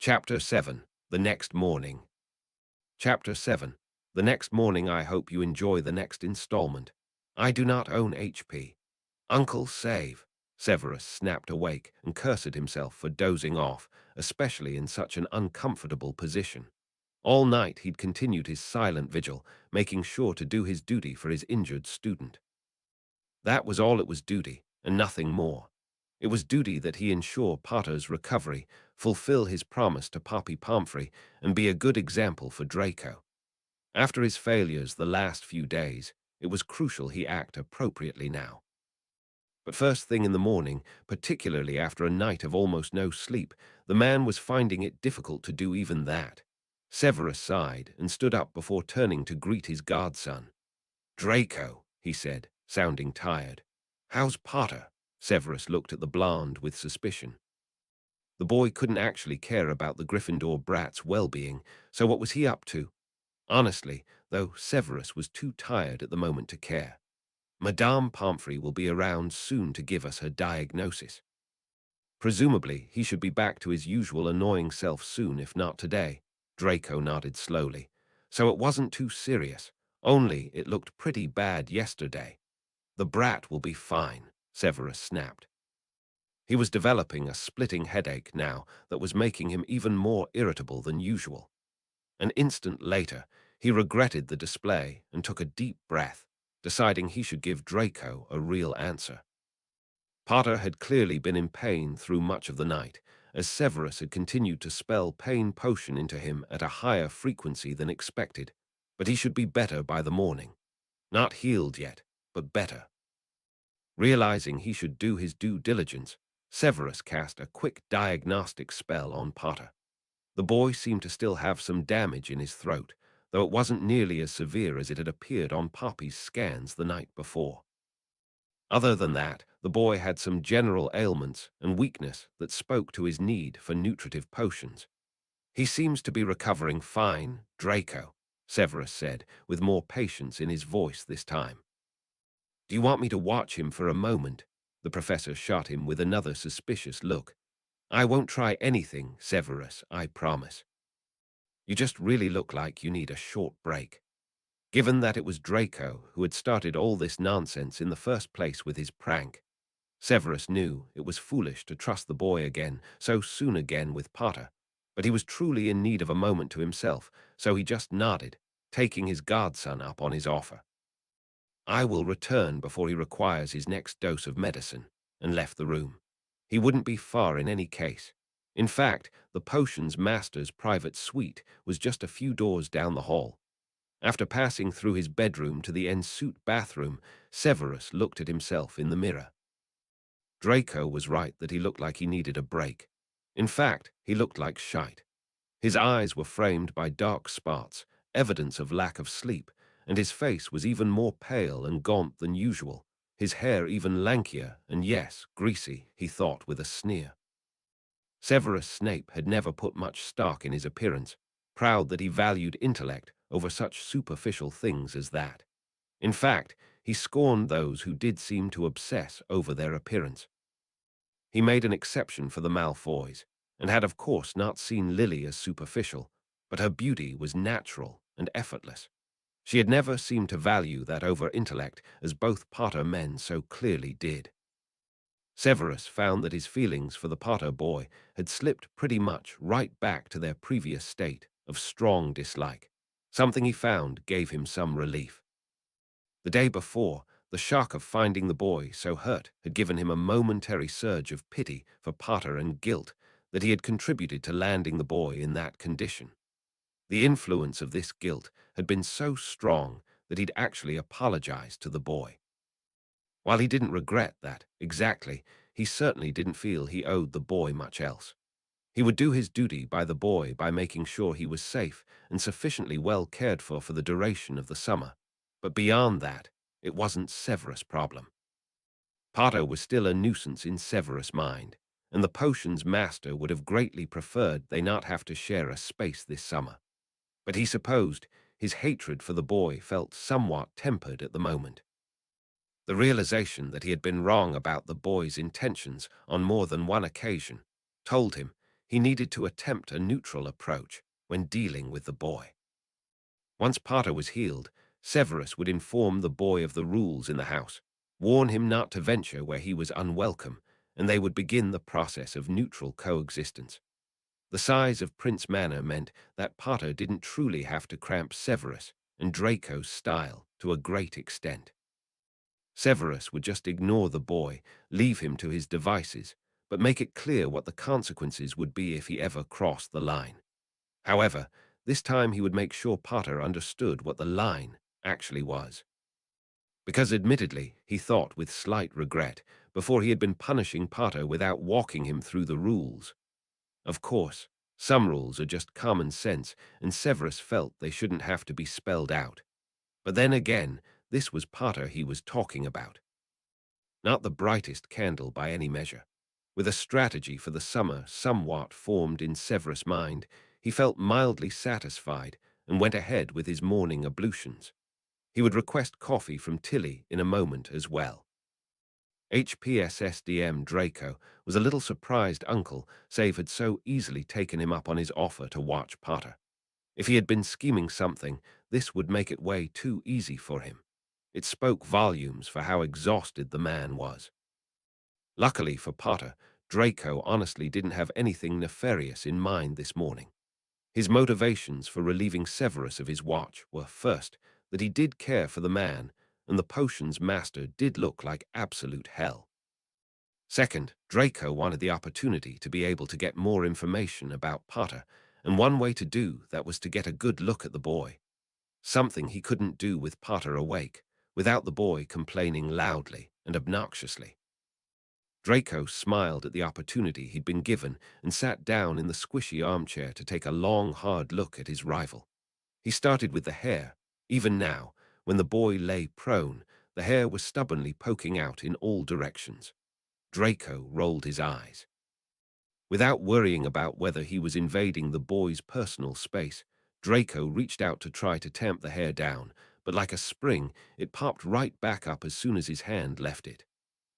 Chapter 7. The Next Morning. Chapter 7. The next morning. I hope you enjoy the next installment. I do not own HP. Uncle, save. Severus snapped awake and cursed himself for dozing off, especially in such an uncomfortable position. All night he'd continued his silent vigil, making sure to do his duty for his injured student. That was all. It was duty, and nothing more. It was duty that he ensure Potter's recovery, fulfill his promise to Poppy Pomfrey, and be a good example for Draco. After his failures the last few days, it was crucial he act appropriately now. But first thing in the morning, particularly after a night of almost no sleep, the man was finding it difficult to do even that. Severus sighed and stood up before turning to greet his godson. "Draco," he said, sounding tired. "How's Potter?" Severus looked at the blonde with suspicion. The boy couldn't actually care about the Gryffindor brat's well-being, so what was he up to? Honestly, though, Severus was too tired at the moment to care. Madame Pomfrey will be around soon to give us her diagnosis. Presumably, he should be back to his usual annoying self soon, if not today. Draco nodded slowly. So it wasn't too serious, only it looked pretty bad yesterday. The brat will be fine, Severus snapped. He was developing a splitting headache now that was making him even more irritable than usual. An instant later, he regretted the display and took a deep breath, deciding he should give Draco a real answer. Potter had clearly been in pain through much of the night, as Severus had continued to spell pain potion into him at a higher frequency than expected, but he should be better by the morning. Not healed yet, but better. Realizing he should do his due diligence, Severus cast a quick diagnostic spell on Potter. The boy seemed to still have some damage in his throat, though it wasn't nearly as severe as it had appeared on Poppy's scans the night before. Other than that, the boy had some general ailments and weakness that spoke to his need for nutritive potions. "He seems to be recovering fine, Draco," Severus said, with more patience in his voice this time. "Do you want me to watch him for a moment?" The professor shot him with another suspicious look. "I won't try anything, Severus, I promise. You just really look like you need a short break." Given that it was Draco who had started all this nonsense in the first place with his prank, Severus knew it was foolish to trust the boy again so soon again with Potter, but he was truly in need of a moment to himself, so he just nodded, taking his godson up on his offer. "I will return before he requires his next dose of medicine," and left the room. He wouldn't be far in any case. In fact, the potions master's private suite was just a few doors down the hall. After passing through his bedroom to the ensuite bathroom, Severus looked at himself in the mirror. Draco was right that he looked like he needed a break. In fact, he looked like shite. His eyes were framed by dark spots, evidence of lack of sleep, and his face was even more pale and gaunt than usual, his hair even lankier and, yes, greasy, he thought with a sneer. Severus Snape had never put much stock in his appearance, proud that he valued intellect over such superficial things as that. In fact, he scorned those who did seem to obsess over their appearance. He made an exception for the Malfoys, and had of course not seen Lily as superficial, but her beauty was natural and effortless. She had never seemed to value that over intellect as both Potter men so clearly did. Severus found that his feelings for the Potter boy had slipped pretty much right back to their previous state of strong dislike. Something he found gave him some relief. The day before, the shock of finding the boy so hurt had given him a momentary surge of pity for Potter and guilt that he had contributed to landing the boy in that condition. The influence of this guilt had been so strong that he'd actually apologized to the boy. While he didn't regret that, exactly, he certainly didn't feel he owed the boy much else. He would do his duty by the boy by making sure he was safe and sufficiently well cared for the duration of the summer. But beyond that, it wasn't Severus' problem. Potter was still a nuisance in Severus' mind, and the potions master would have greatly preferred they not have to share a space this summer. But he supposed his hatred for the boy felt somewhat tempered at the moment. The realization that he had been wrong about the boy's intentions on more than one occasion told him he needed to attempt a neutral approach when dealing with the boy. Once Potter was healed, Severus would inform the boy of the rules in the house, warn him not to venture where he was unwelcome, and they would begin the process of neutral coexistence. The size of Prince Manor meant that Potter didn't truly have to cramp Severus and Draco's style to a great extent. Severus would just ignore the boy, leave him to his devices, but make it clear what the consequences would be if he ever crossed the line. However, this time he would make sure Potter understood what the line actually was. Because admittedly, he thought with slight regret before he had been punishing Potter without walking him through the rules. Of course, some rules are just common sense, and Severus felt they shouldn't have to be spelled out. But then again, this was Potter he was talking about. Not the brightest candle by any measure. With a strategy for the summer somewhat formed in Severus' mind, he felt mildly satisfied and went ahead with his morning ablutions. He would request coffee from Tilly in a moment as well. HPSSDM Draco was a little surprised Uncle Save had so easily taken him up on his offer to watch Potter. If he had been scheming something, this would make it way too easy for him. It spoke volumes for how exhausted the man was. Luckily for Potter, Draco honestly didn't have anything nefarious in mind this morning. His motivations for relieving Severus of his watch were, first, that he did care for the man, and the potion's master did look like absolute hell. Second, Draco wanted the opportunity to be able to get more information about Potter, and one way to do that was to get a good look at the boy. Something he couldn't do with Potter awake, without the boy complaining loudly and obnoxiously. Draco smiled at the opportunity he'd been given and sat down in the squishy armchair to take a long, hard look at his rival. He started with the hair. Even now, when the boy lay prone, the hair was stubbornly poking out in all directions. Draco rolled his eyes. Without worrying about whether he was invading the boy's personal space, Draco reached out to try to tamp the hair down, but like a spring, it popped right back up as soon as his hand left it.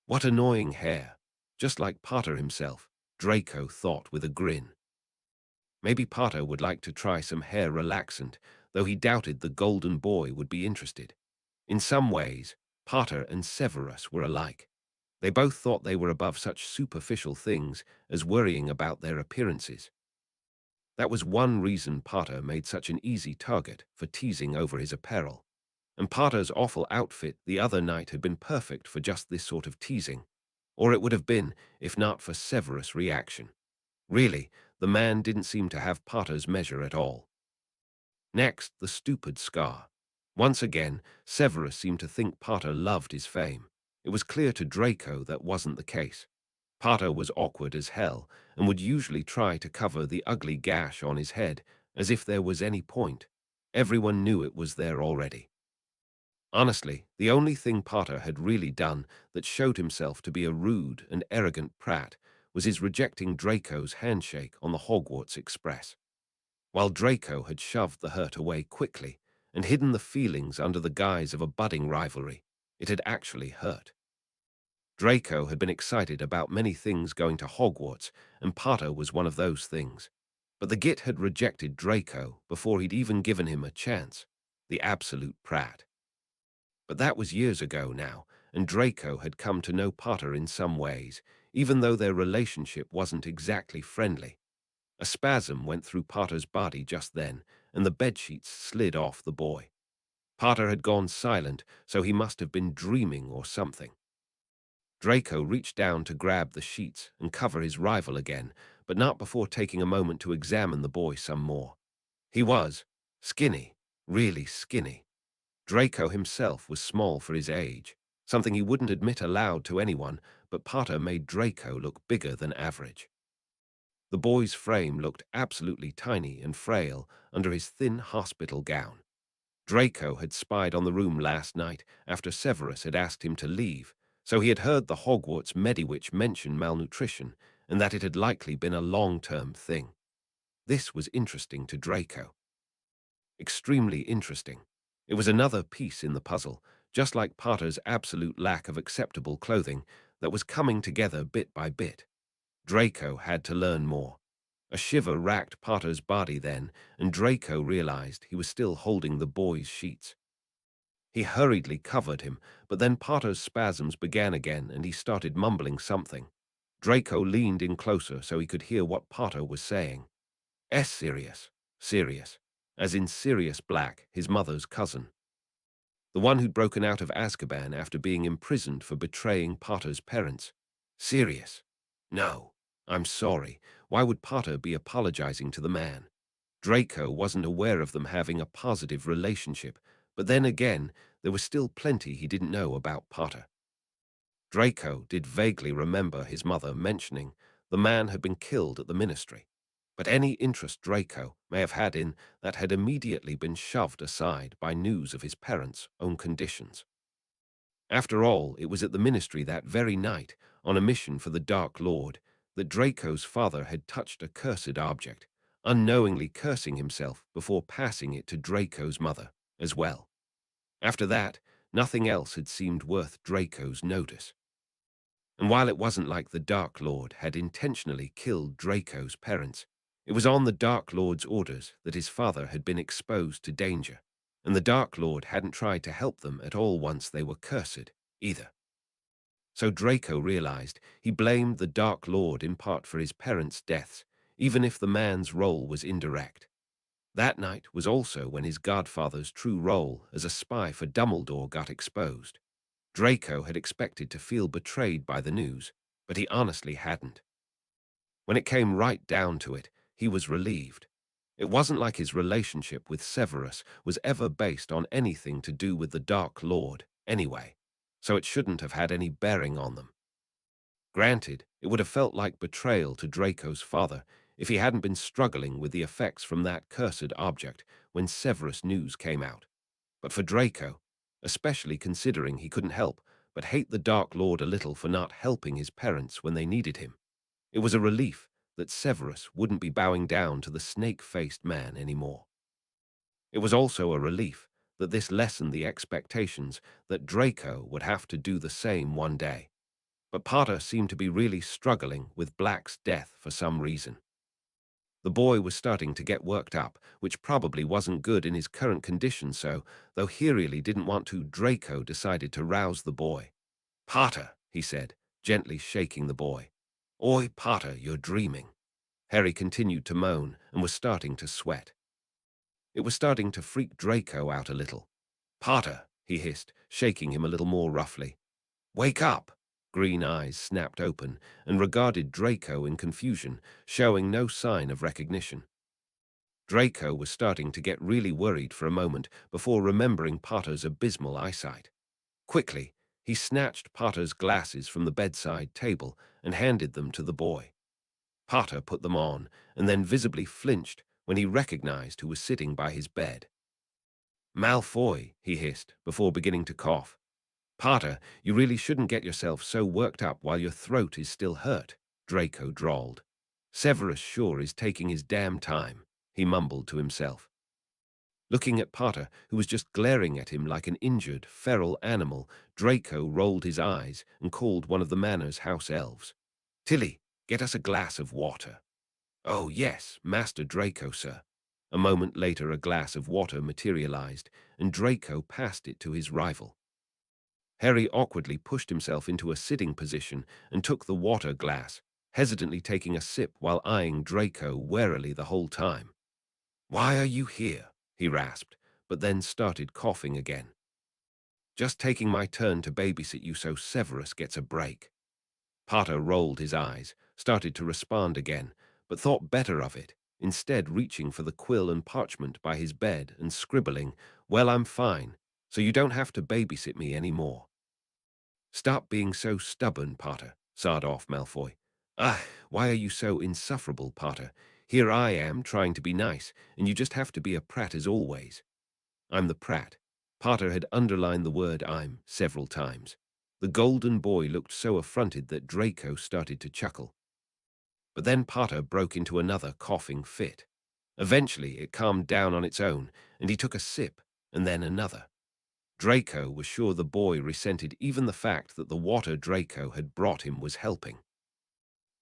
What annoying hair! Just like Potter himself, Draco thought with a grin. Maybe Potter would like to try some hair relaxant, though he doubted the golden boy would be interested. In some ways, Potter and Severus were alike. They both thought they were above such superficial things as worrying about their appearances. That was one reason Potter made such an easy target for teasing over his apparel. And Potter's awful outfit the other night had been perfect for just this sort of teasing. Or it would have been, if not for Severus' reaction. Really, the man didn't seem to have Potter's measure at all. Next, the stupid scar. Once again, Severus seemed to think Potter loved his fame. It was clear to Draco that wasn't the case. Potter was awkward as hell and would usually try to cover the ugly gash on his head as if there was any point. Everyone knew it was there already. Honestly, the only thing Potter had really done that showed himself to be a rude and arrogant prat was his rejecting Draco's handshake on the Hogwarts Express. While Draco had shoved the hurt away quickly and hidden the feelings under the guise of a budding rivalry, it had actually hurt. Draco had been excited about many things going to Hogwarts, and Potter was one of those things. But the git had rejected Draco before he'd even given him a chance, the absolute prat. But that was years ago now, and Draco had come to know Potter in some ways, even though their relationship wasn't exactly friendly. A spasm went through Potter's body just then, and the bedsheets slid off the boy. Potter had gone silent, so he must have been dreaming or something. Draco reached down to grab the sheets and cover his rival again, but not before taking a moment to examine the boy some more. He was skinny, really skinny. Draco himself was small for his age, something he wouldn't admit aloud to anyone, but Potter made Draco look bigger than average. The boy's frame looked absolutely tiny and frail under his thin hospital gown. Draco had spied on the room last night after Severus had asked him to leave, so he had heard the Hogwarts Mediwitch mention malnutrition and that it had likely been a long-term thing. This was interesting to Draco. Extremely interesting. It was another piece in the puzzle, just like Potter's absolute lack of acceptable clothing, that was coming together bit by bit. Draco had to learn more. A shiver racked Potter's body then, and Draco realized he was still holding the boy's sheets. He hurriedly covered him, but then Potter's spasms began again and he started mumbling something. Draco leaned in closer so he could hear what Potter was saying. Sirius, Sirius, as in Sirius Black, his mother's cousin. The one who'd broken out of Azkaban after being imprisoned for betraying Potter's parents. Sirius. No, I'm sorry. Why would Potter be apologizing to the man? Draco wasn't aware of them having a positive relationship, but then again, there was still plenty he didn't know about Potter. Draco did vaguely remember his mother mentioning the man had been killed at the ministry, but any interest Draco may have had in that had immediately been shoved aside by news of his parents' own conditions. After all, it was at the ministry that very night, on a mission for the Dark Lord, that Draco's father had touched a cursed object, unknowingly cursing himself before passing it to Draco's mother as well. After that, nothing else had seemed worth Draco's notice. And while it wasn't like the Dark Lord had intentionally killed Draco's parents, it was on the Dark Lord's orders that his father had been exposed to danger, and the Dark Lord hadn't tried to help them at all once they were cursed, either. So Draco realized he blamed the Dark Lord in part for his parents' deaths, even if the man's role was indirect. That night was also when his godfather's true role as a spy for Dumbledore got exposed. Draco had expected to feel betrayed by the news, but he honestly hadn't. When it came right down to it, he was relieved. It wasn't like his relationship with Severus was ever based on anything to do with the Dark Lord, anyway, so it shouldn't have had any bearing on them. Granted, it would have felt like betrayal to Draco's father if he hadn't been struggling with the effects from that cursed object when Severus news came out. But for Draco, especially considering he couldn't help but hate the Dark Lord a little for not helping his parents when they needed him, it was a relief that Severus wouldn't be bowing down to the snake-faced man anymore. It was also a relief that this lessened the expectations that Draco would have to do the same one day. But Potter seemed to be really struggling with Black's death for some reason. The boy was starting to get worked up, which probably wasn't good in his current condition, so, though he really didn't want to, Draco decided to rouse the boy. Potter, he said, gently shaking the boy. Oi, Potter, you're dreaming. Harry continued to moan and was starting to sweat. It was starting to freak Draco out a little. Potter, he hissed, shaking him a little more roughly. Wake up! Green eyes snapped open and regarded Draco in confusion, showing no sign of recognition. Draco was starting to get really worried for a moment before remembering Potter's abysmal eyesight. Quickly, he snatched Potter's glasses from the bedside table and handed them to the boy. Potter put them on and then visibly flinched when he recognized who was sitting by his bed. Malfoy, he hissed before beginning to cough. Potter, you really shouldn't get yourself so worked up while your throat is still hurt, Draco drawled. Severus sure is taking his damn time, he mumbled to himself. Looking at Potter, who was just glaring at him like an injured, feral animal, Draco rolled his eyes and called one of the manor's house elves. Tilly, get us a glass of water. Oh, yes, Master Draco, sir. A moment later, a glass of water materialized, and Draco passed it to his rival. Harry awkwardly pushed himself into a sitting position and took the water glass, hesitantly taking a sip while eyeing Draco warily the whole time. Why are you here? He rasped, but then started coughing again. Just taking my turn to babysit you so Severus gets a break. Potter rolled his eyes, started to respond again, but thought better of it, instead reaching for the quill and parchment by his bed and scribbling, Well, I'm fine, so you don't have to babysit me anymore. Stop being so stubborn, Potter, sawed off Malfoy. Why are you so insufferable, Potter? Here I am trying to be nice, and you just have to be a prat as always. I'm the prat. Potter had underlined the word I'm several times. The golden boy looked so affronted that Draco started to chuckle. But then Potter broke into another coughing fit. Eventually it calmed down on its own, and he took a sip, and then another. Draco was sure the boy resented even the fact that the water Draco had brought him was helping.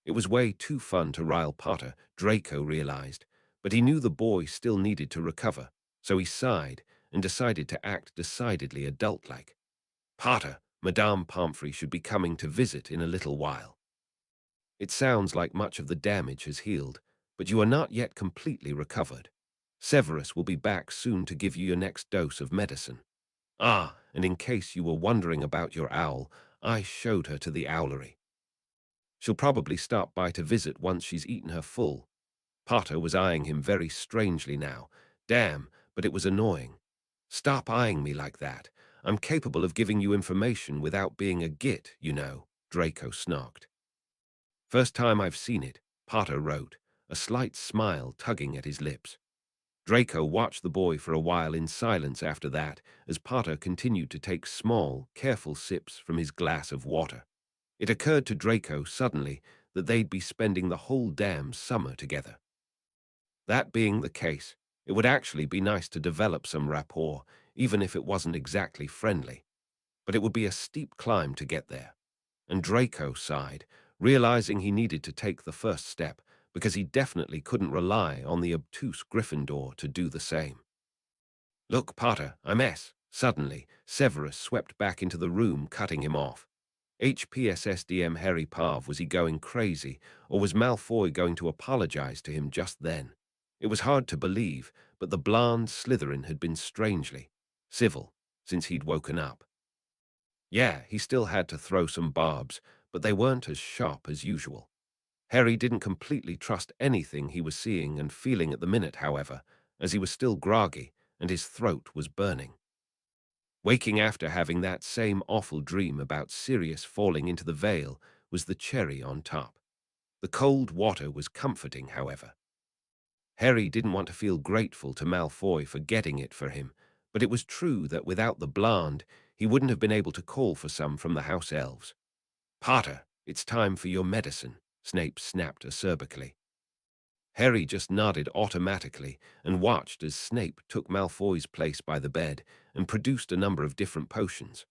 It was way too fun to rile Potter, Draco realized, but he knew the boy still needed to recover, so he sighed and decided to act decidedly adult-like. Potter, Madame Pomfrey should be coming to visit in a little while. It sounds like much of the damage has healed, but you are not yet completely recovered. Severus will be back soon to give you your next dose of medicine. Ah, and in case you were wondering about your owl, I showed her to the owlery. She'll probably stop by to visit once she's eaten her full. Potter was eyeing him very strangely now. Damn, but it was annoying. Stop eyeing me like that. I'm capable of giving you information without being a git, you know, Draco snarked. First time I've seen it, Potter wrote, a slight smile tugging at his lips. Draco watched the boy for a while in silence after that, as Potter continued to take small, careful sips from his glass of water. It occurred to Draco suddenly that they'd be spending the whole damn summer together. That being the case, it would actually be nice to develop some rapport, even if it wasn't exactly friendly. But it would be a steep climb to get there. And Draco sighed, realizing he needed to take the first step, because he definitely couldn't rely on the obtuse Gryffindor to do the same. Look, Potter, I'm S. Suddenly, Severus swept back into the room, cutting him off. HPSSDM Harry Parv, was he going crazy, or was Malfoy going to apologize to him just then? It was hard to believe, but the blonde Slytherin had been strangely civil since he'd woken up. Yeah, he still had to throw some barbs, but they weren't as sharp as usual. Harry didn't completely trust anything he was seeing and feeling at the minute, however, as he was still groggy and his throat was burning. Waking after having that same awful dream about Sirius falling into the Vale was the cherry on top. The cold water was comforting, however. Harry didn't want to feel grateful to Malfoy for getting it for him, but it was true that without the blonde, he wouldn't have been able to call for some from the house elves. Potter, it's time for your medicine, Snape snapped acerbically. Harry just nodded automatically and watched as Snape took Malfoy's place by the bed and produced a number of different potions.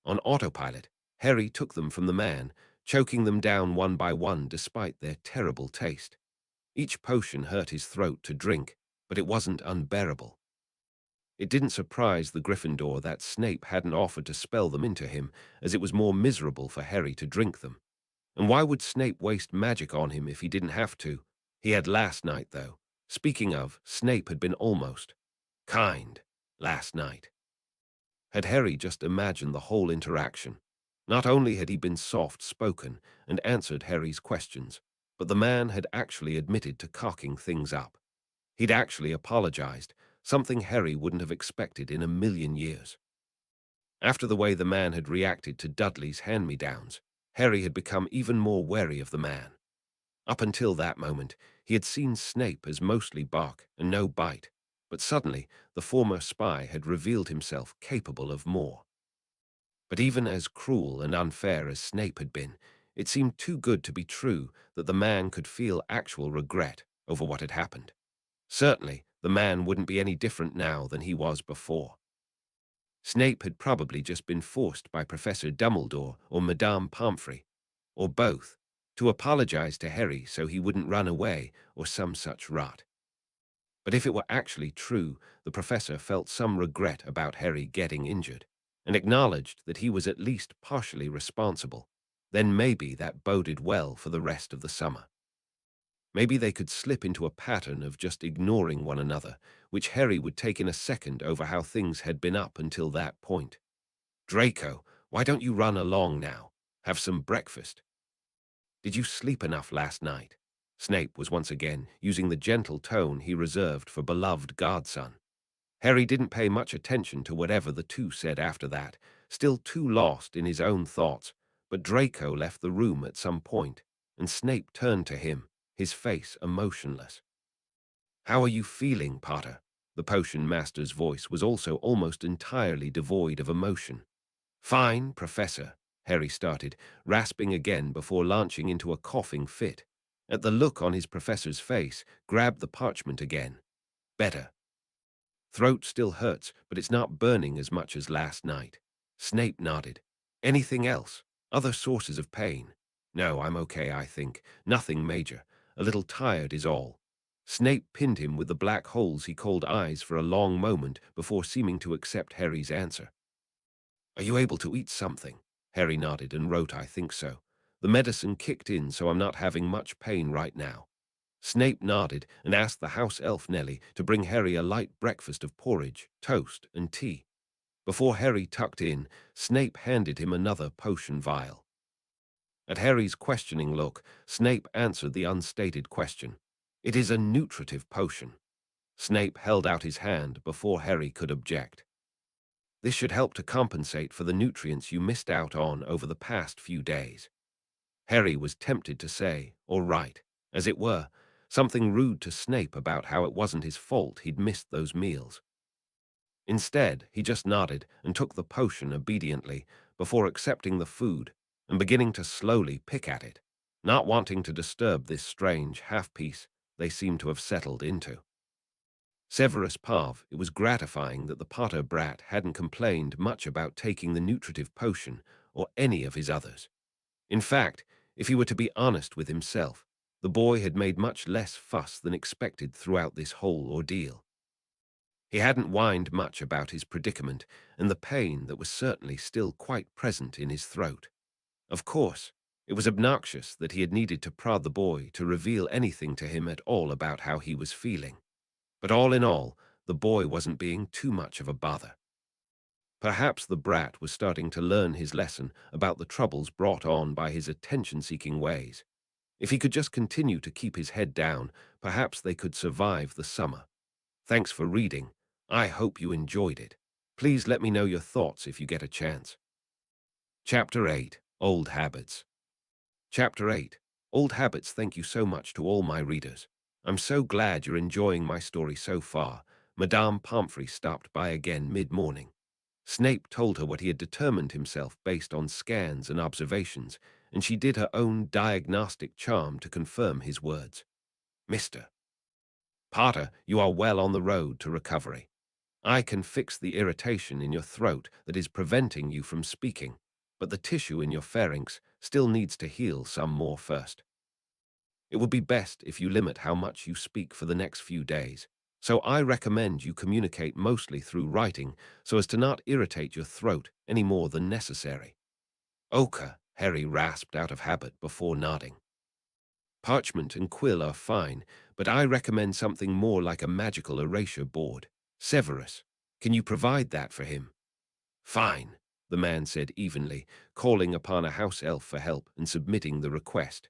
On autopilot, Harry took them from the man, choking them down one by one despite their terrible taste. Each potion hurt his throat to drink, but it wasn't unbearable. It didn't surprise the Gryffindor that Snape hadn't offered to spell them into him, as it was more miserable for Harry to drink them. And why would Snape waste magic on him if he didn't have to? He had last night, though. Speaking of, Snape had been almost kind last night. Had Harry just imagined the whole interaction? Not only had he been soft-spoken and answered Harry's questions, but the man had actually admitted to cocking things up. He'd actually apologized, something Harry wouldn't have expected in a million years. After the way the man had reacted to Dudley's hand-me-downs, Harry had become even more wary of the man. Up until that moment, he had seen Snape as mostly bark and no bite, but suddenly the former spy had revealed himself capable of more. But even as cruel and unfair as Snape had been, it seemed too good to be true that the man could feel actual regret over what had happened. Certainly, the man wouldn't be any different now than he was before. Snape had probably just been forced by Professor Dumbledore or Madame Pomfrey, or both, to apologize to Harry so he wouldn't run away or some such rot. But if it were actually true, the professor felt some regret about Harry getting injured, and acknowledged that he was at least partially responsible, then maybe that boded well for the rest of the summer. Maybe they could slip into a pattern of just ignoring one another, which Harry would take in a second over how things had been up until that point. Draco, why don't you run along now? Have some breakfast. Did you sleep enough last night? Snape was once again using the gentle tone he reserved for beloved godson. Harry didn't pay much attention to whatever the two said after that, still too lost in his own thoughts, but Draco left the room at some point, and Snape turned to him, his face emotionless. How are you feeling, Potter? The potion master's voice was also almost entirely devoid of emotion. Fine, Professor, Harry started, rasping again before launching into a coughing fit. At the look on his professor's face, grabbed the parchment again. Better. Throat still hurts, but it's not burning as much as last night. Snape nodded. Anything else? Other sources of pain? No, I'm okay, I think. Nothing major. A little tired is all. Snape pinned him with the black holes he called eyes for a long moment before seeming to accept Harry's answer. Are you able to eat something? Harry nodded and wrote, I think so. The medicine kicked in, so I'm not having much pain right now. Snape nodded and asked the house elf Nellie to bring Harry a light breakfast of porridge, toast, and tea. Before Harry tucked in, Snape handed him another potion vial. At Harry's questioning look, Snape answered the unstated question. It is a nutritive potion. Snape held out his hand before Harry could object. This should help to compensate for the nutrients you missed out on over the past few days. Harry was tempted to say, all right, as it were, something rude to Snape about how it wasn't his fault he'd missed those meals. Instead, he just nodded and took the potion obediently before accepting the food and beginning to slowly pick at it, not wanting to disturb this strange half-piece they seemed to have settled into. Severus Parv, it was gratifying that the Potter brat hadn't complained much about taking the nutritive potion or any of his others. In fact, if he were to be honest with himself, the boy had made much less fuss than expected throughout this whole ordeal. He hadn't whined much about his predicament and the pain that was certainly still quite present in his throat. Of course, it was obnoxious that he had needed to prod the boy to reveal anything to him at all about how he was feeling. But all in all, the boy wasn't being too much of a bother. Perhaps the brat was starting to learn his lesson about the troubles brought on by his attention-seeking ways. If he could just continue to keep his head down, perhaps they could survive the summer. Thanks for reading. I hope you enjoyed it. Please let me know your thoughts if you get a chance. Chapter 8, Old Habits. Chapter 8, Old Habits. Thank you so much to all my readers. I'm so glad you're enjoying my story so far. Madame Pomfrey stopped by again mid-morning. Snape told her what he had determined himself based on scans and observations, and she did her own diagnostic charm to confirm his words. Mr. Potter, you are well on the road to recovery. I can fix the irritation in your throat that is preventing you from speaking, but the tissue in your pharynx still needs to heal some more first. It would be best if you limit how much you speak for the next few days, so I recommend you communicate mostly through writing so as to not irritate your throat any more than necessary. Ochre, Harry rasped out of habit before nodding. Parchment and quill are fine, but I recommend something more like a magical erasure board. Severus, can you provide that for him? Fine, the man said evenly, calling upon a house elf for help and submitting the request.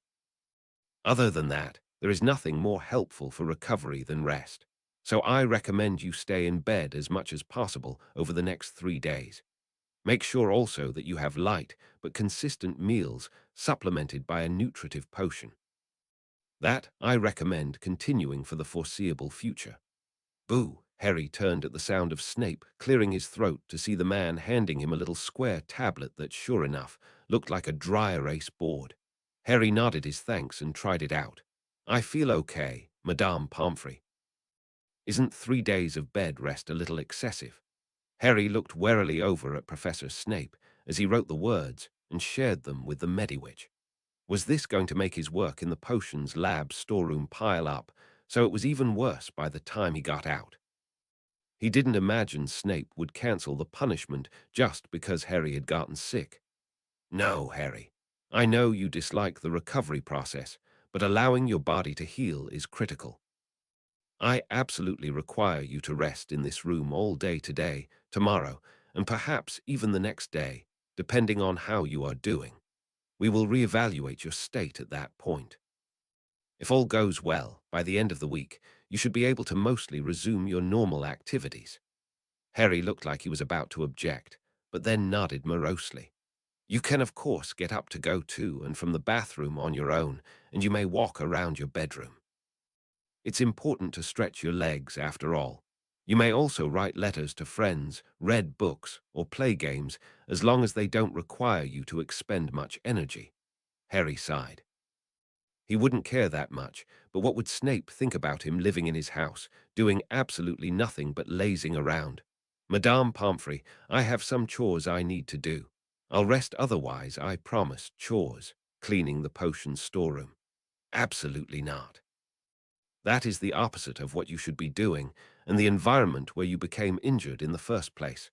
Other than that, there is nothing more helpful for recovery than rest, so I recommend you stay in bed as much as possible over the next 3 days. Make sure also that you have light but consistent meals supplemented by a nutritive potion. That I recommend continuing for the foreseeable future. Boo! Harry turned at the sound of Snape clearing his throat to see the man handing him a little square tablet that, sure enough, looked like a dry erase board. Harry nodded his thanks and tried it out. I feel okay, Madame Pomfrey. Isn't 3 days of bed rest a little excessive? Harry looked warily over at Professor Snape as he wrote the words and shared them with the Mediwitch. Was this going to make his work in the potions lab storeroom pile up, so it was even worse by the time he got out? He didn't imagine Snape would cancel the punishment just because Harry had gotten sick. No, Harry. I know you dislike the recovery process, but allowing your body to heal is critical. I absolutely require you to rest in this room all day today, tomorrow, and perhaps even the next day, depending on how you are doing. We will reevaluate your state at that point. If all goes well, by the end of the week, you should be able to mostly resume your normal activities. Harry looked like he was about to object, but then nodded morosely. You can, of course, get up to go to and from the bathroom on your own, and you may walk around your bedroom. It's important to stretch your legs, after all. You may also write letters to friends, read books, or play games, as long as they don't require you to expend much energy. Harry sighed. He wouldn't care that much, but what would Snape think about him living in his house, doing absolutely nothing but lazing around? Madame Pomfrey, I have some chores I need to do. I'll rest otherwise, I promise. Chores. cleaning the potion storeroom. Absolutely not. That is the opposite of what you should be doing and the environment where you became injured in the first place.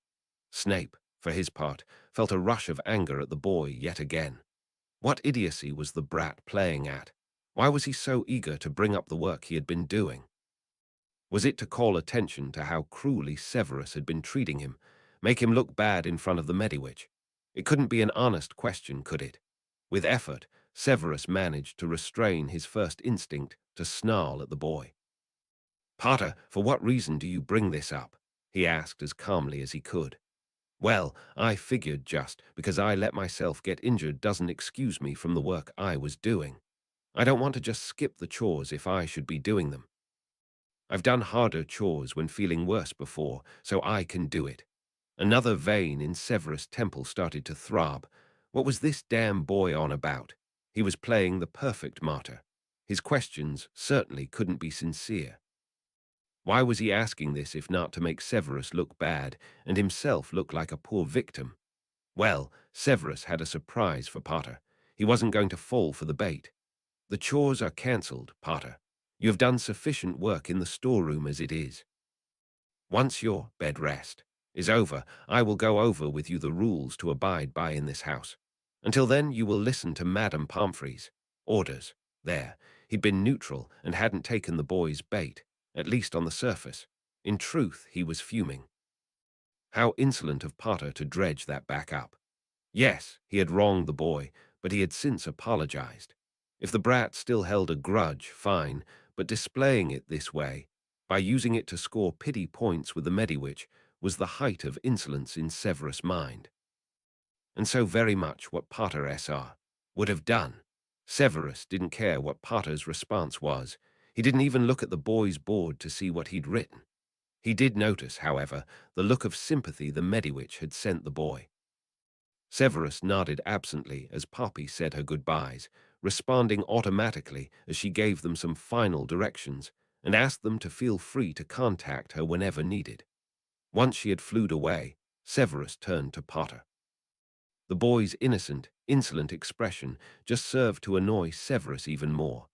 Snape, for his part, felt a rush of anger at the boy yet again. What idiocy was the brat playing at? Why was he so eager to bring up the work he had been doing? Was it to call attention to how cruelly Severus had been treating him, make him look bad in front of the Mediwitch? It couldn't be an honest question, could it? With effort, Severus managed to restrain his first instinct to snarl at the boy. "Potter, for what reason do you bring this up?" he asked as calmly as he could. "Well, I figured just because I let myself get injured doesn't excuse me from the work I was doing. I don't want to just skip the chores if I should be doing them. I've done harder chores when feeling worse before, so I can do it." Another vein in Severus' temple started to throb. What was this damn boy on about? He was playing the perfect martyr. His questions certainly couldn't be sincere. Why was he asking this if not to make Severus look bad and himself look like a poor victim? Well, Severus had a surprise for Potter. He wasn't going to fall for the bait. "The chores are cancelled, Potter. You have done sufficient work in the storeroom as it is. Once your bed rest is over, I will go over with you the rules to abide by in this house. Until then, you will listen to Madame Pomfrey's orders." There, he'd been neutral and hadn't taken the boy's bait, at least on the surface. In truth, he was fuming. How insolent of Potter to dredge that back up. Yes, he had wronged the boy, but he had since apologized. If the brat still held a grudge, fine, but displaying it this way, by using it to score pity points with the Mediwitch, was the height of insolence in Severus' mind. And so very much what Potter S.R. would have done. Severus didn't care what Potter's response was. He didn't even look at the boy's board to see what he'd written. He did notice, however, the look of sympathy the Mediwitch had sent the boy. Severus nodded absently as Poppy said her goodbyes, responding automatically as she gave them some final directions and asked them to feel free to contact her whenever needed. Once she had flewed away, Severus turned to Potter. The boy's innocent, insolent expression just served to annoy Severus even more.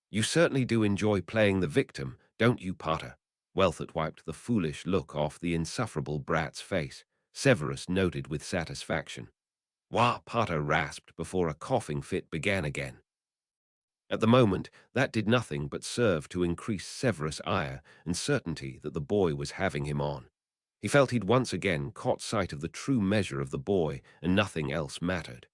"You certainly do enjoy playing the victim, don't you, Potter?" Wealthert wiped the foolish look off the insufferable brat's face. Severus noted with satisfaction. "Wah," Potter rasped before a coughing fit began again. At the moment, that did nothing but serve to increase Severus' ire and certainty that the boy was having him on. He felt he'd once again caught sight of the true measure of the boy and nothing else mattered.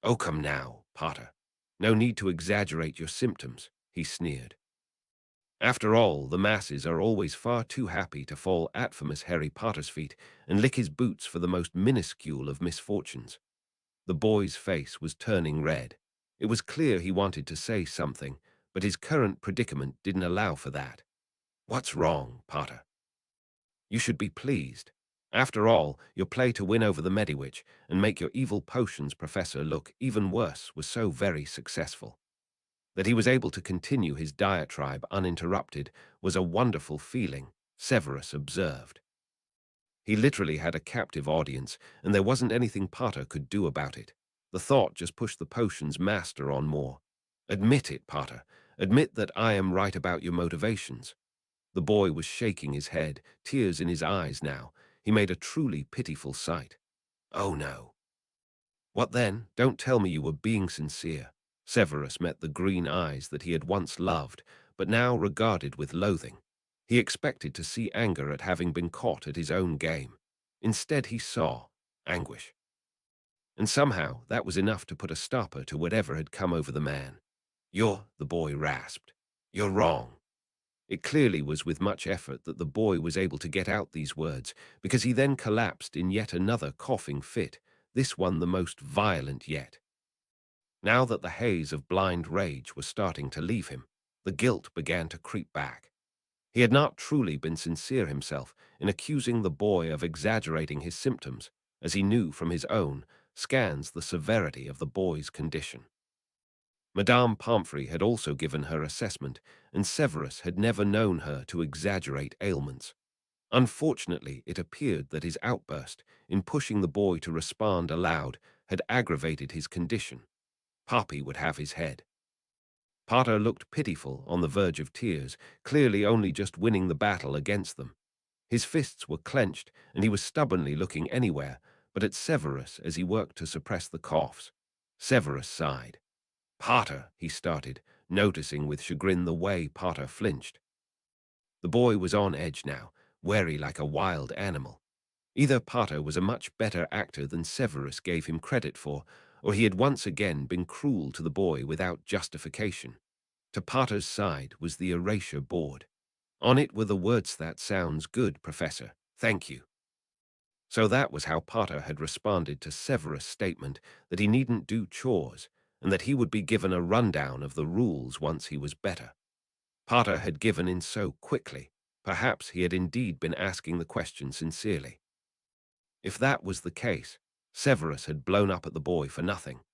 "Oh, come now, Potter. No need to exaggerate your symptoms," he sneered. "After all, the masses are always far too happy to fall at famous Harry Potter's feet and lick his boots for the most minuscule of misfortunes." The boy's face was turning red. It was clear he wanted to say something, but his current predicament didn't allow for that. "What's wrong, Potter? You should be pleased. After all, your play to win over the Mediwitch and make your evil potions professor look even worse was so very successful. That he was able to continue his diatribe uninterrupted was a wonderful feeling," Severus observed. He literally had a captive audience, and there wasn't anything Potter could do about it. The thought just pushed the potion's master on more. "Admit it, Potter. Admit that I am right about your motivations." The boy was shaking his head, tears in his eyes now. He made a truly pitiful sight. "Oh, no." "What then? Don't tell me you were being sincere." Severus met the green eyes that he had once loved, but now regarded with loathing. He expected to see anger at having been caught at his own game. Instead, he saw anguish. And somehow that was enough to put a stopper to whatever had come over the man. The boy rasped. "You're wrong." It clearly was with much effort that the boy was able to get out these words, because he then collapsed in yet another coughing fit, this one the most violent yet. Now that the haze of blind rage was starting to leave him, the guilt began to creep back. He had not truly been sincere himself in accusing the boy of exaggerating his symptoms, as he knew from his own scans the severity of the boy's condition. Madame Pomfrey had also given her assessment, and Severus had never known her to exaggerate ailments. Unfortunately, it appeared that his outburst, in pushing the boy to respond aloud, had aggravated his condition. Poppy would have his head. Potter looked pitiful, on the verge of tears, clearly only just winning the battle against them. His fists were clenched, and he was stubbornly looking anywhere but at Severus as he worked to suppress the coughs. Severus sighed. "Potter," he started, noticing with chagrin the way Potter flinched. The boy was on edge now, wary like a wild animal. Either Potter was a much better actor than Severus gave him credit for, or he had once again been cruel to the boy without justification. To Potter's side was the erasure board. On it were the words, "That sounds good, Professor. Thank you." So that was how Potter had responded to Severus' statement that he needn't do chores, and that he would be given a rundown of the rules once he was better. Potter had given in so quickly. Perhaps he had indeed been asking the question sincerely. If that was the case, Severus had blown up at the boy for nothing.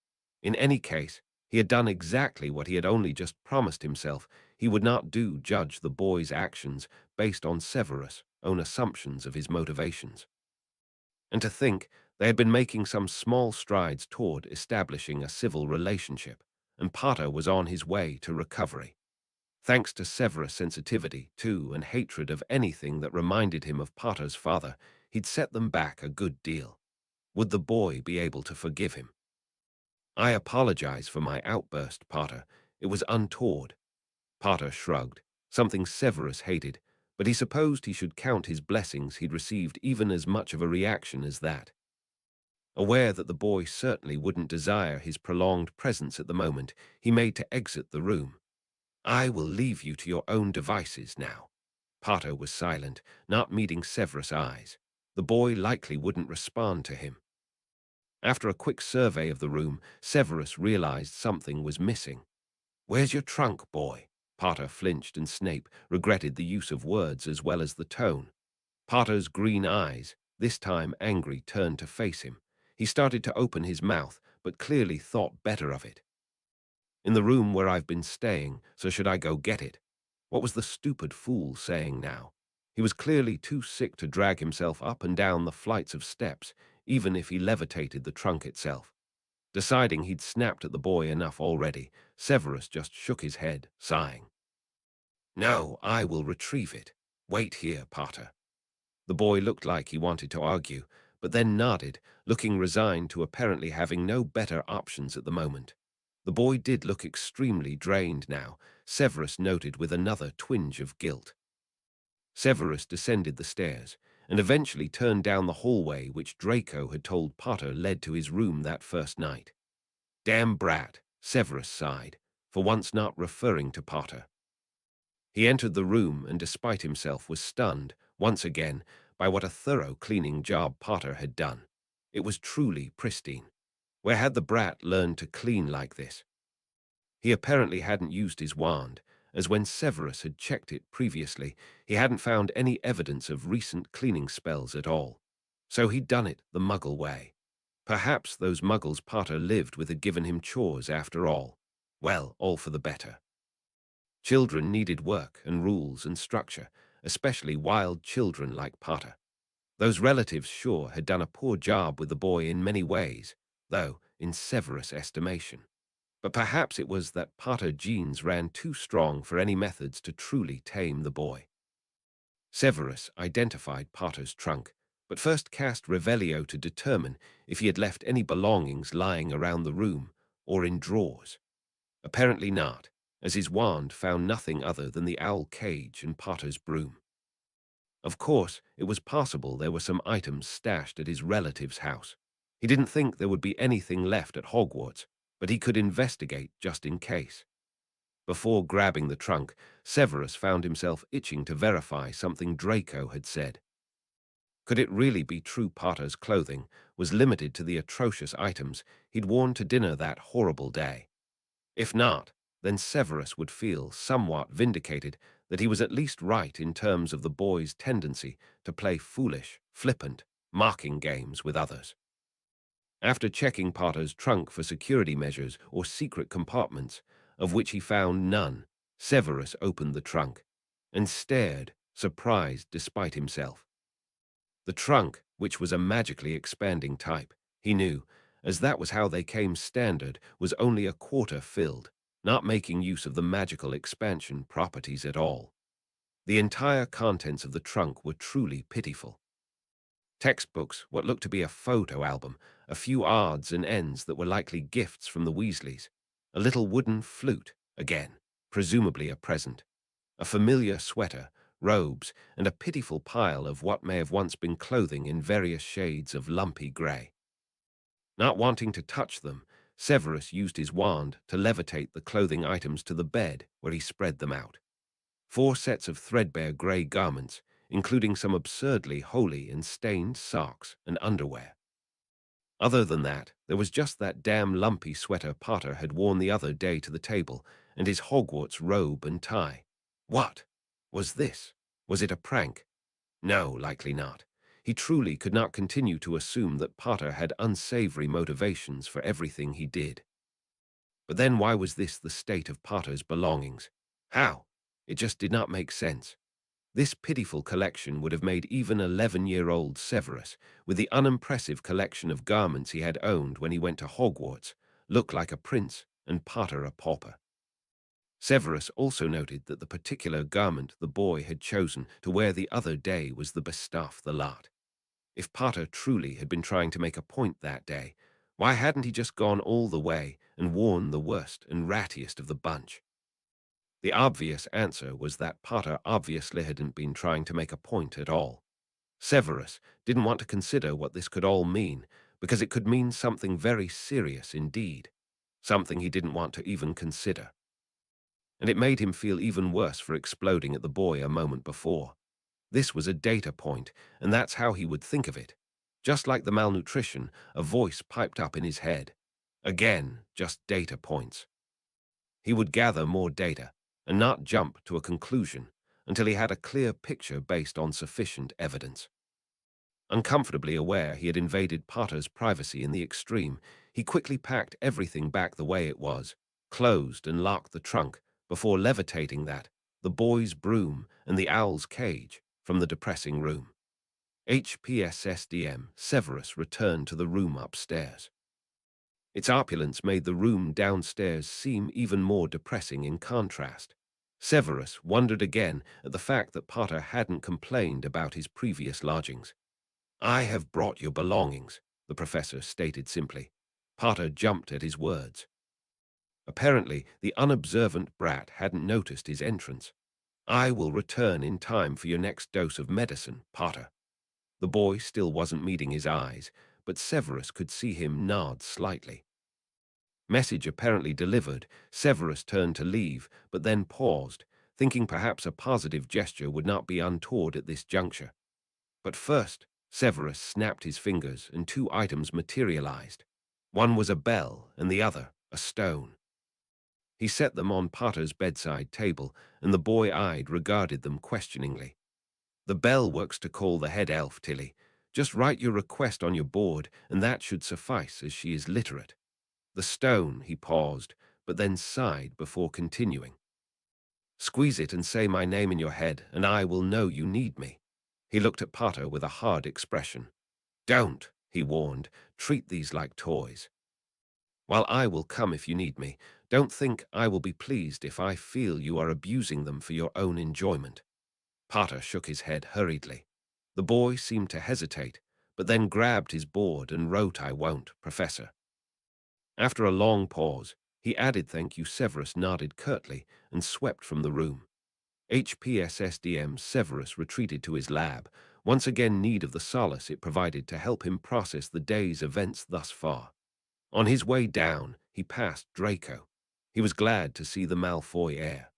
In any case, he had done exactly what he had only just promised himself he would not do, judge the boy's actions based on Severus' own assumptions of his motivations. And to think they had been making some small strides toward establishing a civil relationship, and Potter was on his way to recovery. Thanks to Severus' sensitivity, too, and hatred of anything that reminded him of Potter's father, he'd set them back a good deal. Would the boy be able to forgive him? "I apologize for my outburst, Potter. It was untoward." Potter shrugged, something Severus hated, but he supposed he should count his blessings he'd received even as much of a reaction as that. Aware that the boy certainly wouldn't desire his prolonged presence at the moment, he made to exit the room. "I will leave you to your own devices now." Potter was silent, not meeting Severus' eyes. The boy likely wouldn't respond to him. After a quick survey of the room, Severus realized something was missing. "Where's your trunk, boy?" Potter flinched, and Snape regretted the use of words as well as the tone. Potter's green eyes, this time angry, turned to face him. He started to open his mouth, but clearly thought better of it. "In the room where I've been staying, so should I go get it?" What was the stupid fool saying now? He was clearly too sick to drag himself up and down the flights of steps, even if he levitated the trunk itself. Deciding he'd snapped at the boy enough already, Severus just shook his head, sighing. "No, I will retrieve it. Wait here, Potter." The boy looked like he wanted to argue, but then nodded, looking resigned to apparently having no better options at the moment. The boy did look extremely drained now, Severus noted with another twinge of guilt. Severus descended the stairs, and eventually turned down the hallway which Draco had told Potter led to his room that first night. "Damn brat," Severus sighed, for once not referring to Potter. He entered the room and despite himself was stunned, once again, by what a thorough cleaning job Potter had done. It was truly pristine. Where had the brat learned to clean like this? He apparently hadn't used his wand, as when Severus had checked it previously, he hadn't found any evidence of recent cleaning spells at all. So he'd done it the Muggle way. Perhaps those Muggles Potter lived with had given him chores after all. Well, all for the better. Children needed work and rules and structure, especially wild children like Potter. Those relatives sure had done a poor job with the boy in many ways, though in Severus' estimation. But perhaps it was that Potter genes ran too strong for any methods to truly tame the boy. Severus identified Potter's trunk, but first cast Revelio to determine if he had left any belongings lying around the room or in drawers. Apparently not, as his wand found nothing other than the owl cage and Potter's broom. Of course, it was possible there were some items stashed at his relative's house. He didn't think there would be anything left at Hogwarts, but he could investigate just in case. Before grabbing the trunk, Severus found himself itching to verify something Draco had said. Could it really be true Potter's clothing was limited to the atrocious items he'd worn to dinner that horrible day? If not, then Severus would feel somewhat vindicated that he was at least right in terms of the boy's tendency to play foolish, flippant, mocking games with others. After checking Potter's trunk for security measures or secret compartments, of which he found none, Severus opened the trunk and stared, surprised despite himself. The trunk, which was a magically expanding type, he knew, as that was how they came standard, was only a quarter filled, not making use of the magical expansion properties at all. The entire contents of the trunk were truly pitiful. Textbooks, what looked to be a photo album, a few odds and ends that were likely gifts from the Weasleys, a little wooden flute, again, presumably a present, a familiar sweater, robes, and a pitiful pile of what may have once been clothing in various shades of lumpy grey. Not wanting to touch them, Severus used his wand to levitate the clothing items to the bed where he spread them out. 4 sets of threadbare grey garments, including some absurdly holey and stained socks and underwear. Other than that, there was just that damn lumpy sweater Potter had worn the other day to the table, and his Hogwarts robe and tie. What was this? Was it a prank? No, likely not. He truly could not continue to assume that Potter had unsavory motivations for everything he did. But then why was this the state of Potter's belongings? How? It just did not make sense. This pitiful collection would have made even 11-year-old Severus, with the unimpressive collection of garments he had owned when he went to Hogwarts, look like a prince and Potter a pauper. Severus also noted that the particular garment the boy had chosen to wear the other day was the best of the lot. If Potter truly had been trying to make a point that day, why hadn't he just gone all the way and worn the worst and rattiest of the bunch? The obvious answer was that Potter obviously hadn't been trying to make a point at all. Severus didn't want to consider what this could all mean, because it could mean something very serious indeed, something he didn't want to even consider. And it made him feel even worse for exploding at the boy a moment before. This was a data point, and that's how he would think of it. Just like the malnutrition, a voice piped up in his head. Again, just data points. He would gather more data, and not jump to a conclusion until he had a clear picture based on sufficient evidence. Uncomfortably aware he had invaded Potter's privacy in the extreme, he quickly packed everything back the way it was, closed and locked the trunk before levitating that, the boy's broom and the owl's cage, from the depressing room. HPSSDM Severus returned to the room upstairs. Its opulence made the room downstairs seem even more depressing in contrast. Severus wondered again at the fact that Potter hadn't complained about his previous lodgings. "I have brought your belongings," the professor stated simply. Potter jumped at his words. Apparently, the unobservant brat hadn't noticed his entrance. "I will return in time for your next dose of medicine, Potter." The boy still wasn't meeting his eyes, but Severus could see him nod slightly. Message apparently delivered, Severus turned to leave, but then paused, thinking perhaps a positive gesture would not be untoward at this juncture. But first, Severus snapped his fingers and 2 items materialized. One was a bell and the other a stone. He set them on Potter's bedside table, and the boy-eyed regarded them questioningly. "The bell works to call the head elf, Tilly. Just write your request on your board, and that should suffice, as she is literate." The stone, he paused, but then sighed before continuing. "Squeeze it and say my name in your head, and I will know you need me." He looked at Potter with a hard expression. "Don't," he warned, "treat these like toys. While I will come if you need me, don't think I will be pleased if I feel you are abusing them for your own enjoyment." Potter shook his head hurriedly. The boy seemed to hesitate, but then grabbed his board and wrote, "I won't, Professor." After a long pause, he added, "Thank you." Severus nodded curtly and swept from the room. HPSSDM Severus retreated to his lab, once again need of the solace it provided to help him process the day's events thus far. On his way down, he passed Draco. He was glad to see the Malfoy heir.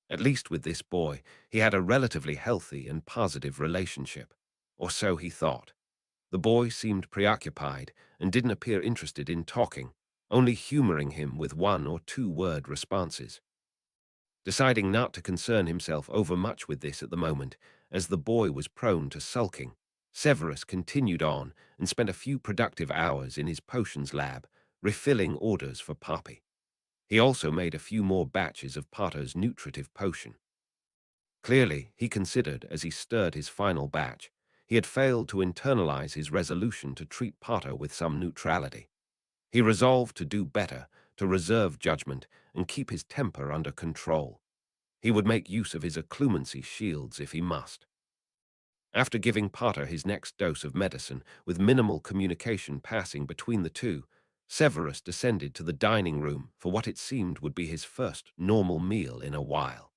At least with this boy, he had a relatively healthy and positive relationship. Or so he thought. The boy seemed preoccupied and didn't appear interested in talking, only humoring him with 1 or 2-word responses. Deciding not to concern himself overmuch with this at the moment, as the boy was prone to sulking, Severus continued on and spent a few productive hours in his potions lab, refilling orders for Poppy. He also made a few more batches of Potter's nutritive potion. Clearly, he considered as he stirred his final batch, He had failed to internalize his resolution to treat Potter with some neutrality. He resolved to do better, to reserve judgment, and keep his temper under control. He would make use of his occlumency shields if he must. After giving Potter his next dose of medicine, with minimal communication passing between the two, Severus descended to the dining room for what it seemed would be his first normal meal in a while.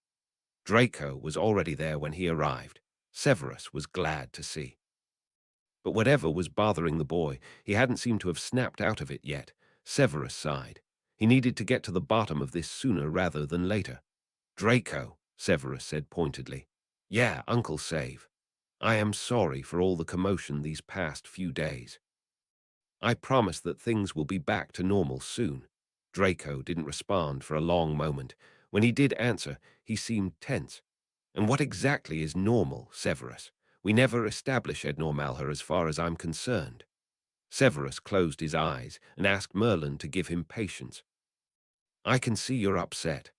Draco was already there when he arrived. Severus was glad to see. But whatever was bothering the boy, he hadn't seemed to have snapped out of it yet. Severus sighed. He needed to get to the bottom of this sooner rather than later. Draco, Severus said pointedly. Yeah, Uncle Save. I am sorry for all the commotion these past few days. I promise that things will be back to normal soon. Draco didn't respond for a long moment. When he did answer, he seemed tense. And what exactly is normal, Severus? We never establish Ednormalher as far as I'm concerned. Severus closed his eyes and asked Merlin to give him patience. I can see you're upset.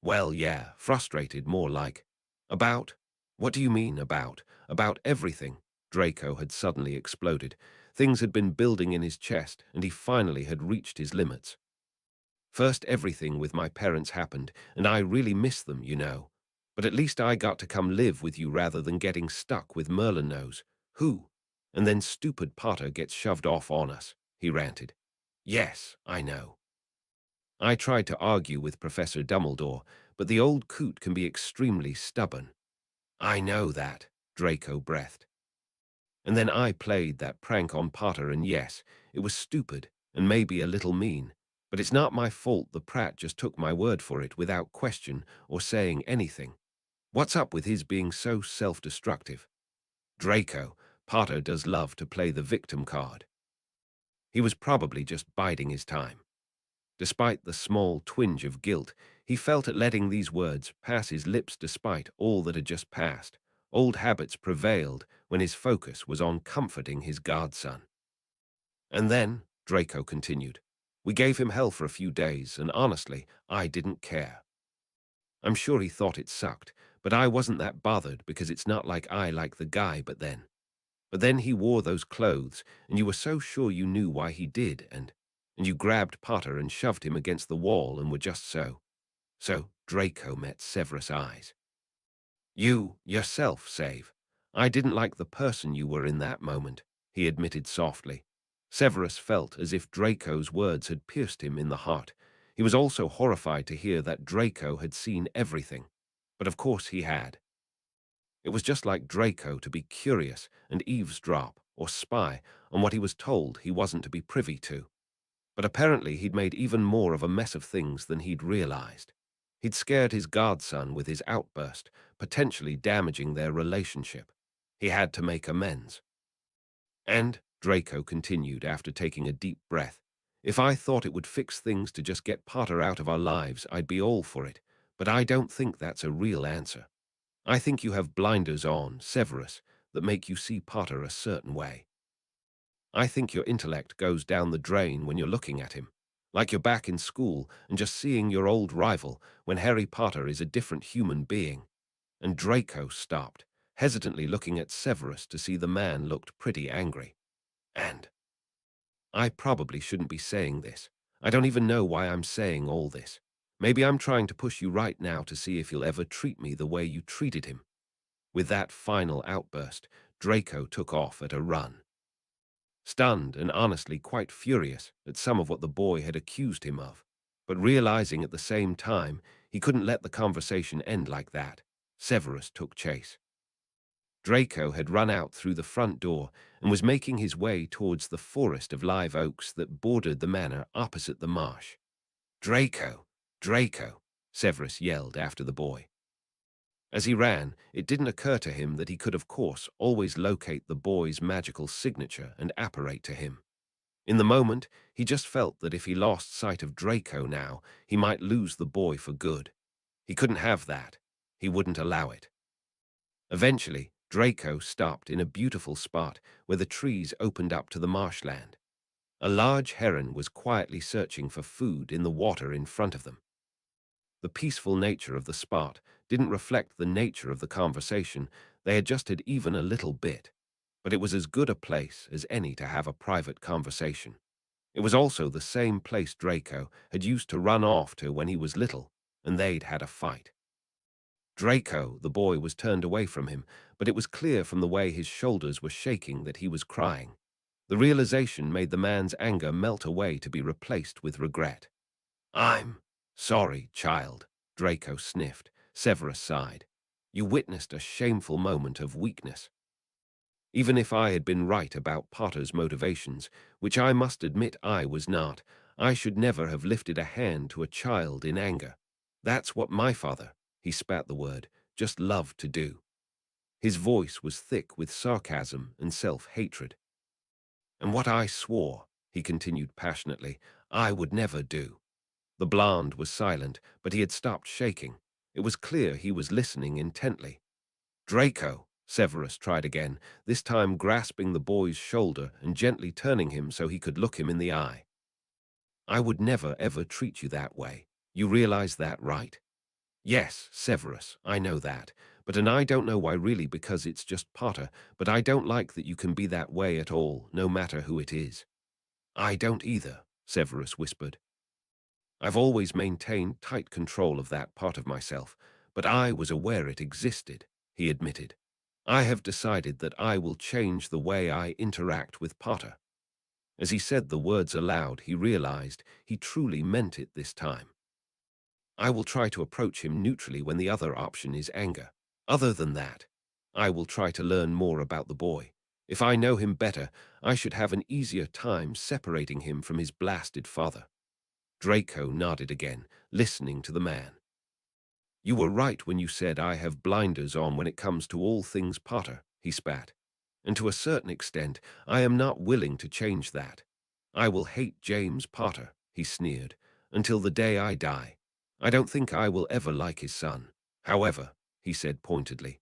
Well, yeah, frustrated more like. About? What do you mean about? About everything. Draco had suddenly exploded. Things had been building in his chest, and he finally had reached his limits. First, everything with my parents happened, and I really miss them, you know. But at least I got to come live with you rather than getting stuck with Merlin knows who. And then stupid Potter gets shoved off on us, he ranted. Yes, I know. I tried to argue with Professor Dumbledore, but the old coot can be extremely stubborn. I know that, Draco breathed. And then I played that prank on Potter, and yes, it was stupid and maybe a little mean, but it's not my fault the prat just took my word for it without question or saying anything. What's up with his being so self-destructive? Draco, Potter does love to play the victim card. He was probably just biding his time. Despite the small twinge of guilt, he felt at letting these words pass his lips despite all that had just passed. Old habits prevailed when his focus was on comforting his godson. And then, Draco continued, we gave him hell for a few days, and honestly, I didn't care. I'm sure he thought it sucked, but I wasn't that bothered because it's not like I like the guy. But then he wore those clothes, and you were so sure you knew why he did, and you grabbed Potter and shoved him against the wall and were just so. So Draco met Severus' eyes. You, yourself, Save. I didn't like the person you were in that moment, he admitted softly. Severus felt as if Draco's words had pierced him in the heart. He was also horrified to hear that Draco had seen everything. But of course he had. It was just like Draco to be curious and eavesdrop or spy on what he was told he wasn't to be privy to. But apparently he'd made even more of a mess of things than he'd realized. He'd scared his godson with his outburst, potentially damaging their relationship. He had to make amends. And, Draco continued after taking a deep breath, if I thought it would fix things to just get Potter out of our lives, I'd be all for it. But I don't think that's a real answer. I think you have blinders on, Severus, that make you see Potter a certain way. I think your intellect goes down the drain when you're looking at him, like you're back in school and just seeing your old rival when Harry Potter is a different human being. And Draco stopped, hesitantly looking at Severus to see the man looked pretty angry. And I probably shouldn't be saying this. I don't even know why I'm saying all this. Maybe I'm trying to push you right now to see if you'll ever treat me the way you treated him. With that final outburst, Draco took off at a run. Stunned and honestly quite furious at some of what the boy had accused him of, but realizing at the same time he couldn't let the conversation end like that, Severus took chase. Draco had run out through the front door and was making his way towards the forest of live oaks that bordered the manor opposite the marsh. Draco! Draco! Severus yelled after the boy. As he ran, it didn't occur to him that he could, of course, always locate the boy's magical signature and apparate to him. In the moment, he just felt that if he lost sight of Draco now, he might lose the boy for good. He couldn't have that. He wouldn't allow it. Eventually, Draco stopped in a beautiful spot where the trees opened up to the marshland. A large heron was quietly searching for food in the water in front of them. The peaceful nature of the spot didn't reflect the nature of the conversation they adjusted even a little bit. but it was as good a place as any to have a private conversation. It was also the same place Draco had used to run off to when he was little, and they'd had a fight. Draco, the boy, was turned away from him, but it was clear from the way his shoulders were shaking that he was crying. The realization made the man's anger melt away to be replaced with regret. "I'm sorry, child," Draco sniffed. Severus sighed. "You witnessed a shameful moment of weakness. Even if I had been right about Potter's motivations, which I must admit I was not, I should never have lifted a hand to a child in anger. That's what my father," he spat the word, "just loved to do." His voice was thick with sarcasm and self-hatred. "And what I swore," he continued passionately, "I would never do." The blonde was silent, but he had stopped shaking. It was clear he was listening intently. "Draco," Severus tried again, this time grasping the boy's shoulder and gently turning him so he could look him in the eye. "I would never ever treat you that way. You realize that, right?" "Yes, Severus, I know that. And I don't know why really, because it's just Potter, but I don't like that you can be that way at all, no matter who it is." "I don't either," Severus whispered. "I've always maintained tight control of that part of myself, but I was aware it existed," he admitted. "I have decided that I will change the way I interact with Potter." As he said the words aloud, he realized he truly meant it this time. "I will try to approach him neutrally when the other option is anger. Other than that, I will try to learn more about the boy. If I know him better, I should have an easier time separating him from his blasted father." Draco nodded again, listening to the man. "You were right when you said I have blinders on when it comes to all things Potter," he spat. "And to a certain extent, I am not willing to change that. I will hate James Potter," he sneered, "until the day I die. I don't think I will ever like his son. However," he said pointedly,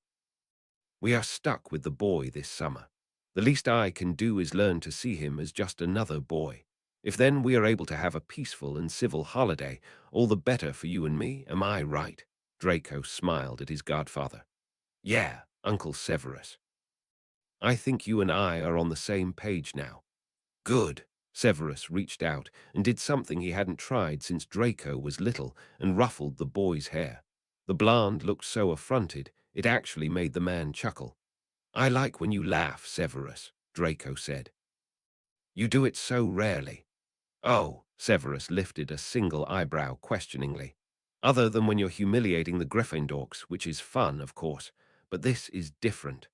"we are stuck with the boy this summer. The least I can do is learn to see him as just another boy. If then we are able to have a peaceful and civil holiday, all the better for you and me, am I right?" Draco smiled at his godfather. "Yeah, Uncle Severus. I think you and I are on the same page now." "Good." Severus reached out and did something he hadn't tried since Draco was little and ruffled the boy's hair. The blonde looked so affronted, it actually made the man chuckle. "I like when you laugh, Severus," Draco said. "You do it so rarely." "Oh," Severus lifted a single eyebrow questioningly. "Other than when you're humiliating the Gryffindors, which is fun, of course, but this is different.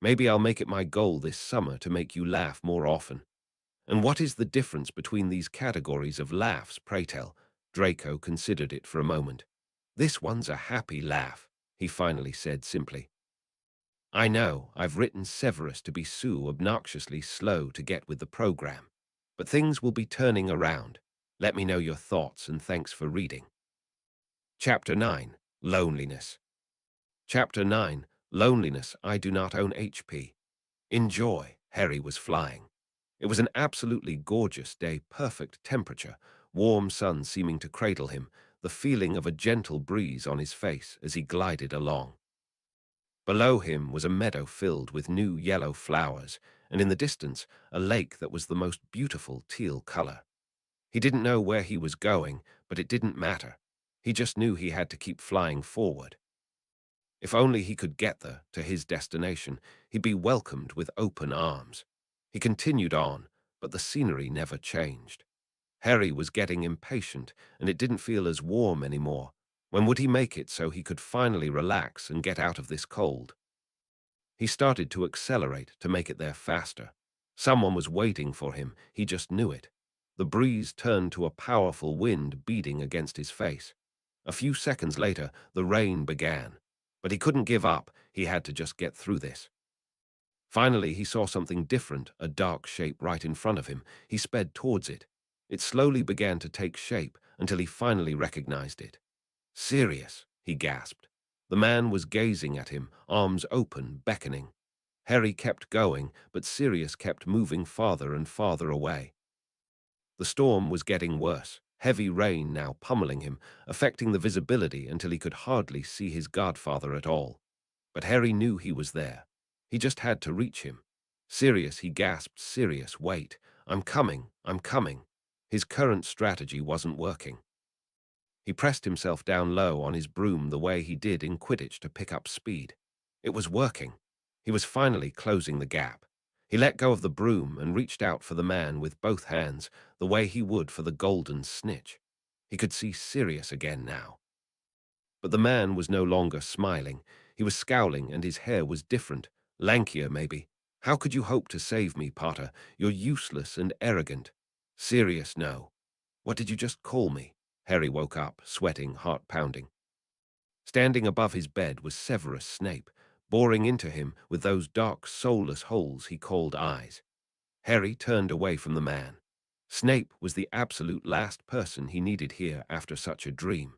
Maybe I'll make it my goal this summer to make you laugh more often." "And what is the difference between these categories of laughs, pray tell?" Draco considered it for a moment. "This one's a happy laugh," he finally said simply. "I know, I've written Severus to be so obnoxiously slow to get with the program. But things will be turning around. Let me know your thoughts, and thanks for reading." Chapter 9. Loneliness. Chapter 9. Loneliness. I do not own HP. Enjoy. Harry was flying. It was an absolutely gorgeous day, perfect temperature, warm sun seeming to cradle him, the feeling of a gentle breeze on his face as he glided along. Below him was a meadow filled with new yellow flowers, and in the distance, a lake that was the most beautiful teal color. He didn't know where he was going, but it didn't matter. He just knew he had to keep flying forward. If only he could get there, to his destination, he'd be welcomed with open arms. He continued on, but the scenery never changed. Harry was getting impatient, and it didn't feel as warm anymore. When would he make it so he could finally relax and get out of this cold? He started to accelerate to make it there faster. Someone was waiting for him, he just knew it. The breeze turned to a powerful wind beating against his face. A few seconds later, the rain began. But he couldn't give up, he had to just get through this. Finally, he saw something different, a dark shape right in front of him. He sped towards it. It slowly began to take shape until he finally recognized it. "Sirius," he gasped. The man was gazing at him, arms open, beckoning. Harry kept going, but Sirius kept moving farther and farther away. The storm was getting worse, heavy rain now pummeling him, affecting the visibility until he could hardly see his godfather at all. But Harry knew he was there. He just had to reach him. Sirius, he gasped. Sirius, wait. I'm coming. I'm coming. His current strategy wasn't working. He pressed himself down low on his broom the way he did in Quidditch to pick up speed. It was working. He was finally closing the gap. He let go of the broom and reached out for the man with both hands, the way he would for the golden snitch. He could see Sirius again now. But the man was no longer smiling. He was scowling, and his hair was different, lankier maybe. How could you hope to save me, Potter? You're useless and arrogant. Sirius, no. What did you just call me? Harry woke up, sweating, heart pounding. Standing above his bed was Severus Snape, boring into him with those dark, soulless holes he called eyes. Harry turned away from the man. Snape was the absolute last person he needed here after such a dream.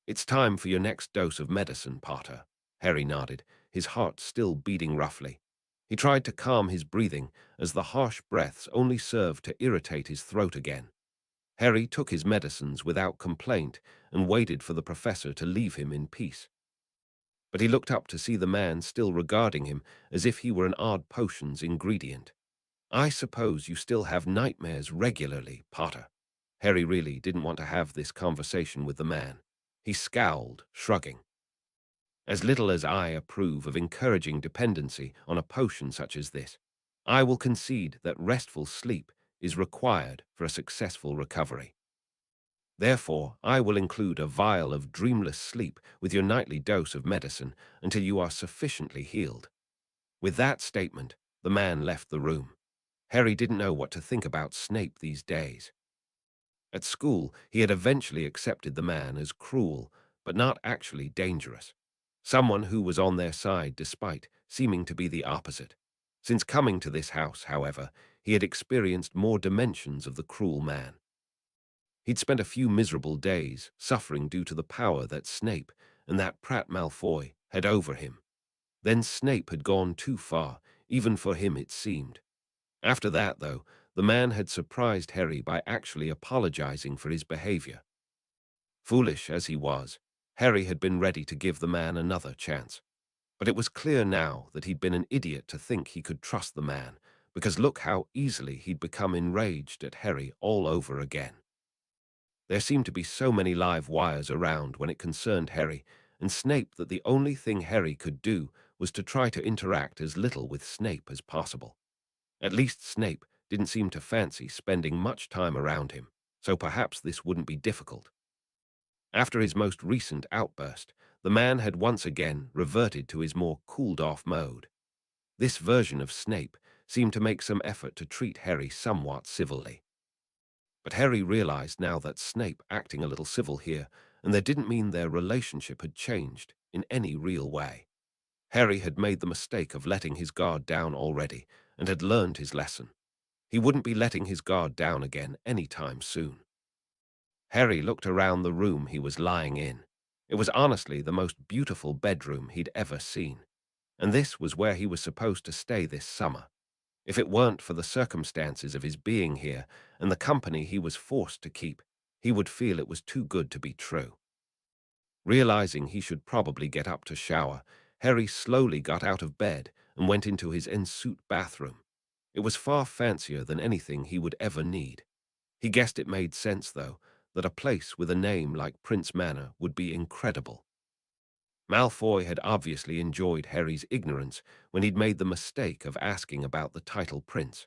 It's time for your next dose of medicine, Potter. Harry nodded, his heart still beating roughly. He tried to calm his breathing, as the harsh breaths only served to irritate his throat again. Harry took his medicines without complaint and waited for the professor to leave him in peace. But he looked up to see the man still regarding him as if he were an odd potion's ingredient. I suppose you still have nightmares regularly, Potter. Harry really didn't want to have this conversation with the man. He scowled, shrugging. As little as I approve of encouraging dependency on a potion such as this, I will concede that restful sleep is required for a successful recovery. Therefore, I will include a vial of dreamless sleep with your nightly dose of medicine until you are sufficiently healed. With that statement, the man left the room. Harry didn't know what to think about Snape these days. At school, he had eventually accepted the man as cruel, but not actually dangerous. Someone who was on their side despite seeming to be the opposite. Since coming to this house, however, he had experienced more dimensions of the cruel man. He'd spent a few miserable days suffering due to the power that Snape and that Prat Malfoy had over him. Then Snape had gone too far, even for him it seemed. After that, though, the man had surprised Harry by actually apologizing for his behavior. Foolish as he was, Harry had been ready to give the man another chance. But it was clear now that he'd been an idiot to think he could trust the man, because look how easily he'd become enraged at Harry all over again. There seemed to be so many live wires around when it concerned Harry and Snape that the only thing Harry could do was to try to interact as little with Snape as possible. At least Snape didn't seem to fancy spending much time around him, so perhaps this wouldn't be difficult. After his most recent outburst, the man had once again reverted to his more cooled-off mode. This version of Snape seemed to make some effort to treat Harry somewhat civilly. But Harry realized now that Snape acting a little civil here, and that didn't mean their relationship had changed in any real way. Harry had made the mistake of letting his guard down already, and had learned his lesson. He wouldn't be letting his guard down again any time soon. Harry looked around the room he was lying in. It was honestly the most beautiful bedroom he'd ever seen, and this was where he was supposed to stay this summer. If it weren't for the circumstances of his being here and the company he was forced to keep, he would feel it was too good to be true. Realizing he should probably get up to shower, Harry slowly got out of bed and went into his en-suite bathroom. It was far fancier than anything he would ever need. He guessed it made sense, though, that a place with a name like Prince Manor would be incredible. Malfoy had obviously enjoyed Harry's ignorance when he'd made the mistake of asking about the title prince.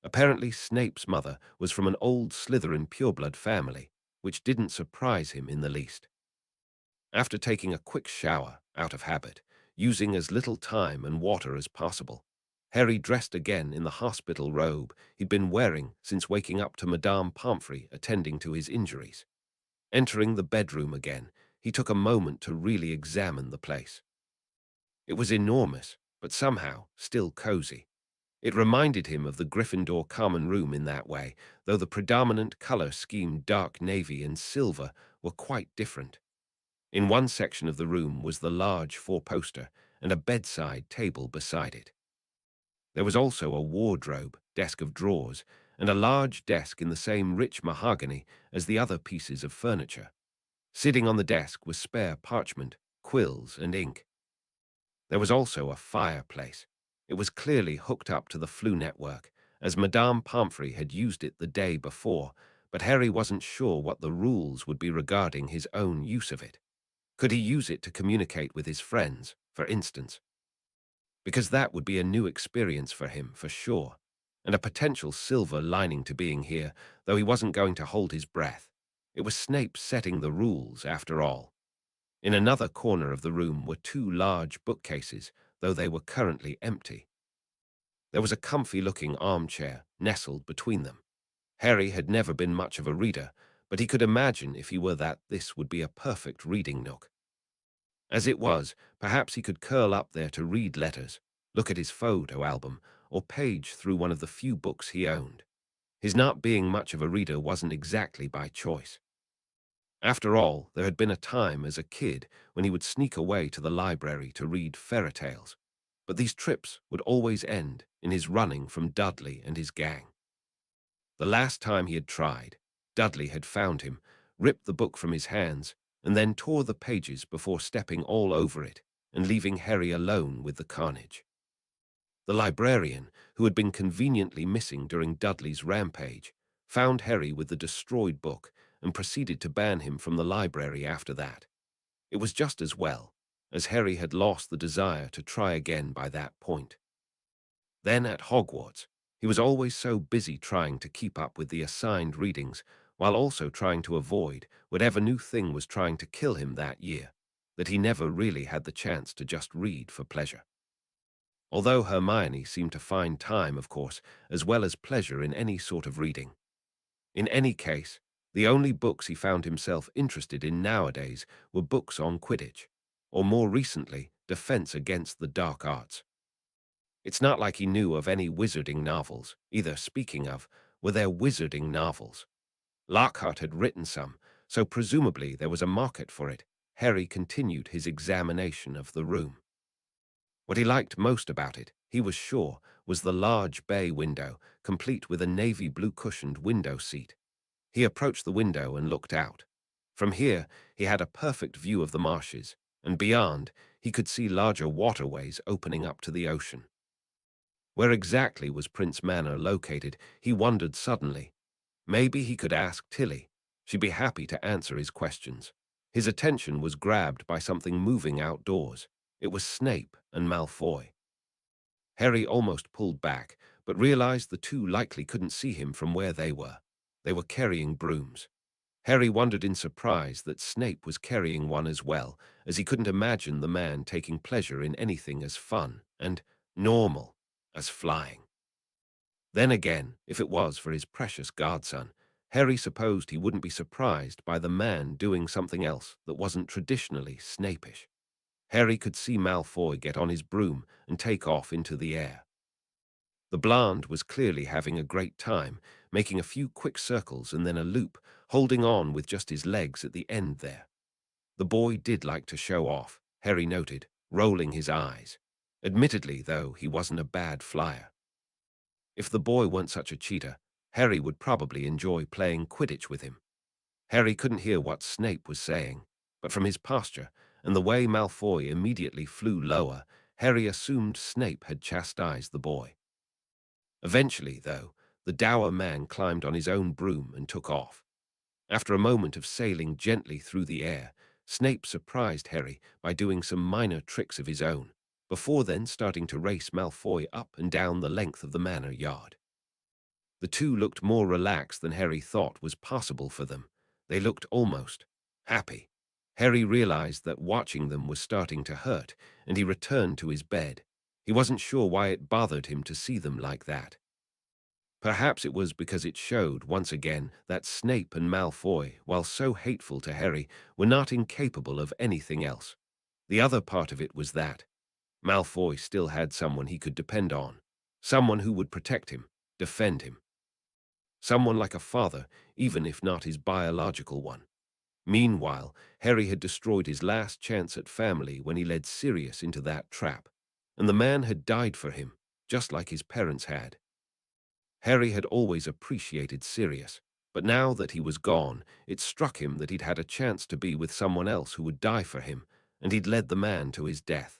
Apparently Snape's mother was from an old Slytherin pureblood family, which didn't surprise him in the least. After taking a quick shower, out of habit, using as little time and water as possible, Harry dressed again in the hospital robe he'd been wearing since waking up to Madame Pomfrey attending to his injuries. Entering the bedroom again, he took a moment to really examine the place. It was enormous, but somehow still cozy. It reminded him of the Gryffindor common room in that way, though the predominant color scheme dark navy and silver were quite different. In one section of the room was the large four-poster and a bedside table beside it. There was also a wardrobe, desk of drawers, and a large desk in the same rich mahogany as the other pieces of furniture. Sitting on the desk was spare parchment, quills, and ink. There was also a fireplace. It was clearly hooked up to the Flu network, as Madame Pomfrey had used it the day before, but Harry wasn't sure what the rules would be regarding his own use of it. Could he use it to communicate with his friends, for instance? Because that would be a new experience for him, for sure, and a potential silver lining to being here, though he wasn't going to hold his breath. It was Snape setting the rules, after all. In another corner of the room were two large bookcases, though they were currently empty. There was a comfy-looking armchair nestled between them. Harry had never been much of a reader, but he could imagine if he were that this would be a perfect reading nook. As it was, perhaps he could curl up there to read letters, look at his photo album, or page through one of the few books he owned. His not being much of a reader wasn't exactly by choice. After all, there had been a time as a kid when he would sneak away to the library to read fairy tales, but these trips would always end in his running from Dudley and his gang. The last time he had tried, Dudley had found him, ripped the book from his hands, and then tore the pages before stepping all over it and leaving Harry alone with the carnage. The librarian, who had been conveniently missing during Dudley's rampage, found Harry with the destroyed book and proceeded to ban him from the library after that. It was just as well, as Harry had lost the desire to try again by that point. Then at Hogwarts, he was always so busy trying to keep up with the assigned readings, while also trying to avoid whatever new thing was trying to kill him that year, that he never really had the chance to just read for pleasure. Although Hermione seemed to find time, of course, as well as pleasure in any sort of reading. In any case, the only books he found himself interested in nowadays were books on Quidditch, or more recently, Defense Against the Dark Arts. It's not like he knew of any wizarding novels, either. Speaking of, were there wizarding novels? Lockhart had written some, so presumably there was a market for it. Harry continued his examination of the room. What he liked most about it, he was sure, was the large bay window, complete with a navy blue cushioned window seat. He approached the window and looked out. From here, he had a perfect view of the marshes, and beyond, he could see larger waterways opening up to the ocean. Where exactly was Prince Manor located, he wondered suddenly. Maybe he could ask Tilly. She'd be happy to answer his questions. His attention was grabbed by something moving outdoors. It was Snape and Malfoy. Harry almost pulled back, but realized the two likely couldn't see him from where they were. They were carrying brooms. Harry wondered in surprise that Snape was carrying one as well, as he couldn't imagine the man taking pleasure in anything as fun and normal as flying. Then again, if it was for his precious godson, Harry supposed he wouldn't be surprised by the man doing something else that wasn't traditionally Snapish. Harry could see Malfoy get on his broom and take off into the air. The Blonde was clearly having a great time, making a few quick circles and then a loop, holding on with just his legs at the end there. The boy did like to show off, Harry noted, rolling his eyes. Admittedly, though, he wasn't a bad flyer. If the boy weren't such a cheater, Harry would probably enjoy playing Quidditch with him. Harry couldn't hear what Snape was saying, but from his posture and the way Malfoy immediately flew lower, Harry assumed Snape had chastised the boy. Eventually, though, the dour man climbed on his own broom and took off. After a moment of sailing gently through the air, Snape surprised Harry by doing some minor tricks of his own, before then starting to race Malfoy up and down the length of the manor yard. The two looked more relaxed than Harry thought was possible for them. They looked almost happy. Harry realized that watching them was starting to hurt, and he returned to his bed. He wasn't sure why it bothered him to see them like that. Perhaps it was because it showed, once again, that Snape and Malfoy, while so hateful to Harry, were not incapable of anything else. The other part of it was that Malfoy still had someone he could depend on, someone who would protect him, defend him. Someone like a father, even if not his biological one. Meanwhile, Harry had destroyed his last chance at family when he led Sirius into that trap, and the man had died for him, just like his parents had. Harry had always appreciated Sirius, but now that he was gone, it struck him that he'd had a chance to be with someone else who would die for him, and he'd led the man to his death.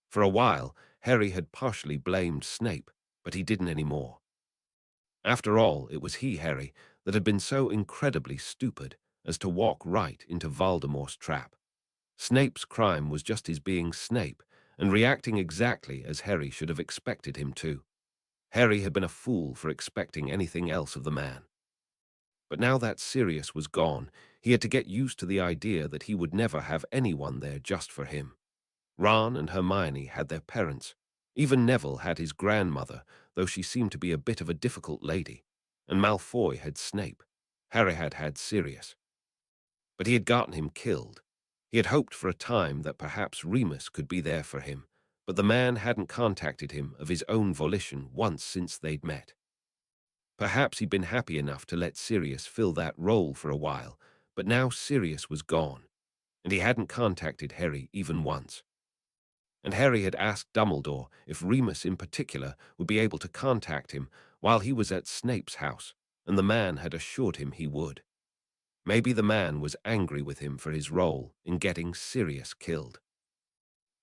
For a while, Harry had partially blamed Snape, but he didn't anymore. After all, it was he, Harry, that had been so incredibly stupid as to walk right into Voldemort's trap. Snape's crime was just his being Snape and reacting exactly as Harry should have expected him to. Harry had been a fool for expecting anything else of the man. But now that Sirius was gone, he had to get used to the idea that he would never have anyone there just for him. Ron and Hermione had their parents. Even Neville had his grandmother, though she seemed to be a bit of a difficult lady. And Malfoy had Snape. Harry had had Sirius. But he had gotten him killed. He had hoped for a time that perhaps Remus could be there for him, but the man hadn't contacted him of his own volition once since they'd met. Perhaps he'd been happy enough to let Sirius fill that role for a while, but now Sirius was gone, and he hadn't contacted Harry even once. And Harry had asked Dumbledore if Remus in particular would be able to contact him while he was at Snape's house, and the man had assured him he would. Maybe the man was angry with him for his role in getting Sirius killed.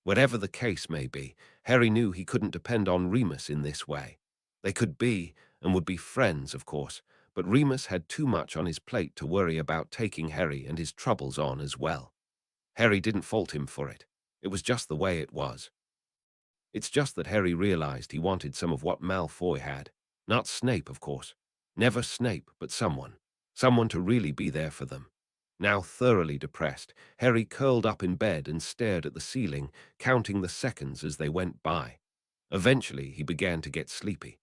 Whatever the case may be, Harry knew he couldn't depend on Remus in this way. They could be, and would be friends, of course, but Remus had too much on his plate to worry about taking Harry and his troubles on as well. Harry didn't fault him for it. It was just the way it was. It's just that Harry realized he wanted some of what Malfoy had. Not Snape, of course. Never Snape, but someone. Someone to really be there for them. Now thoroughly depressed, Harry curled up in bed and stared at the ceiling, counting the seconds as they went by. Eventually, he began to get sleepy.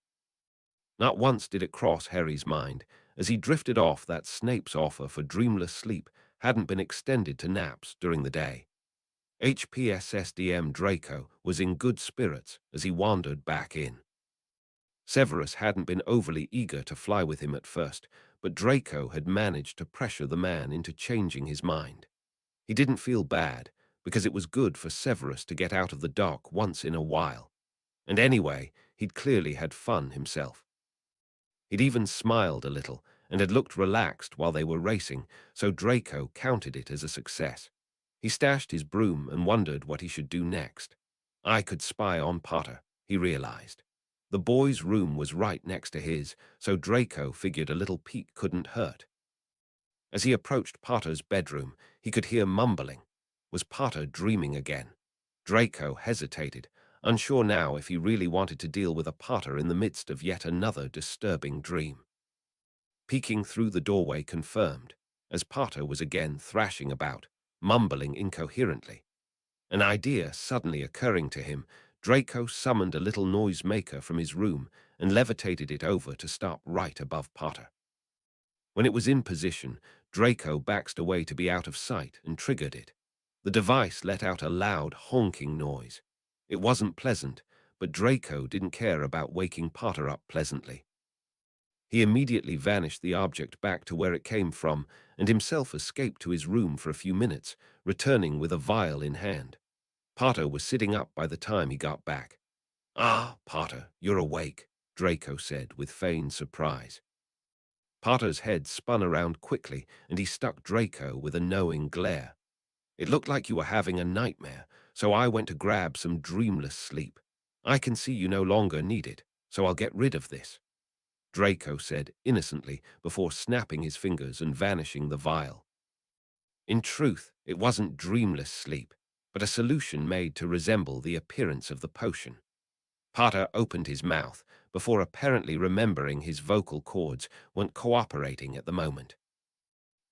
Not once did it cross Harry's mind, as he drifted off, that Snape's offer for dreamless sleep hadn't been extended to naps during the day. HPSSDM Draco was in good spirits as he wandered back in. Severus hadn't been overly eager to fly with him at first, but Draco had managed to pressure the man into changing his mind. He didn't feel bad, because it was good for Severus to get out of the dock once in a while. And anyway, he'd clearly had fun himself. He'd even smiled a little and had looked relaxed while they were racing, so Draco counted it as a success. He stashed his broom and wondered what he should do next. I could spy on Potter, he realized. The boy's room was right next to his, so Draco figured a little peek couldn't hurt. As he approached Potter's bedroom, he could hear mumbling. Was Potter dreaming again? Draco hesitated, unsure now if he really wanted to deal with a Potter in the midst of yet another disturbing dream. Peeking through the doorway confirmed, as Potter was again thrashing about, mumbling incoherently. An idea suddenly occurring to him, Draco summoned a little noisemaker from his room and levitated it over to stop right above Potter. When it was in position, Draco backed away to be out of sight and triggered it. The device let out a loud honking noise. It wasn't pleasant, but Draco didn't care about waking Potter up pleasantly. He immediately vanished the object back to where it came from and himself escaped to his room for a few minutes, returning with a vial in hand. Potter was sitting up by the time he got back. "Ah, Potter, you're awake," Draco said with feigned surprise. Potter's head spun around quickly and he stuck Draco with a knowing glare. "It looked like you were having a nightmare, so I went to grab some dreamless sleep. I can see you no longer need it, so I'll get rid of this," Draco said innocently before snapping his fingers and vanishing the vial. In truth, it wasn't dreamless sleep, but a solution made to resemble the appearance of the potion. Potter opened his mouth before apparently remembering his vocal cords weren't cooperating at the moment.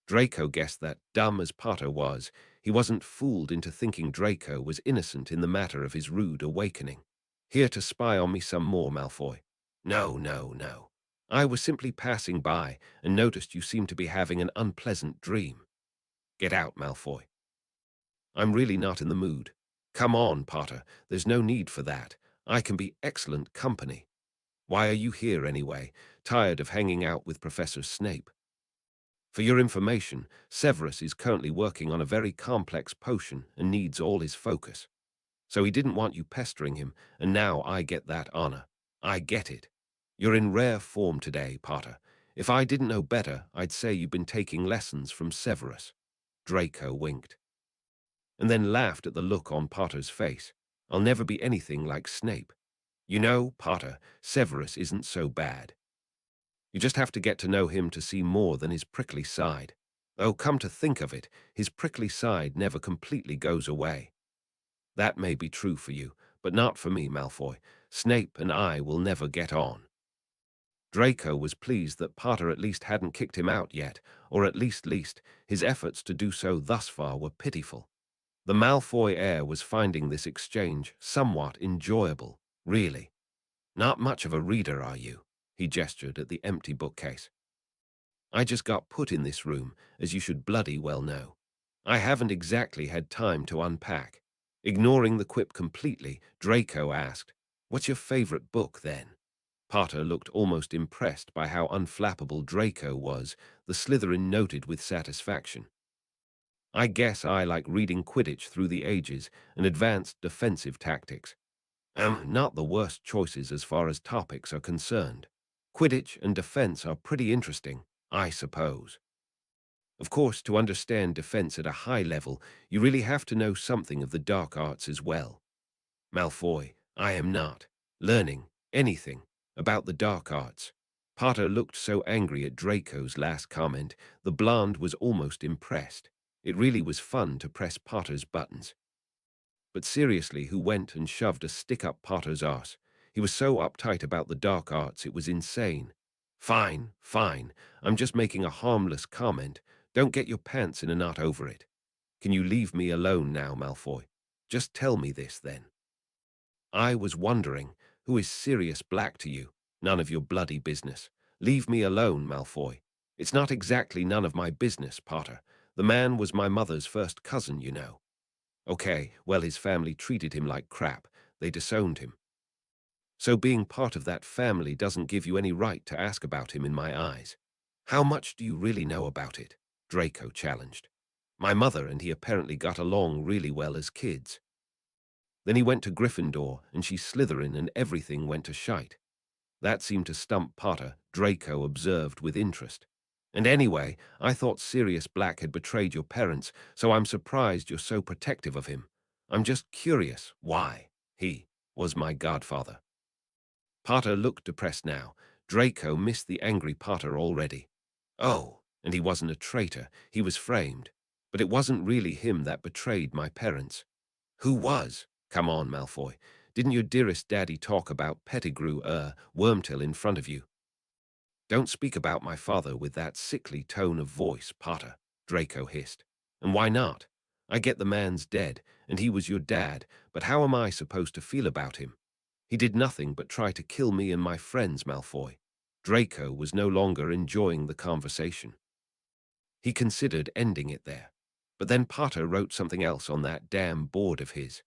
Draco guessed that, dumb as Potter was, he wasn't fooled into thinking Draco was innocent in the matter of his rude awakening. "Here to spy on me some more, Malfoy?" "No, no, no. I was simply passing by and noticed you seemed to be having an unpleasant dream." "Get out, Malfoy." "I'm really not in the mood." "Come on, Potter, there's no need for that. I can be excellent company." "Why are you here anyway? Tired of hanging out with Professor Snape?" "For your information, Severus is currently working on a very complex potion and needs all his focus. So he didn't want you pestering him, and now I get that honor. I get it. You're in rare form today, Potter. If I didn't know better, I'd say you've been taking lessons from Severus." Draco winked, and then laughed at the look on Potter's face. I'll never be anything like Snape. You know, Potter, Severus isn't so bad. You just have to get to know him to see more than his prickly side. Oh, come to think of it, his prickly side never completely goes away. That may be true for you, but not for me, Malfoy. Snape and I will never get on. Draco was pleased that Potter at least hadn't kicked him out yet, or at least his efforts to do so thus far were pitiful. The Malfoy heir was finding this exchange somewhat enjoyable, really. Not much of a reader, are you? He gestured at the empty bookcase. I just got put in this room, as you should bloody well know. I haven't exactly had time to unpack. Ignoring the quip completely, Draco asked, "What's your favorite book, then?" Potter looked almost impressed by how unflappable Draco was, the Slytherin noted with satisfaction. "I guess I like reading Quidditch Through the Ages and Advanced Defensive Tactics. Not the worst choices as far as topics are concerned. Quidditch and defense are pretty interesting, I suppose. Of course, to understand defense at a high level, you really have to know something of the dark arts as well. Malfoy, I am not learning anything about the dark arts." Potter looked so angry at Draco's last comment, the blonde was almost impressed. It really was fun to press Potter's buttons. But seriously, who went and shoved a stick up Potter's arse? He was so uptight about the dark arts, it was insane. Fine, fine, I'm just making a harmless comment. Don't get your pants in a knot over it. Can you leave me alone now, Malfoy? Just tell me this, then. I was wondering, who is Sirius Black to you? None of your bloody business. Leave me alone, Malfoy. It's not exactly none of my business, Potter. The man was my mother's first cousin, you know. Okay, well, his family treated him like crap. They disowned him. So being part of that family doesn't give you any right to ask about him in my eyes. How much do you really know about it? Draco challenged. My mother and he apparently got along really well as kids. Then he went to Gryffindor and she's Slytherin and everything went to shite. That seemed to stump Potter, Draco observed with interest. And anyway, I thought Sirius Black had betrayed your parents, so I'm surprised you're so protective of him. I'm just curious why. He was my godfather. Potter looked depressed now. Draco missed the angry Potter already. Oh, and he wasn't a traitor, he was framed. But it wasn't really him that betrayed my parents. Who was? Come on, Malfoy. Didn't your dearest daddy talk about Pettigrew, Wormtail in front of you? Don't speak about my father with that sickly tone of voice, Potter, Draco hissed. And why not? I get the man's dead, and he was your dad, but how am I supposed to feel about him? He did nothing but try to kill me and my friends, Malfoy. Draco was no longer enjoying the conversation. He considered ending it there. But then Potter wrote something else on that damn board of his.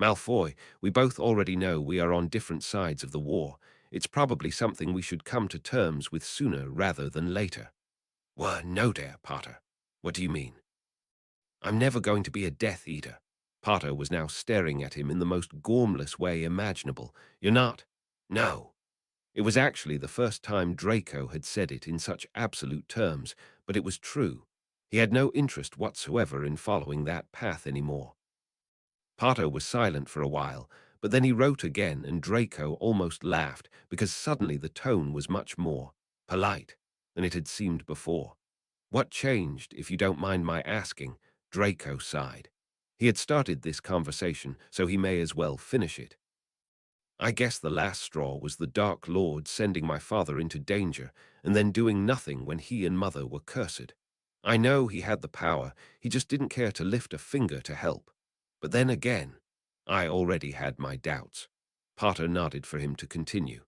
Malfoy, we both already know we are on different sides of the war. It's probably something we should come to terms with sooner rather than later. Well, no dare, Potter. What do you mean? I'm never going to be a Death Eater. Potter was now staring at him in the most gormless way imaginable. You're not? No. It was actually the first time Draco had said it in such absolute terms, but it was true. He had no interest whatsoever in following that path anymore. Potter was silent for a while, but then he wrote again and Draco almost laughed because suddenly the tone was much more polite than it had seemed before. What changed, if you don't mind my asking? Draco sighed. He had started this conversation, so he may as well finish it. I guess the last straw was the Dark Lord sending my father into danger and then doing nothing when he and mother were cursed. I know he had the power, he just didn't care to lift a finger to help. But then again, I already had my doubts. Potter nodded for him to continue.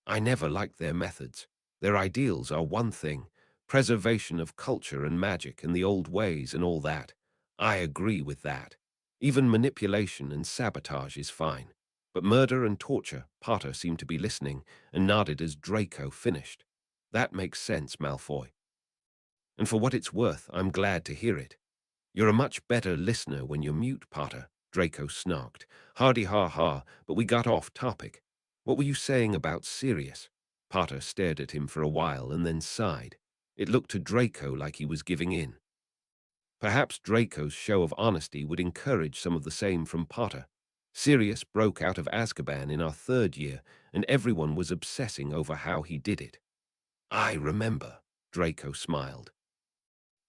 I never liked their methods. Their ideals are one thing, preservation of culture and magic and the old ways and all that. I agree with that. Even manipulation and sabotage is fine. But murder and torture, Potter seemed to be listening and nodded as Draco finished. That makes sense, Malfoy. And for what it's worth, I'm glad to hear it. You're a much better listener when you're mute, Potter, Draco snarked. Hardy ha ha, but we got off topic. What were you saying about Sirius? Potter stared at him for a while and then sighed. It looked to Draco like he was giving in. Perhaps Draco's show of honesty would encourage some of the same from Potter. Sirius broke out of Azkaban in our third year, and everyone was obsessing over how he did it. I remember, Draco smiled.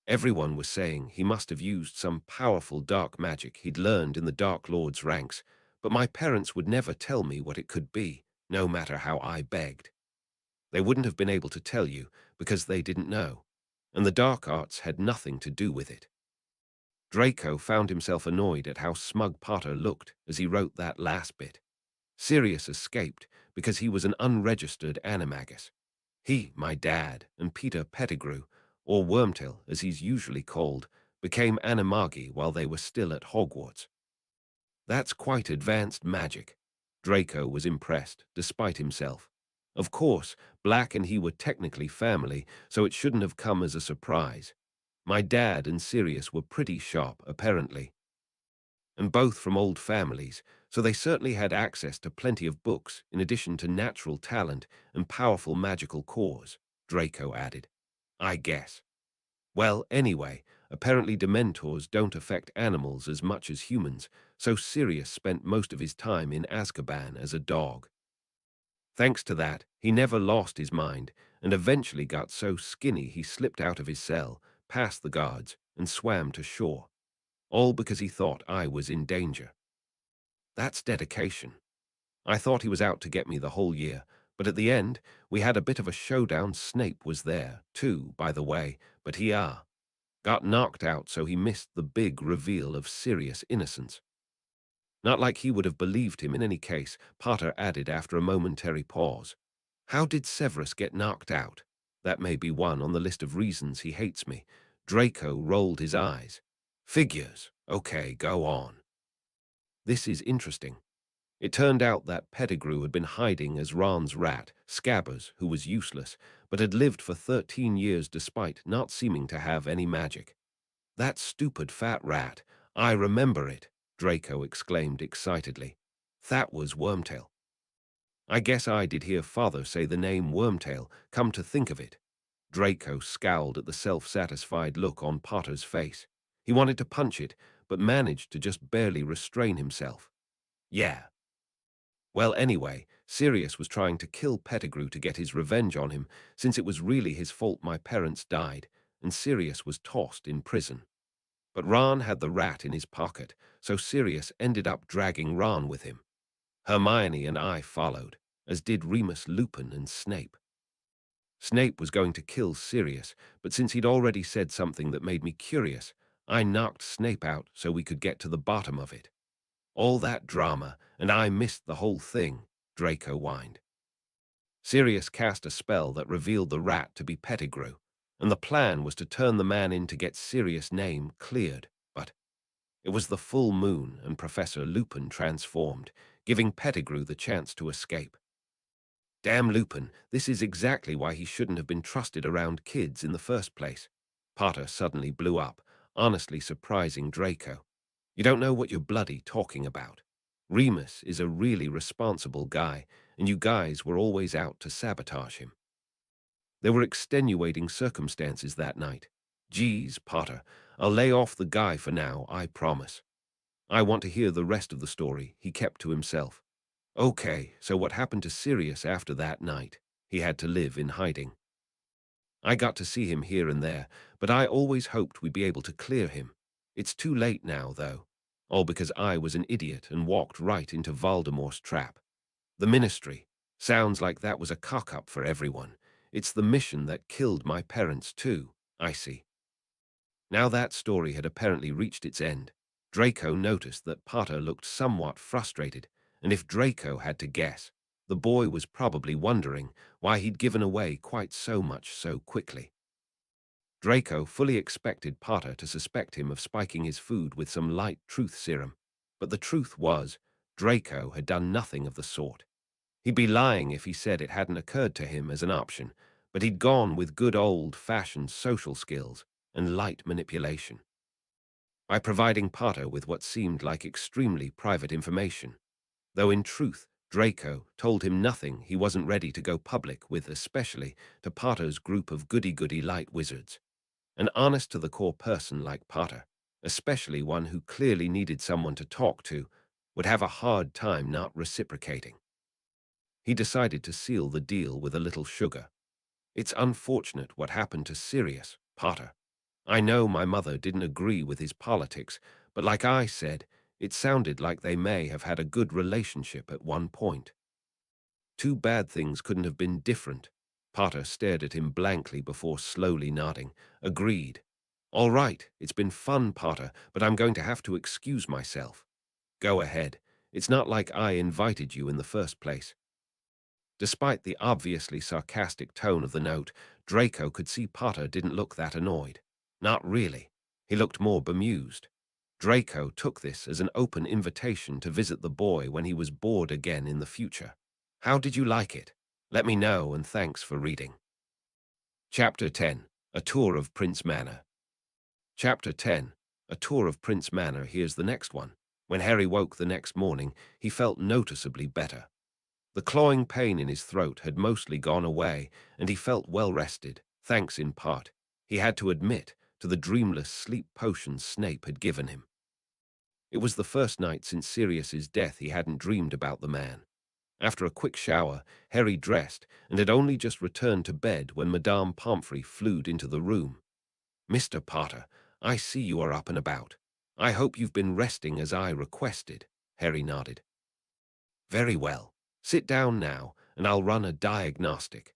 Everyone was saying he must have used some powerful dark magic he'd learned in the Dark Lord's ranks, but my parents would never tell me what it could be, no matter how I begged. They wouldn't have been able to tell you because they didn't know, and the dark arts had nothing to do with it. Draco found himself annoyed at how smug Potter looked as he wrote that last bit. Sirius escaped because he was an unregistered animagus. He, my dad, and Peter Pettigrew, or Wormtail as he's usually called, became animagi while they were still at Hogwarts. That's quite advanced magic. Draco was impressed, despite himself. Of course, Black and he were technically family, so it shouldn't have come as a surprise. My dad and Sirius were pretty sharp, apparently, and both from old families, so they certainly had access to plenty of books in addition to natural talent and powerful magical cores, Draco added. I guess. Well, anyway, apparently Dementors don't affect animals as much as humans, so Sirius spent most of his time in Azkaban as a dog. Thanks to that, he never lost his mind, and eventually got so skinny he slipped out of his cell, past the guards, and swam to shore. All because he thought I was in danger. That's dedication. I thought he was out to get me the whole year, but at the end, we had a bit of a showdown. Snape was there, too, by the way, but he got knocked out, so he missed the big reveal of Sirius' innocence. Not like he would have believed him in any case, Potter added after a momentary pause. How did Severus get knocked out? That may be one on the list of reasons he hates me. Draco rolled his eyes. Figures. Okay, go on. This is interesting. It turned out that Pettigrew had been hiding as Ron's rat, Scabbers, who was useless, but had lived for 13 years despite not seeming to have any magic. That stupid fat rat. I remember it, Draco exclaimed excitedly. That was Wormtail. I guess I did hear Father say the name Wormtail, come to think of it. Draco scowled at the self-satisfied look on Potter's face. He wanted to punch it, but managed to just barely restrain himself. Yeah. Well, anyway, Sirius was trying to kill Pettigrew to get his revenge on him, since it was really his fault my parents died, and Sirius was tossed in prison. But Ron had the rat in his pocket, so Sirius ended up dragging Ron with him. Hermione and I followed, as did Remus Lupin and Snape. Snape was going to kill Sirius, but since he'd already said something that made me curious, I knocked Snape out so we could get to the bottom of it. All that drama, and I missed the whole thing, Draco whined. Sirius cast a spell that revealed the rat to be Pettigrew, and the plan was to turn the man in to get Sirius' name cleared, but it was the full moon and Professor Lupin transformed, giving Pettigrew the chance to escape. Damn Lupin, this is exactly why he shouldn't have been trusted around kids in the first place. Potter suddenly blew up, honestly surprising Draco. You don't know what you're bloody talking about. Remus is a really responsible guy, and you guys were always out to sabotage him. There were extenuating circumstances that night. Geez, Potter, I'll lay off the guy for now, I promise. I want to hear the rest of the story, he kept to himself. Okay, so what happened to Sirius after that night? He had to live in hiding. I got to see him here and there, but I always hoped we'd be able to clear him. It's too late now, though. All because I was an idiot and walked right into Voldemort's trap. The Ministry. Sounds like that was a cock-up for everyone. It's the mission that killed my parents, too, I see. Now that story had apparently reached its end. Draco noticed that Potter looked somewhat frustrated, and if Draco had to guess, the boy was probably wondering why he'd given away quite so much so quickly. Draco fully expected Potter to suspect him of spiking his food with some light truth serum, but the truth was, Draco had done nothing of the sort. He'd be lying if he said it hadn't occurred to him as an option, but he'd gone with good old-fashioned social skills and light manipulation. By providing Potter with what seemed like extremely private information, though in truth, Draco told him nothing he wasn't ready to go public with, especially to Potter's group of goody-goody light wizards. An honest-to-the-core person like Potter, especially one who clearly needed someone to talk to, would have a hard time not reciprocating. He decided to seal the deal with a little sugar. It's unfortunate what happened to Sirius, Potter. I know my mother didn't agree with his politics, but like I said, it sounded like they may have had a good relationship at one point. Too bad things couldn't have been different. Potter stared at him blankly before slowly nodding. Agreed. All right, it's been fun, Potter, but I'm going to have to excuse myself. Go ahead. It's not like I invited you in the first place. Despite the obviously sarcastic tone of the note, Draco could see Potter didn't look that annoyed. Not really. He looked more bemused. Draco took this as an open invitation to visit the boy when he was bored again in the future. How did you like it? Let me know, and thanks for reading. Chapter 10. A Tour of Prince Manor. Chapter 10. A Tour of Prince Manor. Here's the next one. When Harry woke the next morning, he felt noticeably better. The clawing pain in his throat had mostly gone away, and he felt well rested, thanks in part, he had to admit, to the dreamless sleep potions Snape had given him. It was the first night since Sirius's death he hadn't dreamed about the man. After a quick shower, Harry dressed and had only just returned to bed when Madame Pomfrey flew into the room. "Mr. Potter, I see you are up and about. I hope you've been resting as I requested." Harry nodded. "Very well. Sit down now, and I'll run a diagnostic."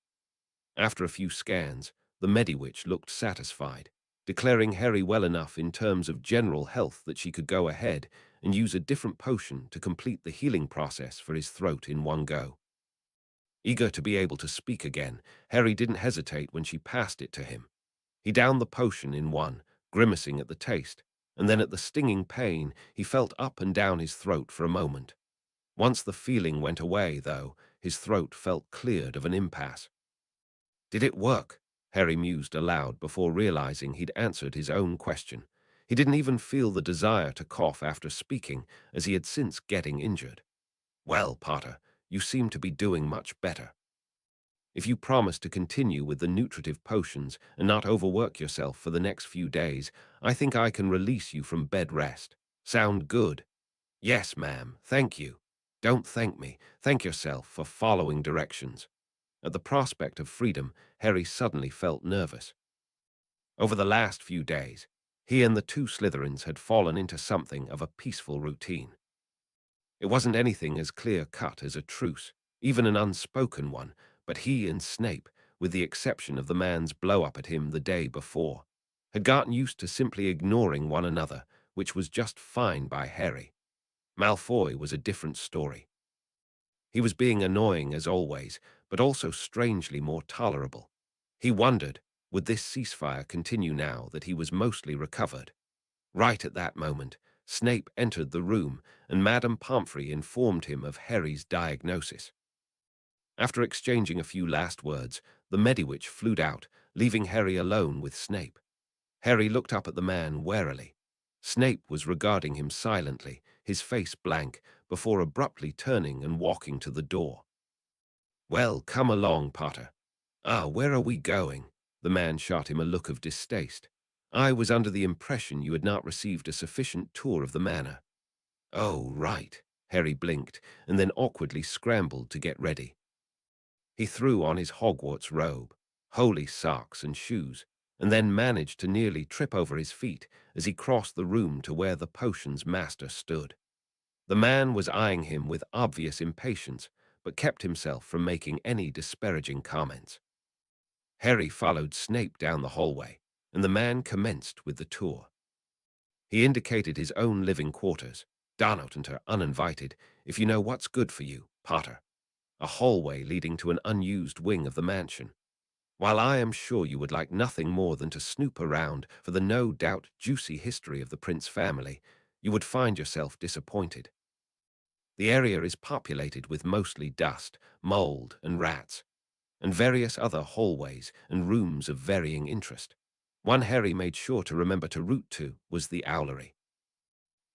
After a few scans, the Mediwitch looked satisfied, declaring Harry well enough in terms of general health that she could go ahead and use a different potion to complete the healing process for his throat in one go. Eager to be able to speak again, Harry didn't hesitate when she passed it to him. He downed the potion in one, grimacing at the taste, and then at the stinging pain he felt up and down his throat for a moment. Once the feeling went away, though, his throat felt cleared of an impasse. Did it work? Harry mused aloud before realizing he'd answered his own question. He didn't even feel the desire to cough after speaking, as he had since getting injured. "Well, Potter, you seem to be doing much better. If you promise to continue with the nutritive potions and not overwork yourself for the next few days, I think I can release you from bed rest. Sound good?" "Yes, ma'am, thank you." "Don't thank me. Thank yourself for following directions." At the prospect of freedom, Harry suddenly felt nervous. Over the last few days, he and the two Slytherins had fallen into something of a peaceful routine. It wasn't anything as clear-cut as a truce, even an unspoken one, but he and Snape, with the exception of the man's blow-up at him the day before, had gotten used to simply ignoring one another, which was just fine by Harry. Malfoy was a different story. He was being annoying as always, but also strangely more tolerable. He wondered, would this ceasefire continue now that he was mostly recovered? Right at that moment, Snape entered the room, and Madame Pomfrey informed him of Harry's diagnosis. After exchanging a few last words, the Mediwitch flew out, leaving Harry alone with Snape. Harry looked up at the man warily. Snape was regarding him silently, his face blank, before abruptly turning and walking to the door. "Well, come along, Potter." "Ah, where are we going?" The man shot him a look of distaste. "I was under the impression you had not received a sufficient tour of the manor." "Oh, right." Harry blinked, and then awkwardly scrambled to get ready. He threw on his Hogwarts robe, holy socks and shoes, and then managed to nearly trip over his feet as he crossed the room to where the potions master stood. The man was eyeing him with obvious impatience, but kept himself from making any disparaging comments. Harry followed Snape down the hallway, and the man commenced with the tour. He indicated his own living quarters. "Don't enter uninvited, if you know what's good for you, Potter." A hallway leading to an unused wing of the mansion. "While I am sure you would like nothing more than to snoop around for the no doubt juicy history of the Prince family, you would find yourself disappointed. The area is populated with mostly dust, mold, and rats, and various other hallways and rooms of varying interest. One Harry made sure to remember to route to was the owlery.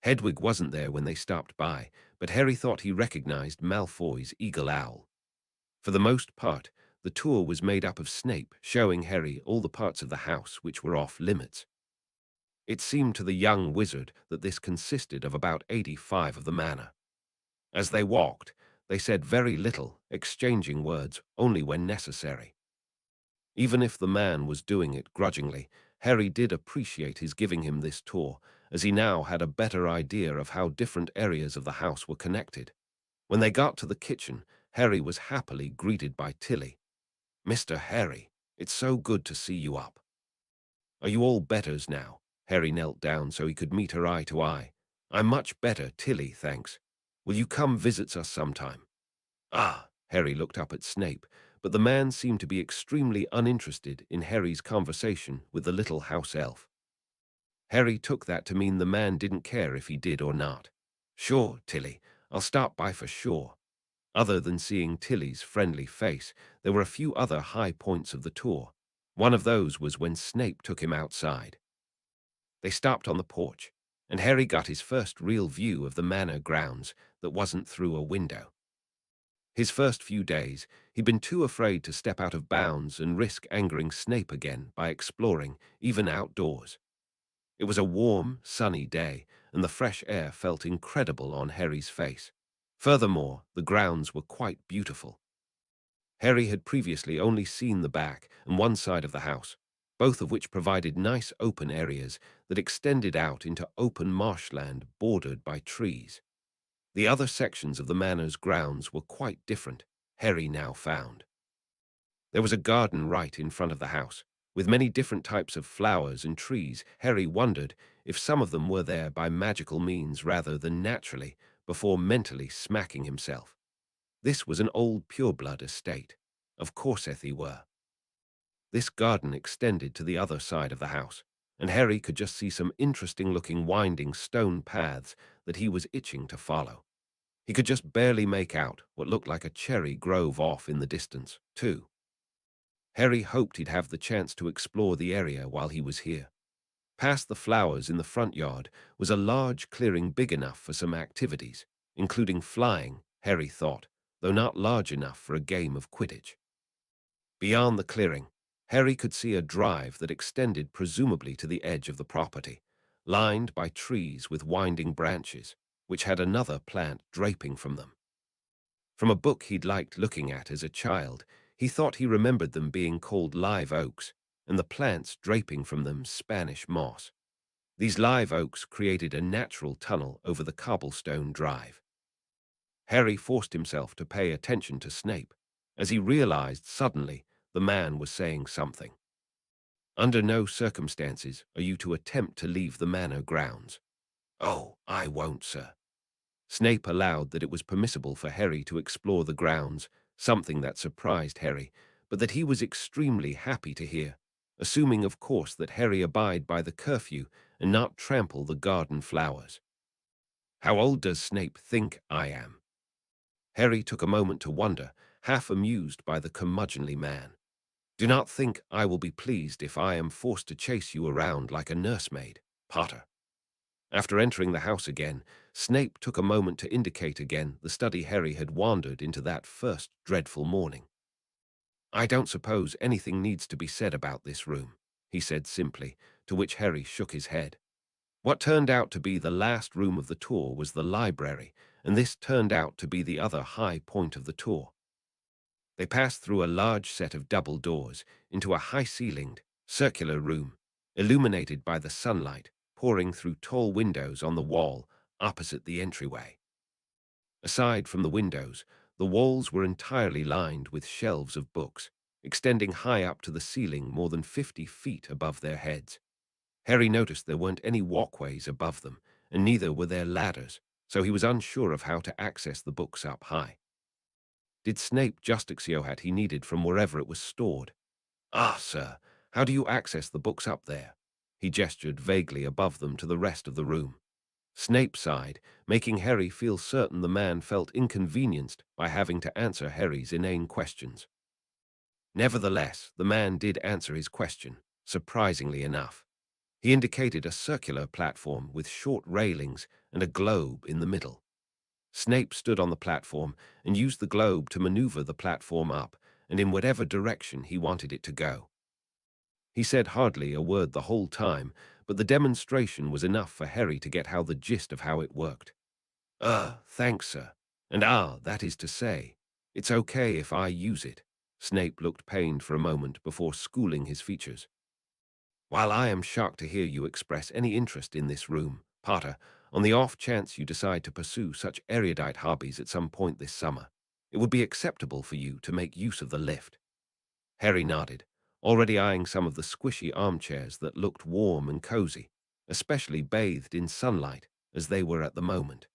Hedwig wasn't there when they stopped by, but Harry thought he recognized Malfoy's eagle owl. For the most part, the tour was made up of Snape showing Harry all the parts of the house which were off limits. It seemed to the young wizard that this consisted of about 85 of the manor. As they walked, they said very little, exchanging words only when necessary. Even if the man was doing it grudgingly, Harry did appreciate his giving him this tour, as he now had a better idea of how different areas of the house were connected. When they got to the kitchen, Harry was happily greeted by Tilly. "Mr. Harry, it's so good to see you up. Are you all betters now?" Harry knelt down so he could meet her eye to eye. "I'm much better, Tilly, thanks. Will you come visit us sometime?" "Ah," Harry looked up at Snape, but the man seemed to be extremely uninterested in Harry's conversation with the little house elf. Harry took that to mean the man didn't care if he did or not. "Sure, Tilly, I'll stop by for sure." Other than seeing Tilly's friendly face, there were a few other high points of the tour. One of those was when Snape took him outside. They stopped on the porch, and Harry got his first real view of the manor grounds that wasn't through a window. His first few days, he'd been too afraid to step out of bounds and risk angering Snape again by exploring, even outdoors. It was a warm, sunny day, and the fresh air felt incredible on Harry's face. Furthermore, the grounds were quite beautiful. Harry had previously only seen the back and one side of the house, both of which provided nice open areas that extended out into open marshland bordered by trees. The other sections of the manor's grounds were quite different, Harry now found. There was a garden right in front of the house, with many different types of flowers and trees. Harry wondered if some of them were there by magical means rather than naturally, before mentally smacking himself. This was an old pureblood estate. Of course they were. This garden extended to the other side of the house, and Harry could just see some interesting-looking winding stone paths that he was itching to follow. He could just barely make out what looked like a cherry grove off in the distance, too. Harry hoped he'd have the chance to explore the area while he was here. Past the flowers in the front yard was a large clearing big enough for some activities, including flying, Harry thought, though not large enough for a game of Quidditch. Beyond the clearing, Harry could see a drive that extended presumably to the edge of the property, lined by trees with winding branches, which had another plant draping from them. From a book he'd liked looking at as a child, he thought he remembered them being called live oaks, and the plants draping from them Spanish moss. These live oaks created a natural tunnel over the cobblestone drive. Harry forced himself to pay attention to Snape, as he realized suddenly the man was saying something. "Under no circumstances are you to attempt to leave the manor grounds." "Oh, I won't, sir." Snape allowed that it was permissible for Harry to explore the grounds, something that surprised Harry, but that he was extremely happy to hear, assuming of course that Harry abide by the curfew and not trample the garden flowers. "How old does Snape think I am?" Harry took a moment to wonder, half amused by the curmudgeonly man. "Do not think I will be pleased if I am forced to chase you around like a nursemaid, Potter." After entering the house again, Snape took a moment to indicate again the study Harry had wandered into that first dreadful morning. "I don't suppose anything needs to be said about this room," he said simply, to which Harry shook his head. What turned out to be the last room of the tour was the library, and this turned out to be the other high point of the tour. They passed through a large set of double doors into a high-ceilinged, circular room, illuminated by the sunlight pouring through tall windows on the wall opposite the entryway. Aside from the windows, the walls were entirely lined with shelves of books, extending high up to the ceiling more than 50 feet above their heads. Harry noticed there weren't any walkways above them, and neither were there ladders, so he was unsure of how to access the books up high. Did Snape just exio what he needed from wherever it was stored? "Ah, sir, how do you access the books up there?" He gestured vaguely above them to the rest of the room. Snape sighed, making Harry feel certain the man felt inconvenienced by having to answer Harry's inane questions. Nevertheless, the man did answer his question, surprisingly enough. He indicated a circular platform with short railings and a globe in the middle. Snape stood on the platform and used the globe to maneuver the platform up and in whatever direction he wanted it to go. He said hardly a word the whole time, but the demonstration was enough for Harry to get the gist of how it worked. Thanks, sir." And that is to say, it's okay if I use it. Snape looked pained for a moment before schooling his features. While I am shocked to hear you express any interest in this room, Potter, on the off chance you decide to pursue such erudite hobbies at some point this summer, it would be acceptable for you to make use of the lift. Harry nodded, already eyeing some of the squishy armchairs that looked warm and cozy, especially bathed in sunlight as they were at the moment.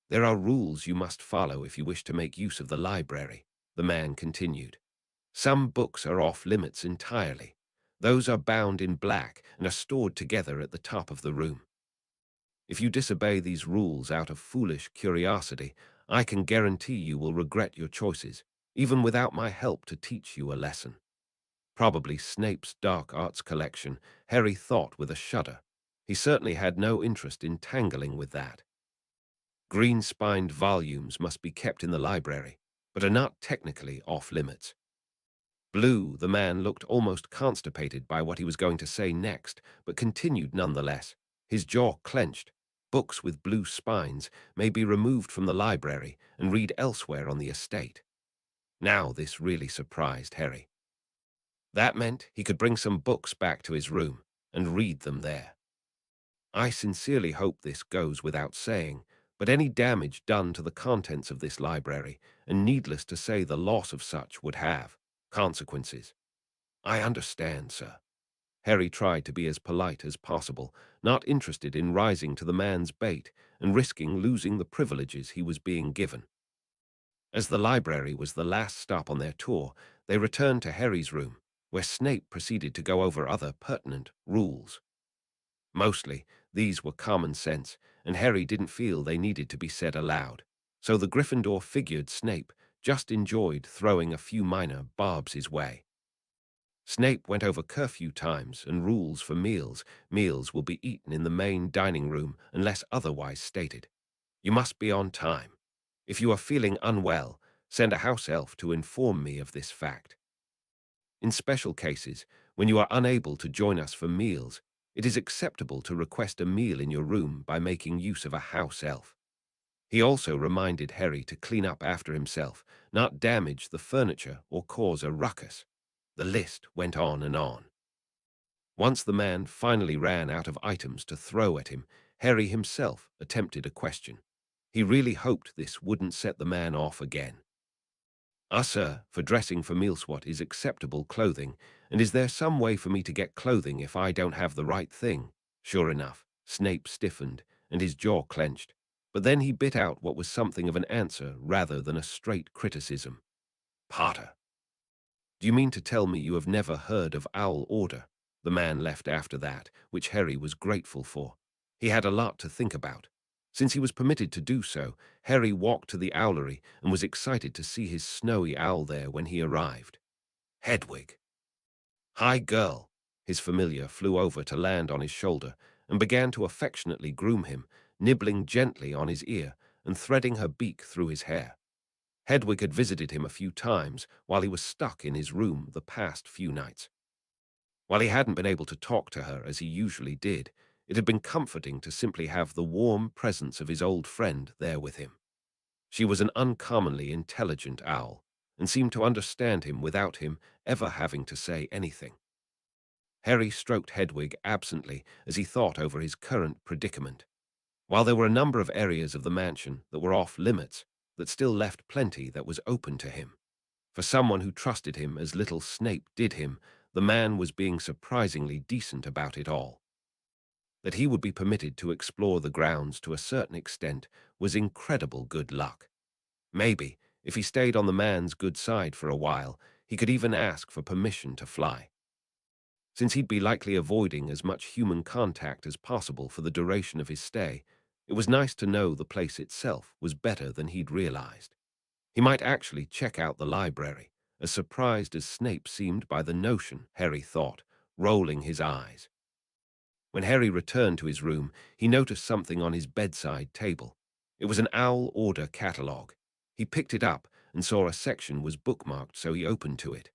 There are rules you must follow if you wish to make use of the library, the man continued. Some books are off limits entirely. Those are bound in black and are stored together at the top of the room. If you disobey these rules out of foolish curiosity, I can guarantee you will regret your choices, even without my help to teach you a lesson. Probably Snape's dark arts collection, Harry thought with a shudder. He certainly had no interest in tangling with that. Green-spined volumes must be kept in the library, but are not technically off-limits. Blue, the man looked almost constipated by what he was going to say next, but continued nonetheless, his jaw clenched. Books with blue spines may be removed from the library and read elsewhere on the estate. Now this really surprised Harry. That meant he could bring some books back to his room and read them there. I sincerely hope this goes without saying, but any damage done to the contents of this library, and needless to say the loss of such, would have consequences. I understand, sir. Harry tried to be as polite as possible, not interested in rising to the man's bait and risking losing the privileges he was being given. As the library was the last stop on their tour, they returned to Harry's room, where Snape proceeded to go over other pertinent rules. Mostly, these were common sense, and Harry didn't feel they needed to be said aloud. So the Gryffindor figured Snape just enjoyed throwing a few minor barbs his way. Snape went over curfew times and rules for meals. Meals will be eaten in the main dining room unless otherwise stated. You must be on time. If you are feeling unwell, send a house elf to inform me of this fact. In special cases, when you are unable to join us for meals, it is acceptable to request a meal in your room by making use of a house elf. He also reminded Harry to clean up after himself, not damage the furniture or cause a ruckus. The list went on and on. Once the man finally ran out of items to throw at him, Harry himself attempted a question. He really hoped this wouldn't set the man off again. Sir, for dressing for meals what is acceptable clothing, and is there some way for me to get clothing if I don't have the right thing? Sure enough, Snape stiffened, and his jaw clenched, but then he bit out what was something of an answer rather than a straight criticism. Potter. Do you mean to tell me you have never heard of owl order? The man left after that, which Harry was grateful for. He had a lot to think about. Since he was permitted to do so, Harry walked to the owlery and was excited to see his snowy owl there when he arrived. Hedwig. Hi, girl. His familiar flew over to land on his shoulder and began to affectionately groom him, nibbling gently on his ear and threading her beak through his hair. Hedwig had visited him a few times while he was stuck in his room the past few nights. While he hadn't been able to talk to her as he usually did, it had been comforting to simply have the warm presence of his old friend there with him. She was an uncommonly intelligent owl, and seemed to understand him without him ever having to say anything. Harry stroked Hedwig absently as he thought over his current predicament. While there were a number of areas of the mansion that were off limits, that still left plenty that was open to him. For someone who trusted him as little Snape did him, the man was being surprisingly decent about it all. That he would be permitted to explore the grounds to a certain extent was incredible good luck. Maybe, if he stayed on the man's good side for a while, he could even ask for permission to fly. Since he'd be likely avoiding as much human contact as possible for the duration of his stay, it was nice to know the place itself was better than he'd realized. He might actually check out the library, as surprised as Snape seemed by the notion, Harry thought, rolling his eyes. When Harry returned to his room, he noticed something on his bedside table. It was an owl order catalogue. He picked it up and saw a section was bookmarked, so he opened to it.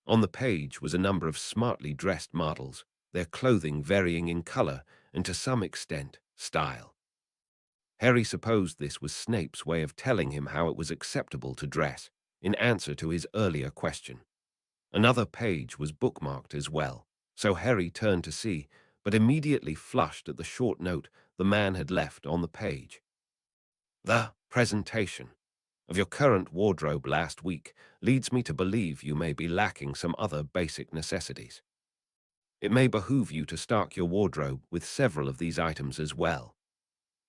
On the page was a number of smartly dressed models, their clothing varying in color and to some extent, style. Harry supposed this was Snape's way of telling him how it was acceptable to dress, in answer to his earlier question. Another page was bookmarked as well, so Harry turned to see, but immediately flushed at the short note the man had left on the page. The presentation of your current wardrobe last week leads me to believe you may be lacking some other basic necessities. It may behoove you to stock your wardrobe with several of these items as well.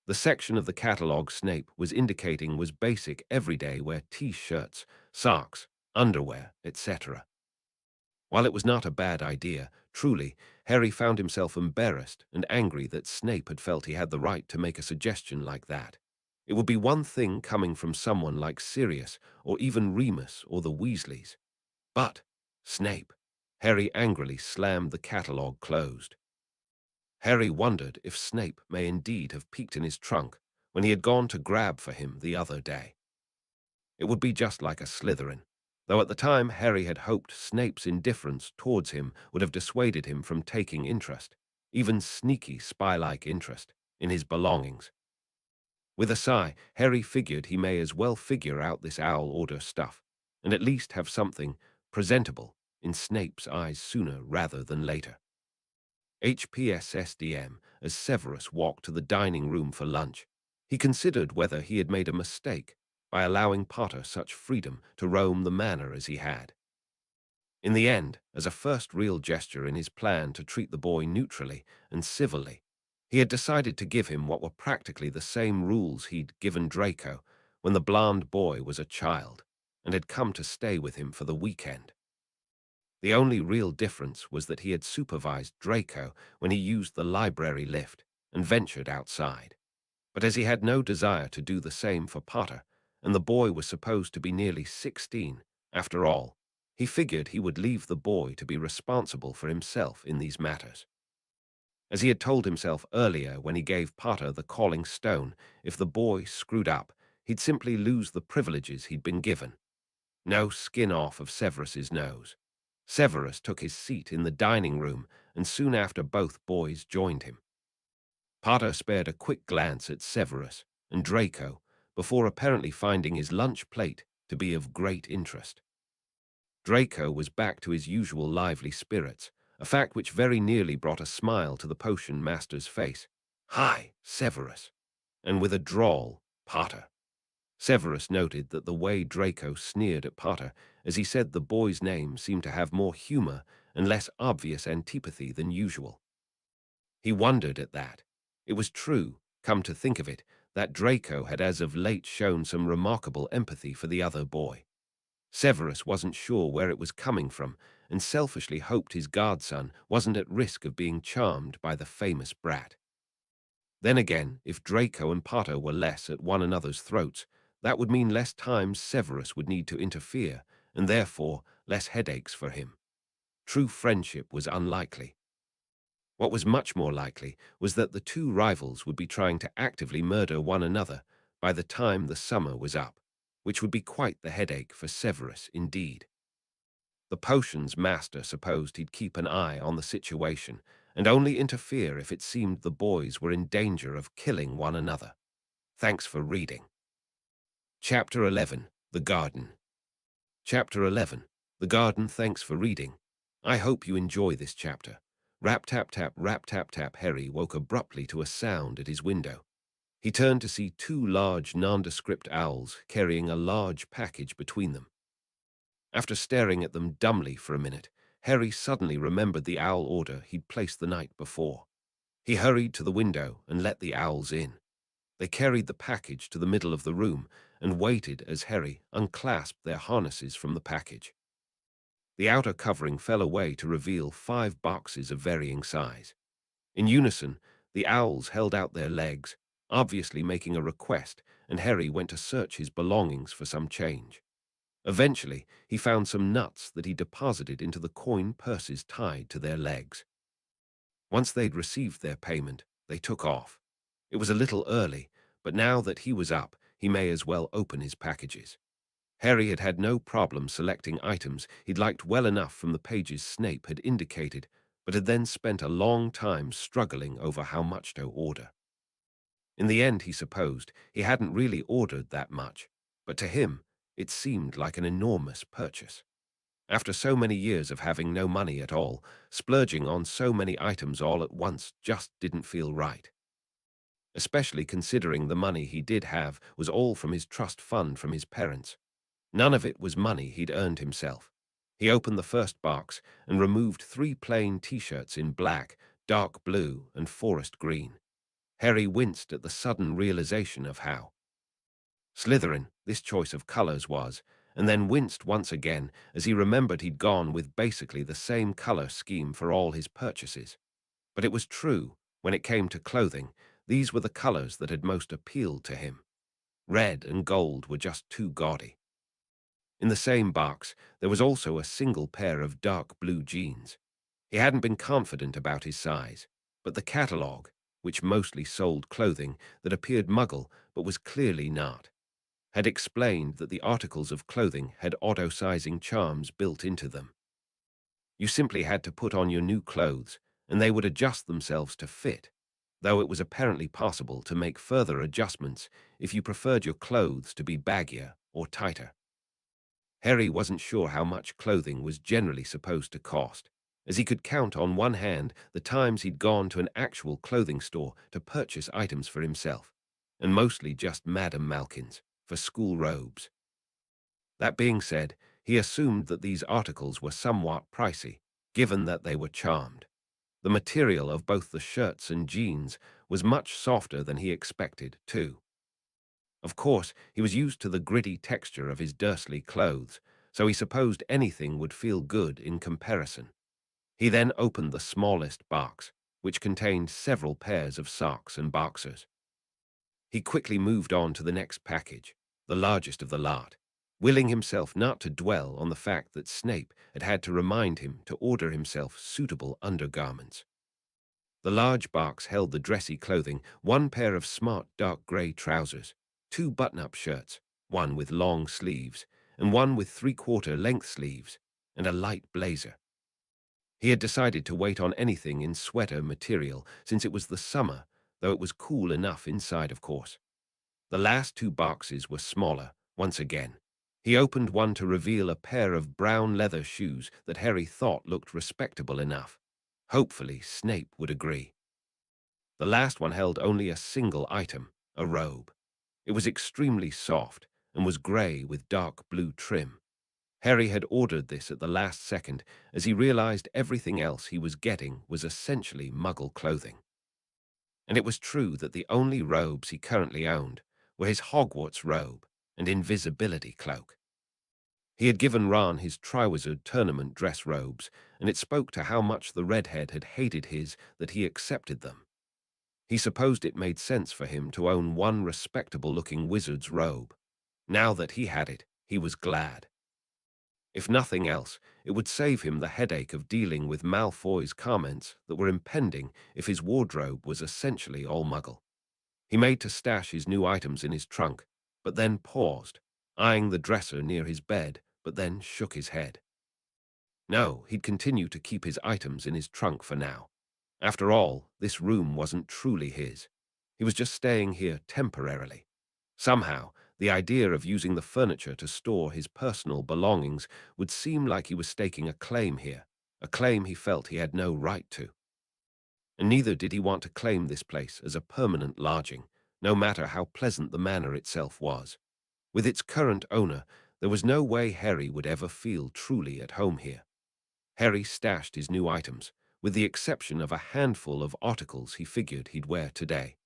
The section of the catalogue Snape was indicating was basic everyday wear t-shirts, socks, underwear, etc. While it was not a bad idea, truly, Harry found himself embarrassed and angry that Snape had felt he had the right to make a suggestion like that. It would be one thing coming from someone like Sirius or even Remus or the Weasleys. But Snape. Harry angrily slammed the catalogue closed. Harry wondered if Snape may indeed have peeked in his trunk when he had gone to grab for him the other day. It would be just like a Slytherin, though at the time Harry had hoped Snape's indifference towards him would have dissuaded him from taking interest, even sneaky spy-like interest, in his belongings. With a sigh, Harry figured he may as well figure out this owl order stuff, and at least have something presentable in Snape's eyes sooner rather than later. HPSSDM, as Severus walked to the dining room for lunch, he considered whether he had made a mistake by allowing Potter such freedom to roam the manor as he had. In the end, as a first real gesture in his plan to treat the boy neutrally and civilly, he had decided to give him what were practically the same rules he'd given Draco when the blonde boy was a child and had come to stay with him for the weekend. The only real difference was that he had supervised Draco when he used the library lift and ventured outside. But as he had no desire to do the same for Potter, and the boy was supposed to be nearly 16, after all, he figured he would leave the boy to be responsible for himself in these matters. As he had told himself earlier when he gave Potter the calling stone, if the boy screwed up, he'd simply lose the privileges he'd been given. No skin off of Severus's nose. Severus took his seat in the dining room, and soon after both boys joined him. Potter spared a quick glance at Severus and Draco before apparently finding his lunch plate to be of great interest. Draco was back to his usual lively spirits, a fact which very nearly brought a smile to the potion master's face. "Hi, Severus," and with a drawl, "Potter." Severus noted that the way Draco sneered at Potter as he said the boy's name seemed to have more humor and less obvious antipathy than usual. He wondered at that. It was true, come to think of it, that Draco had as of late shown some remarkable empathy for the other boy. Severus wasn't sure where it was coming from and selfishly hoped his godson wasn't at risk of being charmed by the famous brat. Then again, if Draco and Potter were less at one another's throats, that would mean less times Severus would need to interfere, and therefore less headaches for him. True friendship was unlikely. What was much more likely was that the two rivals would be trying to actively murder one another by the time the summer was up, which would be quite the headache for Severus indeed. The potions master supposed he'd keep an eye on the situation and only interfere if it seemed the boys were in danger of killing one another. Thanks for reading. Chapter 11, The Garden. Chapter 11, The Garden. Thanks for reading. I hope you enjoy this chapter. Rap tap tap rap tap tap. Harry woke abruptly to a sound at his window. He turned to see two large nondescript owls carrying a large package between them. After staring at them dumbly for a minute, Harry suddenly remembered the owl order he'd placed the night before. He hurried to the window and let the owls in. They carried the package to the middle of the room and waited as Harry unclasped their harnesses from the package. The outer covering fell away to reveal 5 boxes of varying size. In unison, the owls held out their legs, obviously making a request, and Harry went to search his belongings for some change. Eventually, he found some nuts that he deposited into the coin purses tied to their legs. Once they'd received their payment, they took off. It was a little early, but now that he was up, he may as well open his packages. Harry had had no problem selecting items he'd liked well enough from the pages Snape had indicated, but had then spent a long time struggling over how much to order. In the end, he supposed, he hadn't really ordered that much, but to him, it seemed like an enormous purchase. After so many years of having no money at all, splurging on so many items all at once just didn't feel right. Especially considering the money he did have was all from his trust fund from his parents. None of it was money he'd earned himself. He opened the first box and removed 3 plain t-shirts in black, dark blue, and forest green. Harry winced at the sudden realization of how Slytherin this choice of colors was, and then winced once again as he remembered he'd gone with basically the same color scheme for all his purchases. But it was true, when it came to clothing, these were the colors that had most appealed to him. Red and gold were just too gaudy. In the same box, there was also a single pair of dark blue jeans. He hadn't been confident about his size, but the catalogue, which mostly sold clothing that appeared muggle but was clearly not, had explained that the articles of clothing had auto-sizing charms built into them. You simply had to put on your new clothes, and they would adjust themselves to fit, though it was apparently possible to make further adjustments if you preferred your clothes to be baggier or tighter. Harry wasn't sure how much clothing was generally supposed to cost, as he could count on one hand the times he'd gone to an actual clothing store to purchase items for himself, and mostly just Madame Malkin's, for school robes. That being said, he assumed that these articles were somewhat pricey, given that they were charmed. The material of both the shirts and jeans was much softer than he expected, too. Of course, he was used to the gritty texture of his Dursley clothes, so he supposed anything would feel good in comparison. He then opened the smallest box, which contained several pairs of socks and boxers. He quickly moved on to the next package, the largest of the lot, willing himself not to dwell on the fact that Snape had had to remind him to order himself suitable undergarments. The large box held the dressy clothing, 1 pair of smart dark grey trousers, 2 button-up shirts, 1 with long sleeves, and 1 with 3/4 length sleeves, and a light blazer. He had decided to wait on anything in sweater material since it was the summer, though it was cool enough inside, of course. The last 2 boxes were smaller, once again. He opened one to reveal a pair of brown leather shoes that Harry thought looked respectable enough. Hopefully, Snape would agree. The last one held only a single item, a robe. It was extremely soft and was grey with dark blue trim. Harry had ordered this at the last second as he realized everything else he was getting was essentially Muggle clothing. And it was true that the only robes he currently owned were his Hogwarts robe and invisibility cloak. He had given Ron his Triwizard Tournament dress robes, and it spoke to how much the redhead had hated his that he accepted them. He supposed it made sense for him to own one respectable-looking wizard's robe. Now that he had it, he was glad. If nothing else, it would save him the headache of dealing with Malfoy's comments that were impending if his wardrobe was essentially all Muggle. He made to stash his new items in his trunk, but then paused, eyeing the dresser near his bed, but then shook his head. No, he'd continue to keep his items in his trunk for now. After all, this room wasn't truly his. He was just staying here temporarily. Somehow, the idea of using the furniture to store his personal belongings would seem like he was staking a claim here, a claim he felt he had no right to. And neither did he want to claim this place as a permanent lodging, no matter how pleasant the manor itself was. With its current owner, there was no way Harry would ever feel truly at home here. Harry stashed his new items, with the exception of a handful of articles he figured he'd wear today.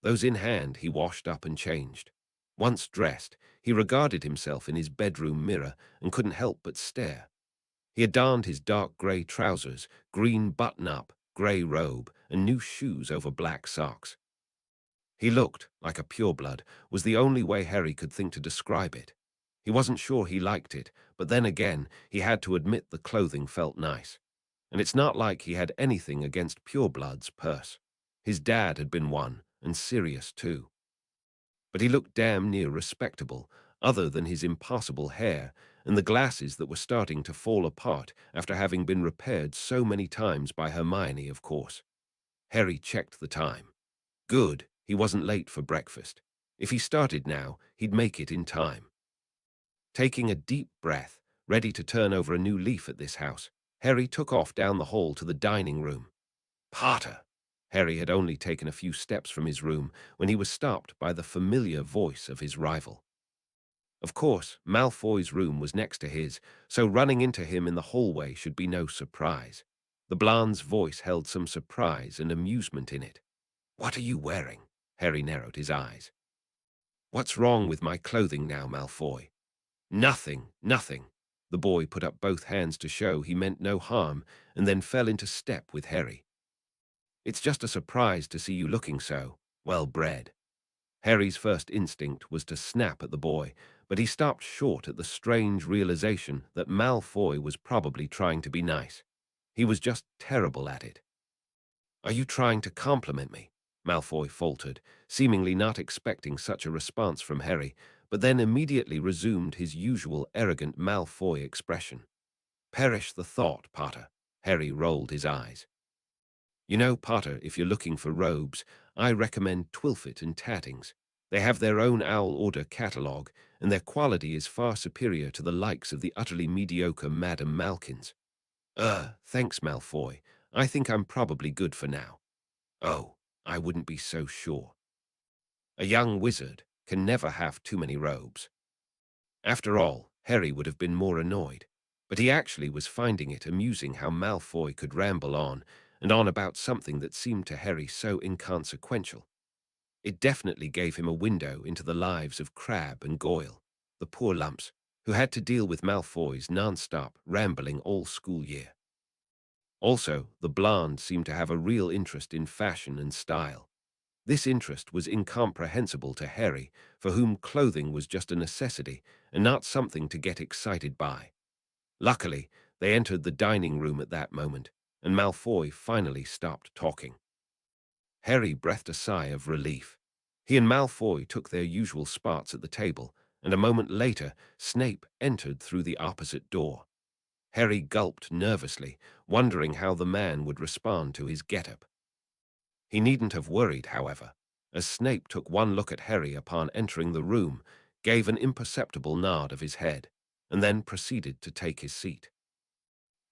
Those in hand, he washed up and changed. Once dressed, he regarded himself in his bedroom mirror and couldn't help but stare. He had donned his dark grey trousers, green button-up, grey robe, and new shoes over black socks. He looked like a pureblood, was the only way Harry could think to describe it. He wasn't sure he liked it, but then again, he had to admit the clothing felt nice. And it's not like he had anything against purebloods, Perse. His dad had been one, and Sirius too. But he looked damn near respectable, other than his impossible hair and the glasses that were starting to fall apart after having been repaired so many times by Hermione, of course. Harry checked the time. Good, He wasn't late for breakfast. If he started now, he'd make it in time. Taking a deep breath, ready to turn over a new leaf at this house, Harry took off down the hall to the dining room. Potter! Harry had only taken a few steps from his room when he was stopped by the familiar voice of his rival. Of course, Malfoy's room was next to his, so running into him in the hallway should be no surprise. The blonde's voice held some surprise and amusement in it. "What are you wearing?" Harry narrowed his eyes. "What's wrong with my clothing now, Malfoy?" "Nothing, nothing." The boy put up both hands to show he meant no harm and then fell into step with Harry. "It's just a surprise to see you looking so well-bred." Harry's first instinct was to snap at the boy, but he stopped short at the strange realization that Malfoy was probably trying to be nice. He was just terrible at it. "Are you trying to compliment me?" Malfoy faltered, seemingly not expecting such a response from Harry, but then immediately resumed his usual arrogant Malfoy expression. "Perish the thought, Potter." Harry rolled his eyes. "You know, Potter, if you're looking for robes, I recommend Twilfit and Tattings. They have their own Owl Order catalogue, and their quality is far superior to the likes of the utterly mediocre Madame Malkin's." Thanks, Malfoy. I think I'm probably good for now." "Oh, I wouldn't be so sure. A young wizard can never have too many robes." After all, Harry would have been more annoyed, but he actually was finding it amusing how Malfoy could ramble on and on about something that seemed to Harry so inconsequential. It definitely gave him a window into the lives of Crabbe and Goyle, the poor lumps, who had to deal with Malfoy's non-stop rambling all school year. Also, the blonde seemed to have a real interest in fashion and style. This interest was incomprehensible to Harry, for whom clothing was just a necessity and not something to get excited by. Luckily, they entered the dining room at that moment, and Malfoy finally stopped talking. Harry breathed a sigh of relief. He and Malfoy took their usual spots at the table, and a moment later, Snape entered through the opposite door. Harry gulped nervously, wondering how the man would respond to his getup. He needn't have worried, however, as Snape took one look at Harry upon entering the room, gave an imperceptible nod of his head, and then proceeded to take his seat.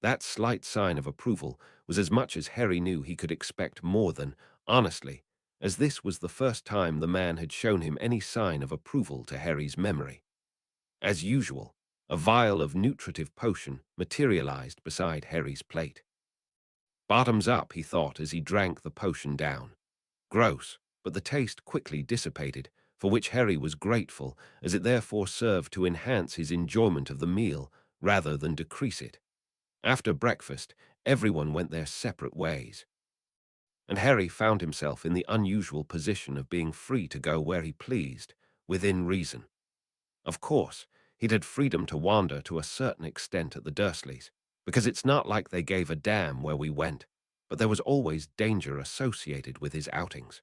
That slight sign of approval was as much as Harry knew he could expect more than, honestly, as this was the first time the man had shown him any sign of approval to Harry's memory. As usual, a vial of nutritive potion materialized beside Harry's plate. Bottoms up, he thought as he drank the potion down. Gross, but the taste quickly dissipated, for which Harry was grateful, as it therefore served to enhance his enjoyment of the meal rather than decrease it. After breakfast, everyone went their separate ways, and Harry found himself in the unusual position of being free to go where he pleased, within reason. Of course, he'd had freedom to wander to a certain extent at the Dursleys, because it's not like they gave a damn where we went, but there was always danger associated with his outings.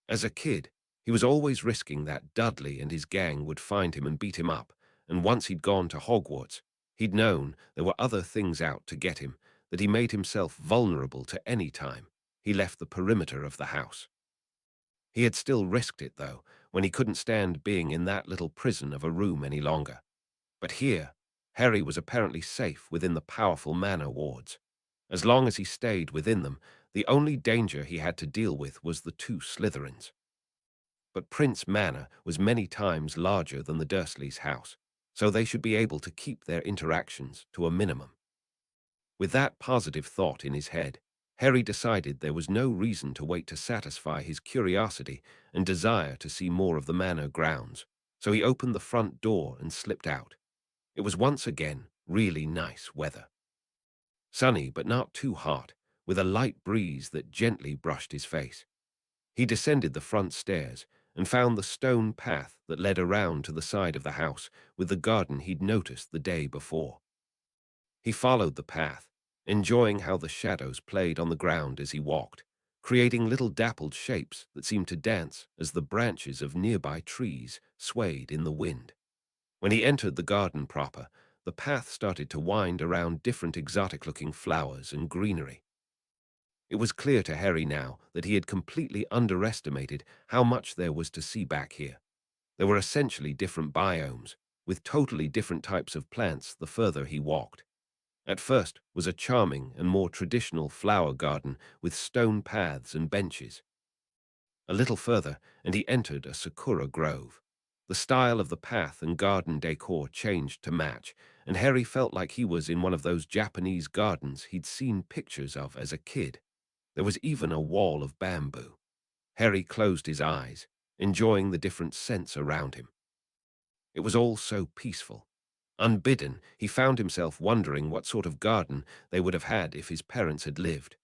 As a kid, he was always risking that Dudley and his gang would find him and beat him up, and once he'd gone to Hogwarts, he'd known there were other things out to get him, that he made himself vulnerable to any time he left the perimeter of the house. He had still risked it, though, when he couldn't stand being in that little prison of a room any longer. But here, Harry was apparently safe within the powerful manor wards. As long as he stayed within them, the only danger he had to deal with was the two Slytherins. But Prince Manor was many times larger than the Dursleys' house, so they should be able to keep their interactions to a minimum. With that positive thought in his head, Harry decided there was no reason to wait to satisfy his curiosity and desire to see more of the manor grounds, so he opened the front door and slipped out. It was once again really nice weather. Sunny but not too hot, with a light breeze that gently brushed his face. He descended the front stairs and found the stone path that led around to the side of the house with the garden he'd noticed the day before. He followed the path, enjoying how the shadows played on the ground as he walked, creating little dappled shapes that seemed to dance as the branches of nearby trees swayed in the wind. When he entered the garden proper, the path started to wind around different exotic-looking flowers and greenery. It was clear to Harry now that he had completely underestimated how much there was to see back here. There were essentially different biomes, with totally different types of plants the further he walked. At first was a charming and more traditional flower garden with stone paths and benches. A little further, and he entered a sakura grove. The style of the path and garden decor changed to match, and Harry felt like he was in one of those Japanese gardens he'd seen pictures of as a kid. There was even a wall of bamboo. Harry closed his eyes, enjoying the different scents around him. It was all so peaceful. Unbidden, he found himself wondering what sort of garden they would have had if his parents had lived.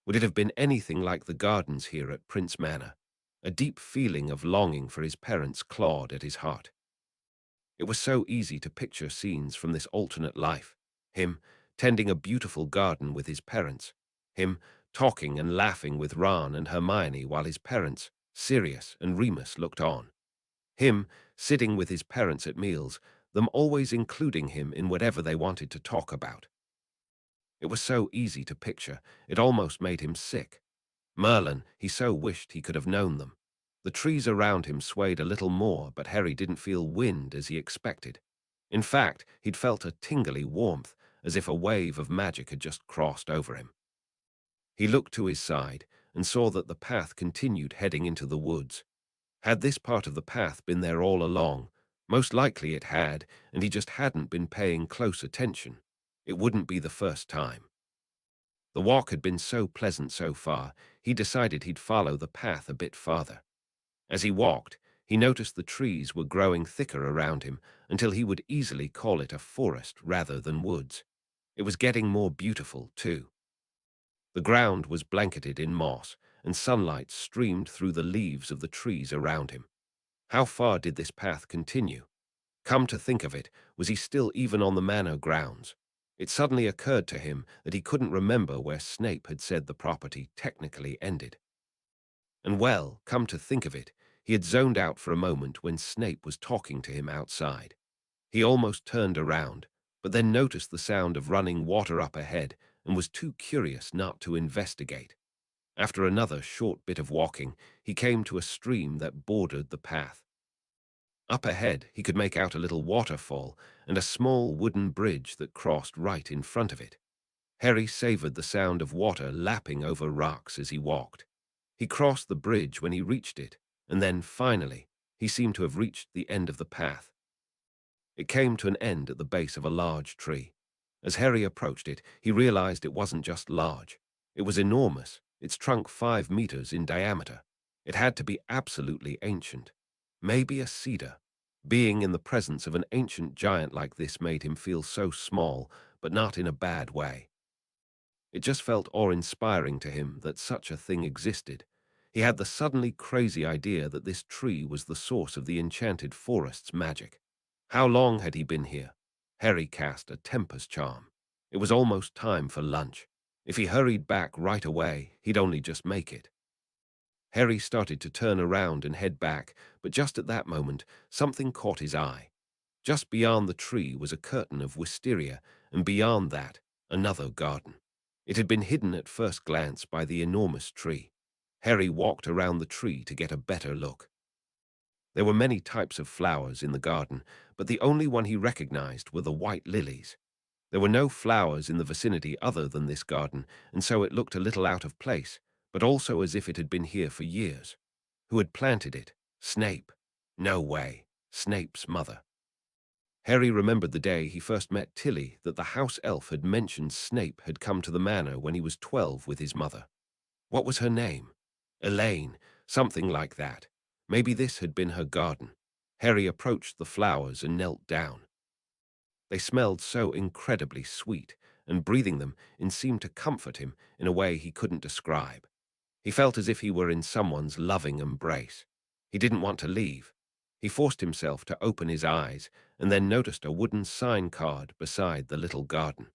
Would it have been anything like the gardens here at Prince Manor? A deep feeling of longing for his parents clawed at his heart. It was so easy to picture scenes from this alternate life. Him tending a beautiful garden with his parents. Him talking and laughing with Ron and Hermione while his parents, Sirius and Remus, looked on. Him sitting with his parents at meals, them always including him in whatever they wanted to talk about. It was so easy to picture, it almost made him sick. Merlin, he so wished he could have known them. The trees around him swayed a little more, but Harry didn't feel wind as he expected. In fact, he'd felt a tingly warmth, as if a wave of magic had just crossed over him. He looked to his side and saw that the path continued heading into the woods. Had this part of the path been there all along? Most likely it had, and he just hadn't been paying close attention. It wouldn't be the first time. The walk had been so pleasant so far, he decided he'd follow the path a bit farther. As he walked, he noticed the trees were growing thicker around him until he would easily call it a forest rather than woods. It was getting more beautiful, too. The ground was blanketed in moss, and sunlight streamed through the leaves of the trees around him. How far did this path continue? Come to think of it, was he still even on the manor grounds? It suddenly occurred to him that he couldn't remember where Snape had said the property technically ended. And well, come to think of it, he had zoned out for a moment when Snape was talking to him outside. He almost turned around, but then noticed the sound of running water up ahead and was too curious not to investigate. After another short bit of walking, he came to a stream that bordered the path. Up ahead, he could make out a little waterfall and a small wooden bridge that crossed right in front of it. Harry savored the sound of water lapping over rocks as he walked. He crossed the bridge when he reached it, and then, finally, he seemed to have reached the end of the path. It came to an end at the base of a large tree. As Harry approached it, he realized it wasn't just large. It was enormous, its trunk 5 meters in diameter. It had to be absolutely ancient. Maybe a cedar. Being in the presence of an ancient giant like this made him feel so small, but not in a bad way. It just felt awe-inspiring to him that such a thing existed. He had the suddenly crazy idea that this tree was the source of the enchanted forest's magic. How long had he been here? Harry cast a tempest charm. It was almost time for lunch. If he hurried back right away, he'd only just make it. Harry started to turn around and head back, but just at that moment, something caught his eye. Just beyond the tree was a curtain of wisteria, and beyond that, another garden. It had been hidden at first glance by the enormous tree. Harry walked around the tree to get a better look. There were many types of flowers in the garden, but the only one he recognized were the white lilies. There were no flowers in the vicinity other than this garden, and so it looked a little out of place, but also as if it had been here for years. Who had planted it? Snape. No way. Snape's mother. Harry remembered the day he first met Tilly that the house elf had mentioned Snape had come to the manor when he was 12 with his mother. What was her name? Elaine, something like that. Maybe this had been her garden. Harry approached the flowers and knelt down. They smelled so incredibly sweet, and breathing them in seemed to comfort him in a way he couldn't describe. He felt as if he were in someone's loving embrace. He didn't want to leave. He forced himself to open his eyes and then noticed a wooden sign card beside the little garden.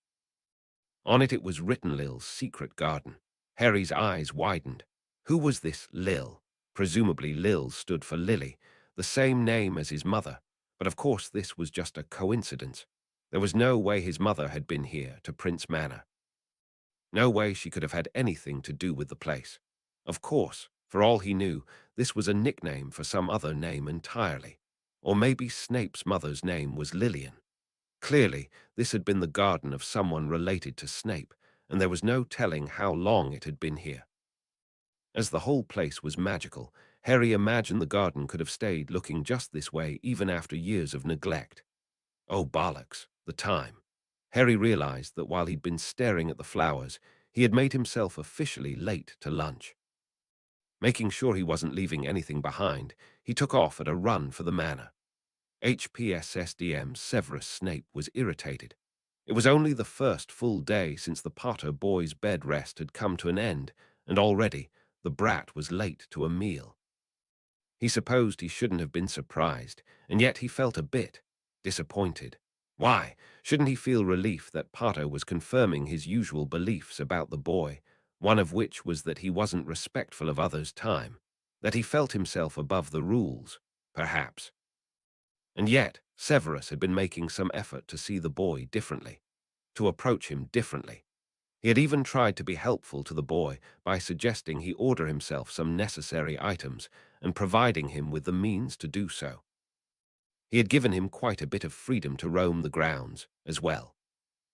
On it was written Lil's secret garden. Harry's eyes widened. Who was this Lil? Presumably Lil stood for Lily, the same name as his mother, but of course this was just a coincidence. There was no way his mother had been here to Prince Manor. No way she could have had anything to do with the place. Of course, for all he knew, this was a nickname for some other name entirely. Or maybe Snape's mother's name was Lillian. Clearly, this had been the garden of someone related to Snape, and there was no telling how long it had been here. As the whole place was magical, Harry imagined the garden could have stayed looking just this way even after years of neglect. Oh, bollocks, the time. Harry realized that while he'd been staring at the flowers, he had made himself officially late to lunch. Making sure he wasn't leaving anything behind, he took off at a run for the manor. HPSSDM Severus Snape was irritated. It was only the first full day since the Potter boys' bed rest had come to an end, and already the brat was late to a meal. He supposed he shouldn't have been surprised, and yet he felt a bit disappointed. Why? Shouldn't he feel relief that Potter was confirming his usual beliefs about the boy, one of which was that he wasn't respectful of others' time, that he felt himself above the rules, perhaps. And yet, Severus had been making some effort to see the boy differently, to approach him differently. He had even tried to be helpful to the boy by suggesting he order himself some necessary items and providing him with the means to do so. He had given him quite a bit of freedom to roam the grounds as well.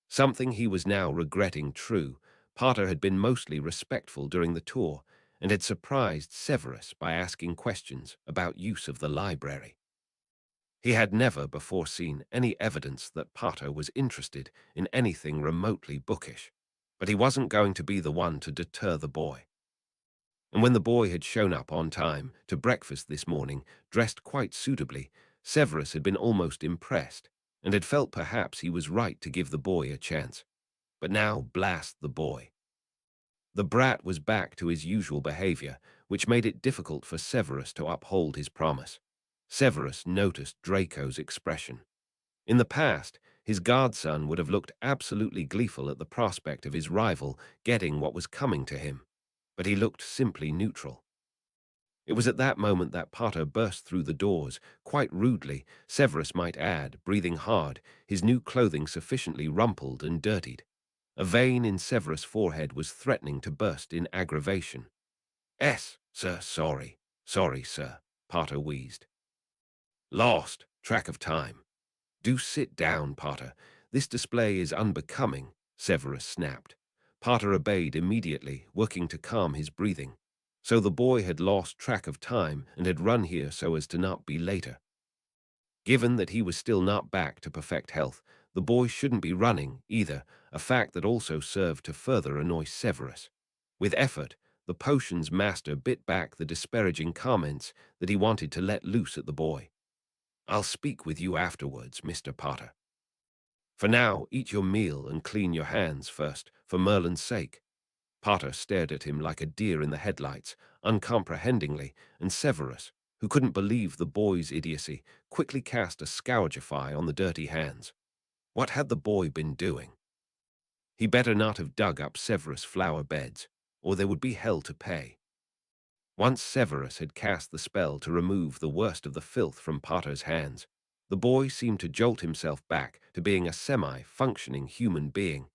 Something he was now regretting. True, Potter had been mostly respectful during the tour and had surprised Severus by asking questions about use of the library. He had never before seen any evidence that Potter was interested in anything remotely bookish, but he wasn't going to be the one to deter the boy. And when the boy had shown up on time to breakfast this morning, dressed quite suitably, Severus had been almost impressed and had felt perhaps he was right to give the boy a chance. But now, blast the boy. The brat was back to his usual behavior, which made it difficult for Severus to uphold his promise. Severus noticed Draco's expression. In the past, his godson would have looked absolutely gleeful at the prospect of his rival getting what was coming to him, but he looked simply neutral. It was at that moment that Potter burst through the doors, quite rudely, Severus might add, breathing hard, his new clothing sufficiently rumpled and dirtied. A vein in Severus' forehead was threatening to burst in aggravation. Sir, sorry, sir, Potter wheezed. Lost track of time. Do sit down, Potter. This display is unbecoming, Severus snapped. Potter obeyed immediately, working to calm his breathing. So the boy had lost track of time and had run here so as to not be later. Given that he was still not back to perfect health, the boy shouldn't be running either, a fact that also served to further annoy Severus. With effort, the potion's master bit back the disparaging comments that he wanted to let loose at the boy. I'll speak with you afterwards, Mr. Potter. For now, eat your meal and clean your hands first, for Merlin's sake. Potter stared at him like a deer in the headlights, uncomprehendingly, and Severus, who couldn't believe the boy's idiocy, quickly cast a scourgify on the dirty hands. What had the boy been doing? He better not have dug up Severus' flower beds, or there would be hell to pay. Once Severus had cast the spell to remove the worst of the filth from Potter's hands, the boy seemed to jolt himself back to being a semi-functioning human being,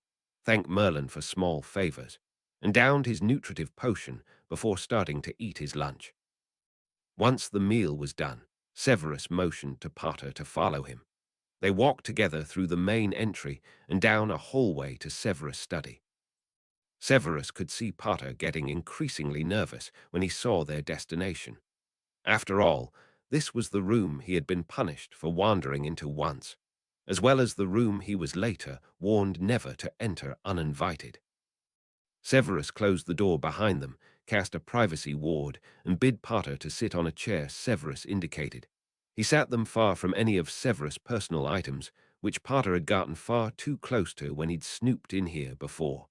thank Merlin for small favors, and downed his nutritive potion before starting to eat his lunch. Once the meal was done, Severus motioned to Potter to follow him. They walked together through the main entry and down a hallway to Severus' study. Severus could see Potter getting increasingly nervous when he saw their destination. After all, this was the room he had been punished for wandering into once, as well as the room he was later warned never to enter uninvited. Severus closed the door behind them, cast a privacy ward, and bid Potter to sit on a chair Severus indicated. He sat them far from any of Severus' personal items, which Potter had gotten far too close to when he'd snooped in here before.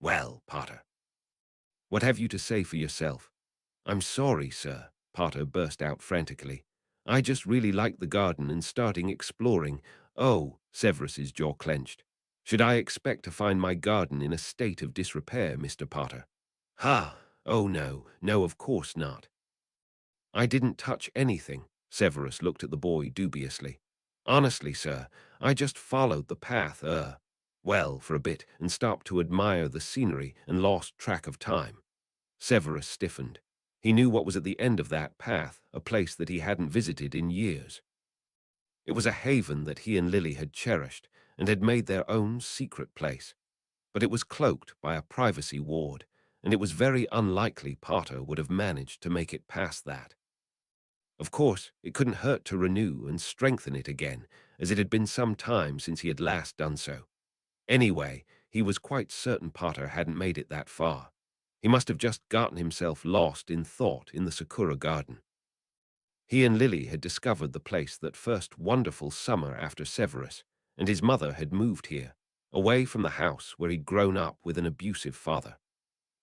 Well, Potter, what have you to say for yourself? I'm sorry, sir, Potter burst out frantically. I just really liked the garden and starting exploring. Oh, Severus's jaw clenched. Should I expect to find my garden in a state of disrepair, Mr. Potter? Ha! Oh no, of course not. I didn't touch anything. Severus looked at the boy dubiously. Honestly, sir, I just followed the path, well for a bit and stopped to admire the scenery and lost track of time. Severus stiffened. He knew what was at the end of that path, a place that he hadn't visited in years. It was a haven that he and Lily had cherished and had made their own secret place, but it was cloaked by a privacy ward, and it was very unlikely Potter would have managed to make it past that. Of course, it couldn't hurt to renew and strengthen it again, as it had been some time since he had last done so. Anyway, he was quite certain Potter hadn't made it that far. He must have just gotten himself lost in thought in the Sakura garden. He and Lily had discovered the place that first wonderful summer after Severus, and his mother had moved here, away from the house where he'd grown up with an abusive father.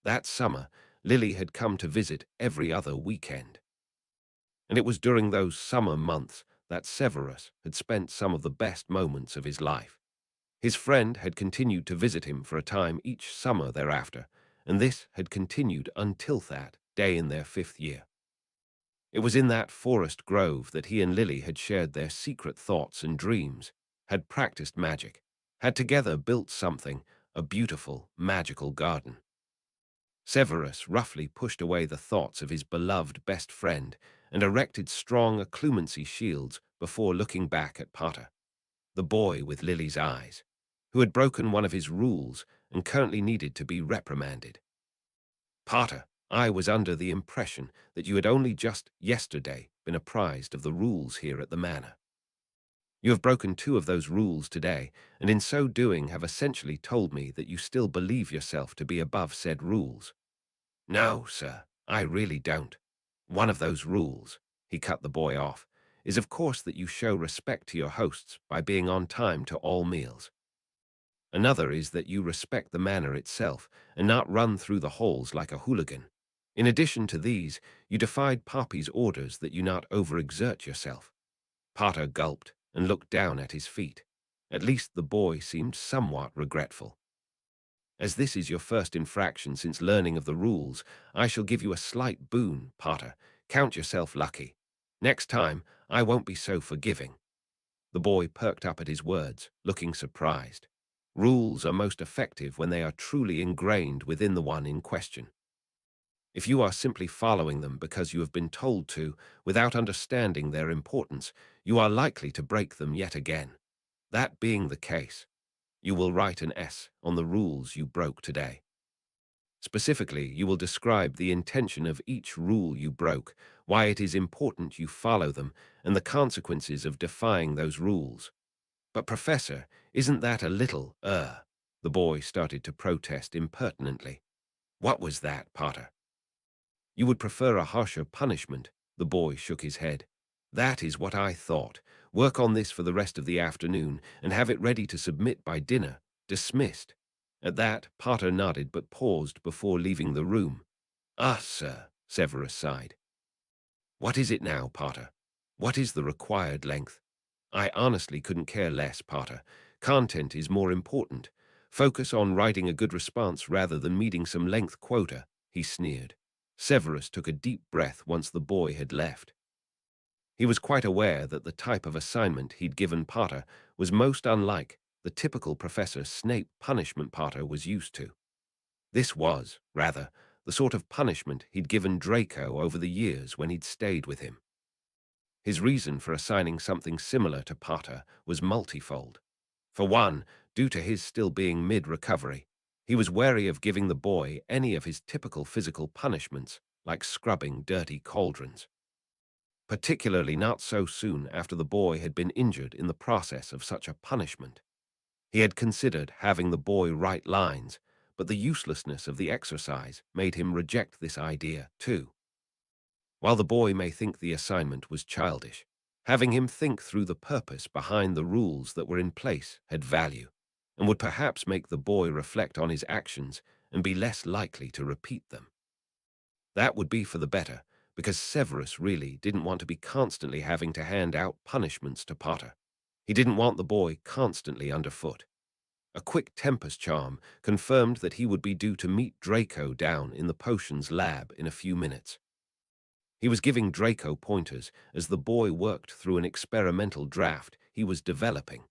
That summer, Lily had come to visit every other weekend. And it was during those summer months that Severus had spent some of the best moments of his life. His friend had continued to visit him for a time each summer thereafter, and this had continued until that day in their 5th year. It was in that forest grove that he and Lily had shared their secret thoughts and dreams, had practiced magic, had together built something, a beautiful, magical garden. Severus roughly pushed away the thoughts of his beloved best friend and erected strong occlumency shields before looking back at Potter, the boy with Lily's eyes, who had broken one of his rules and currently needed to be reprimanded. Potter, I was under the impression that you had only just yesterday been apprised of the rules here at the manor. You have broken 2 of those rules today, and in so doing have essentially told me that you still believe yourself to be above said rules. No, sir, I really don't. One of those rules, he cut the boy off, is of course that you show respect to your hosts by being on time to all meals. Another is that you respect the manor itself and not run through the halls like a hooligan. In addition to these, you defied Poppy's orders that you not overexert yourself. Potter gulped and looked down at his feet. At least the boy seemed somewhat regretful. As this is your first infraction since learning of the rules, I shall give you a slight boon, Potter. Count yourself lucky. Next time, I won't be so forgiving. The boy perked up at his words, looking surprised. Rules are most effective when they are truly ingrained within the one in question. If you are simply following them because you have been told to, without understanding their importance, you are likely to break them yet again. That being the case, you will write an S on the rules you broke today. Specifically, you will describe the intention of each rule you broke, why it is important you follow them, and the consequences of defying those rules. But Professor, isn't that a little, The boy started to protest impertinently. What was that, Potter? You would prefer a harsher punishment, the boy shook his head. That is what I thought. Work on this for the rest of the afternoon and have it ready to submit by dinner. Dismissed. At that, Potter nodded but paused before leaving the room. Ah, sir, Severus sighed. What is it now, Potter? What is the required length? I honestly couldn't care less, Potter. Content is more important. Focus on writing a good response rather than meeting some length quota, he sneered. Severus took a deep breath once the boy had left. He was quite aware that the type of assignment he'd given Potter was most unlike the typical Professor Snape punishment Potter was used to. This was, rather, the sort of punishment he'd given Draco over the years when he'd stayed with him. His reason for assigning something similar to Potter was multifold. For one, due to his still being mid-recovery, he was wary of giving the boy any of his typical physical punishments, like scrubbing dirty cauldrons. Particularly not so soon after the boy had been injured in the process of such a punishment. He had considered having the boy write lines, but the uselessness of the exercise made him reject this idea, too. While the boy may think the assignment was childish, having him think through the purpose behind the rules that were in place had value, and would perhaps make the boy reflect on his actions and be less likely to repeat them. That would be for the better, because Severus really didn't want to be constantly having to hand out punishments to Potter. He didn't want the boy constantly underfoot. A quick Tempest charm confirmed that he would be due to meet Draco down in the potions lab in a few minutes. He was giving Draco pointers as the boy worked through an experimental draft he was developing.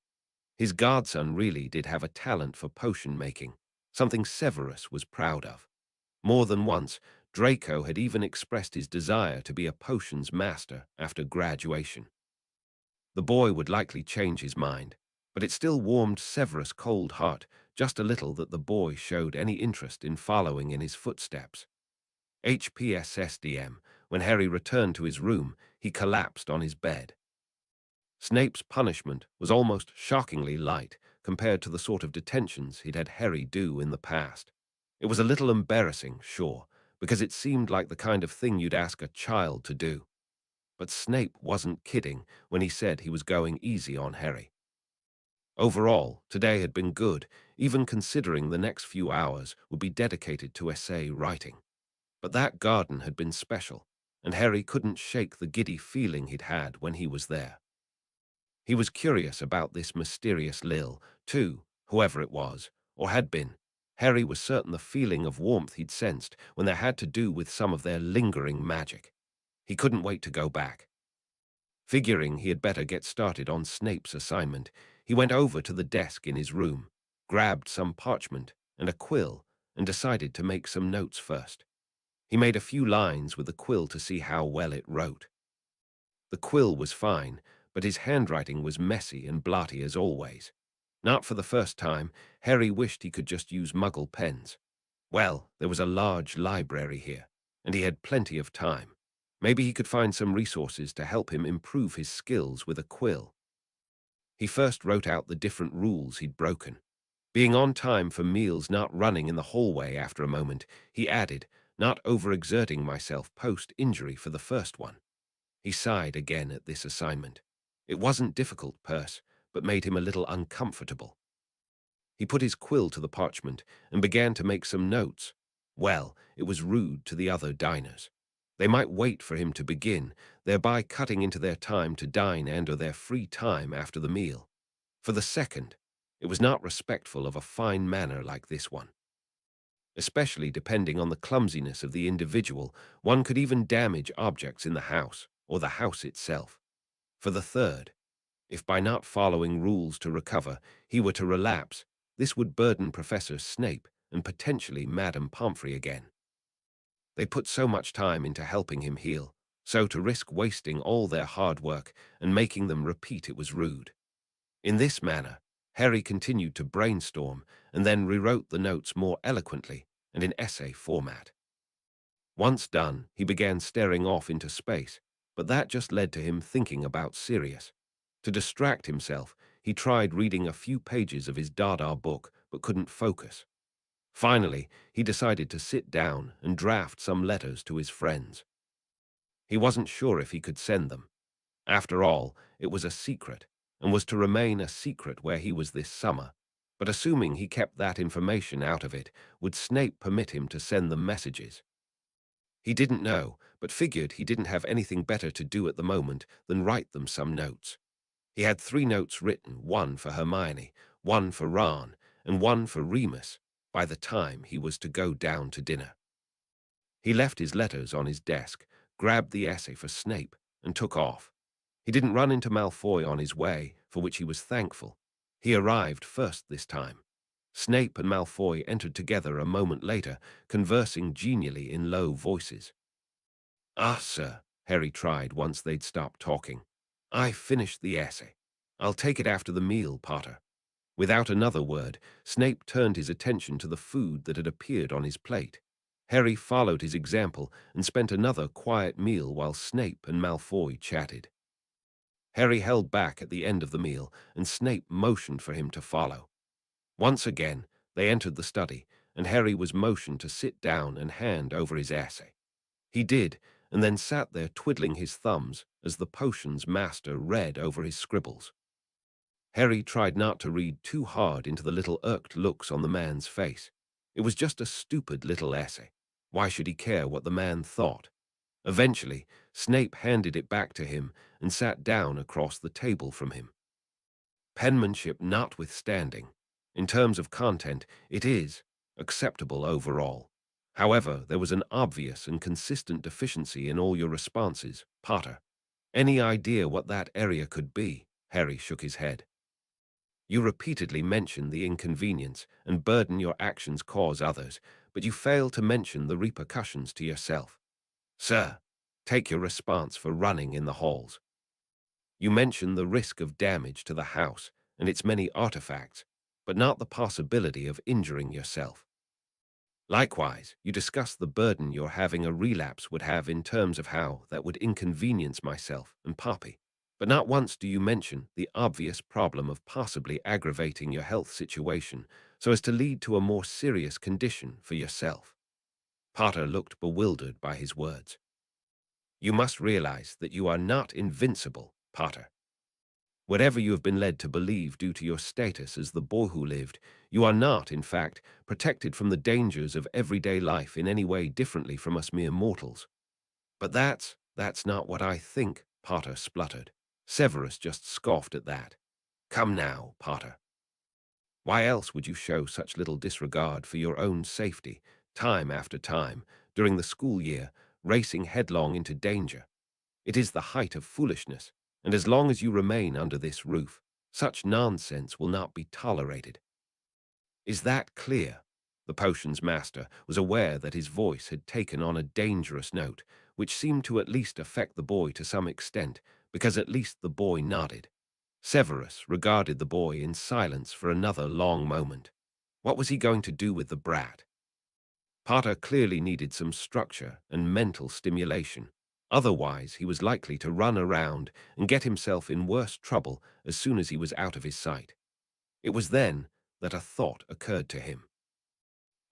His godson really did have a talent for potion making, something Severus was proud of. More than once, Draco had even expressed his desire to be a potions master after graduation. The boy would likely change his mind, but it still warmed Severus' cold heart just a little that the boy showed any interest in following in his footsteps. HPSSDM, when Harry returned to his room, he collapsed on his bed. Snape's punishment was almost shockingly light compared to the sort of detentions he'd had Harry do in the past. It was a little embarrassing, sure, because it seemed like the kind of thing you'd ask a child to do. But Snape wasn't kidding when he said he was going easy on Harry. Overall, today had been good, even considering the next few hours would be dedicated to essay writing. But that garden had been special, and Harry couldn't shake the giddy feeling he'd had when he was there. He was curious about this mysterious Lil, too, whoever it was, or had been. Harry was certain the feeling of warmth he'd sensed when they had to do with some of their lingering magic. He couldn't wait to go back. Figuring he had better get started on Snape's assignment, he went over to the desk in his room, grabbed some parchment and a quill, and decided to make some notes first. He made a few lines with the quill to see how well it wrote. The quill was fine, but his handwriting was messy and blotty as always. Not for the first time, Harry wished he could just use Muggle pens. Well, there was a large library here, and he had plenty of time. Maybe he could find some resources to help him improve his skills with a quill. He first wrote out the different rules he'd broken. Being on time for meals, not running in the hallway after a moment, he added, not overexerting myself post-injury for the first one. He sighed again at this assignment. It wasn't difficult, but made him a little uncomfortable. He put his quill to the parchment and began to make some notes. Well, it was rude to the other diners. They might wait for him to begin, thereby cutting into their time to dine and/or their free time after the meal. For the second, it was not respectful of a fine manner like this one. Especially depending on the clumsiness of the individual, one could even damage objects in the house, or the house itself. For the third, if by not following rules to recover, he were to relapse, this would burden Professor Snape and potentially Madame Pomfrey again. They put so much time into helping him heal, so to risk wasting all their hard work and making them repeat it was rude. In this manner, Harry continued to brainstorm and then rewrote the notes more eloquently and in essay format. Once done, he began staring off into space, but that just led to him thinking about Sirius. To distract himself, he tried reading a few pages of his Dada book but couldn't focus. Finally, he decided to sit down and draft some letters to his friends. He wasn't sure if he could send them. After all, it was a secret, and was to remain a secret where he was this summer. But assuming he kept that information out of it, would Snape permit him to send them messages? He didn't know, but figured he didn't have anything better to do at the moment than write them some notes. He had 3 notes written, one for Hermione, one for Ron, and one for Remus, by the time he was to go down to dinner. He left his letters on his desk, grabbed the essay for Snape, and took off. He didn't run into Malfoy on his way, for which he was thankful. He arrived first this time. Snape and Malfoy entered together a moment later, conversing genially in low voices. "Ah, sir," Harry tried once they'd stopped talking. "I finished the essay. I'll take it after the meal, Potter." Without another word, Snape turned his attention to the food that had appeared on his plate. Harry followed his example and spent another quiet meal while Snape and Malfoy chatted. Harry held back at the end of the meal, and Snape motioned for him to follow. Once again, they entered the study, and Harry was motioned to sit down and hand over his essay. He did, and then sat there twiddling his thumbs as the potions master read over his scribbles. Harry tried not to read too hard into the little irked looks on the man's face. It was just a stupid little essay. Why should he care what the man thought? Eventually, Snape handed it back to him and sat down across the table from him. Penmanship notwithstanding, in terms of content, it is acceptable overall. However, there was an obvious and consistent deficiency in all your responses, Potter. Any idea what that area could be? Harry shook his head. You repeatedly mention the inconvenience and burden your actions cause others, but you fail to mention the repercussions to yourself. Sir, take your response for running in the halls. You mention the risk of damage to the house and its many artifacts, but not the possibility of injuring yourself. Likewise, you discuss the burden your having a relapse would have in terms of how that would inconvenience myself and Poppy, but not once do you mention the obvious problem of possibly aggravating your health situation so as to lead to a more serious condition for yourself. Potter looked bewildered by his words. You must realize that you are not invincible, Potter. Whatever you have been led to believe due to your status as the boy who lived, you are not, in fact, protected from the dangers of everyday life in any way differently from us mere mortals. But that's not what I think, Potter spluttered. Severus just scoffed at that. Come now, Potter. Why else would you show such little disregard for your own safety, time after time, during the school year, racing headlong into danger? It is the height of foolishness, and as long as you remain under this roof, such nonsense will not be tolerated. Is that clear? The potions master was aware that his voice had taken on a dangerous note, which seemed to at least affect the boy to some extent, because at least the boy nodded. Severus regarded the boy in silence for another long moment. What was he going to do with the brat? Potter clearly needed some structure and mental stimulation. Otherwise, he was likely to run around and get himself in worse trouble as soon as he was out of his sight. It was then that a thought occurred to him.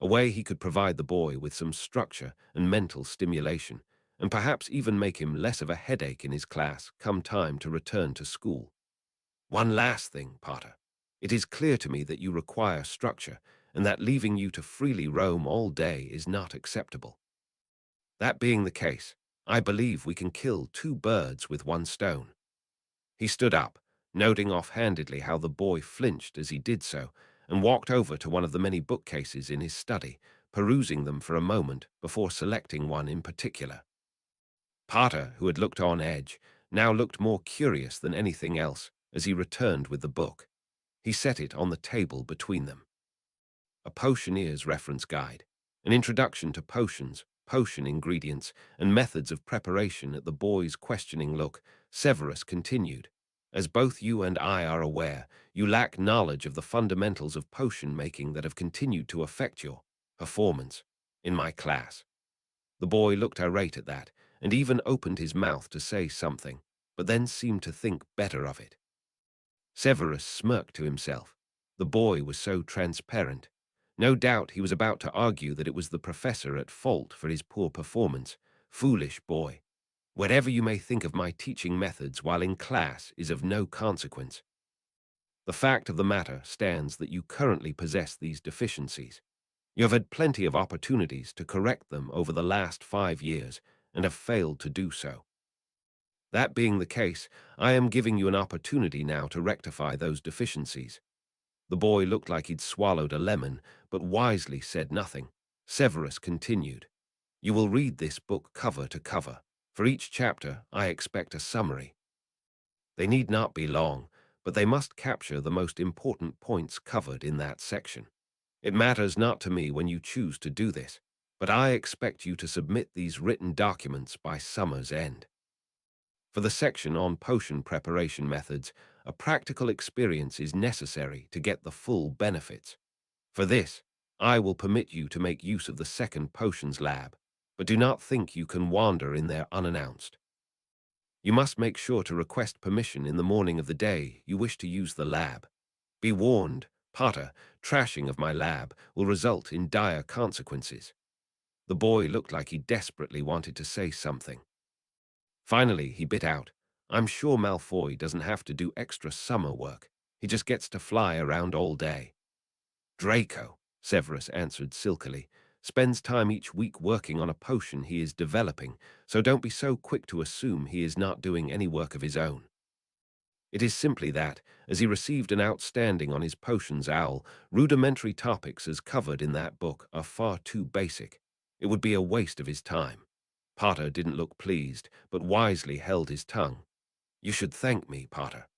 A way he could provide the boy with some structure and mental stimulation, and perhaps even make him less of a headache in his class come time to return to school. One last thing, Potter. It is clear to me that you require structure, and that leaving you to freely roam all day is not acceptable. That being the case, I believe we can kill two birds with one stone. He stood up, noting offhandedly how the boy flinched as he did so, and walked over to one of the many bookcases in his study, perusing them for a moment before selecting one in particular. Potter, who had looked on edge, now looked more curious than anything else as he returned with the book. He set it on the table between them. A Potioneer's Reference Guide, an introduction to potions, potion ingredients, and methods of preparation. At the boy's questioning look, Severus continued. As both you and I are aware, you lack knowledge of the fundamentals of potion making that have continued to affect your performance in my class. The boy looked irate at that, and even opened his mouth to say something, but then seemed to think better of it. Severus smirked to himself. The boy was so transparent. No doubt he was about to argue that it was the professor at fault for his poor performance. Foolish boy. Whatever you may think of my teaching methods while in class is of no consequence. The fact of the matter stands that you currently possess these deficiencies. You have had plenty of opportunities to correct them over the last 5 years and have failed to do so. That being the case, I am giving you an opportunity now to rectify those deficiencies. The boy looked like he'd swallowed a lemon, but wisely said nothing. Severus continued. You will read this book cover to cover. For each chapter, I expect a summary. They need not be long, but they must capture the most important points covered in that section. It matters not to me when you choose to do this, but I expect you to submit these written documents by summer's end. For the section on potion preparation methods, a practical experience is necessary to get the full benefits. For this, I will permit you to make use of the second potions lab, but do not think you can wander in there unannounced. You must make sure to request permission in the morning of the day you wish to use the lab. Be warned, Potter, trashing of my lab will result in dire consequences. The boy looked like he desperately wanted to say something. Finally, he bit out, I'm sure Malfoy doesn't have to do extra summer work. He just gets to fly around all day. Draco, Severus answered silkily, spends time each week working on a potion he is developing, so don't be so quick to assume he is not doing any work of his own. It is simply that, as he received an outstanding on his potions owl, rudimentary topics as covered in that book are far too basic. It would be a waste of his time. Potter didn't look pleased, but wisely held his tongue. You should thank me, Potter.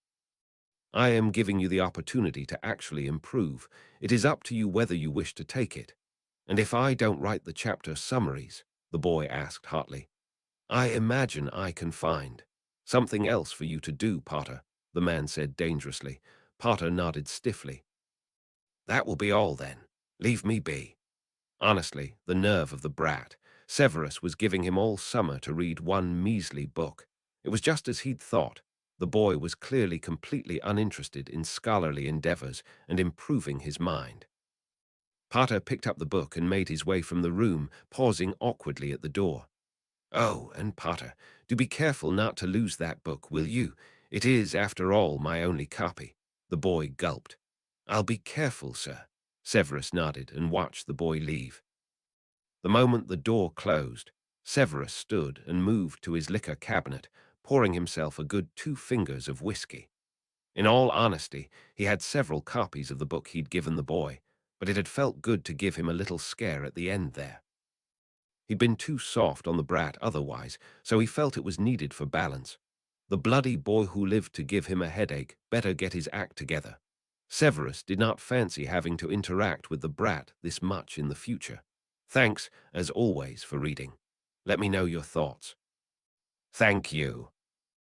I am giving you the opportunity to actually improve. It is up to you whether you wish to take it. And if I don't write the chapter summaries, the boy asked hotly, I imagine I can find something else for you to do, Potter, the man said dangerously. Potter nodded stiffly. That will be all then. Leave me be. Honestly, the nerve of the brat. Severus was giving him all summer to read one measly book. It was just as he'd thought. The boy was clearly completely uninterested in scholarly endeavors and improving his mind. Potter picked up the book and made his way from the room, pausing awkwardly at the door. Oh, and Potter, do be careful not to lose that book, will you? It is, after all, my only copy. The boy gulped. I'll be careful, sir. Severus nodded and watched the boy leave. The moment the door closed, Severus stood and moved to his liquor cabinet, pouring himself a good 2 fingers of whiskey. In all honesty, he had several copies of the book he'd given the boy, but it had felt good to give him a little scare at the end there. He'd been too soft on the brat otherwise, so he felt it was needed for balance. The bloody boy who lived to give him a headache better get his act together. Severus did not fancy having to interact with the brat this much in the future. Thanks, as always, for reading. Let me know your thoughts. Thank you.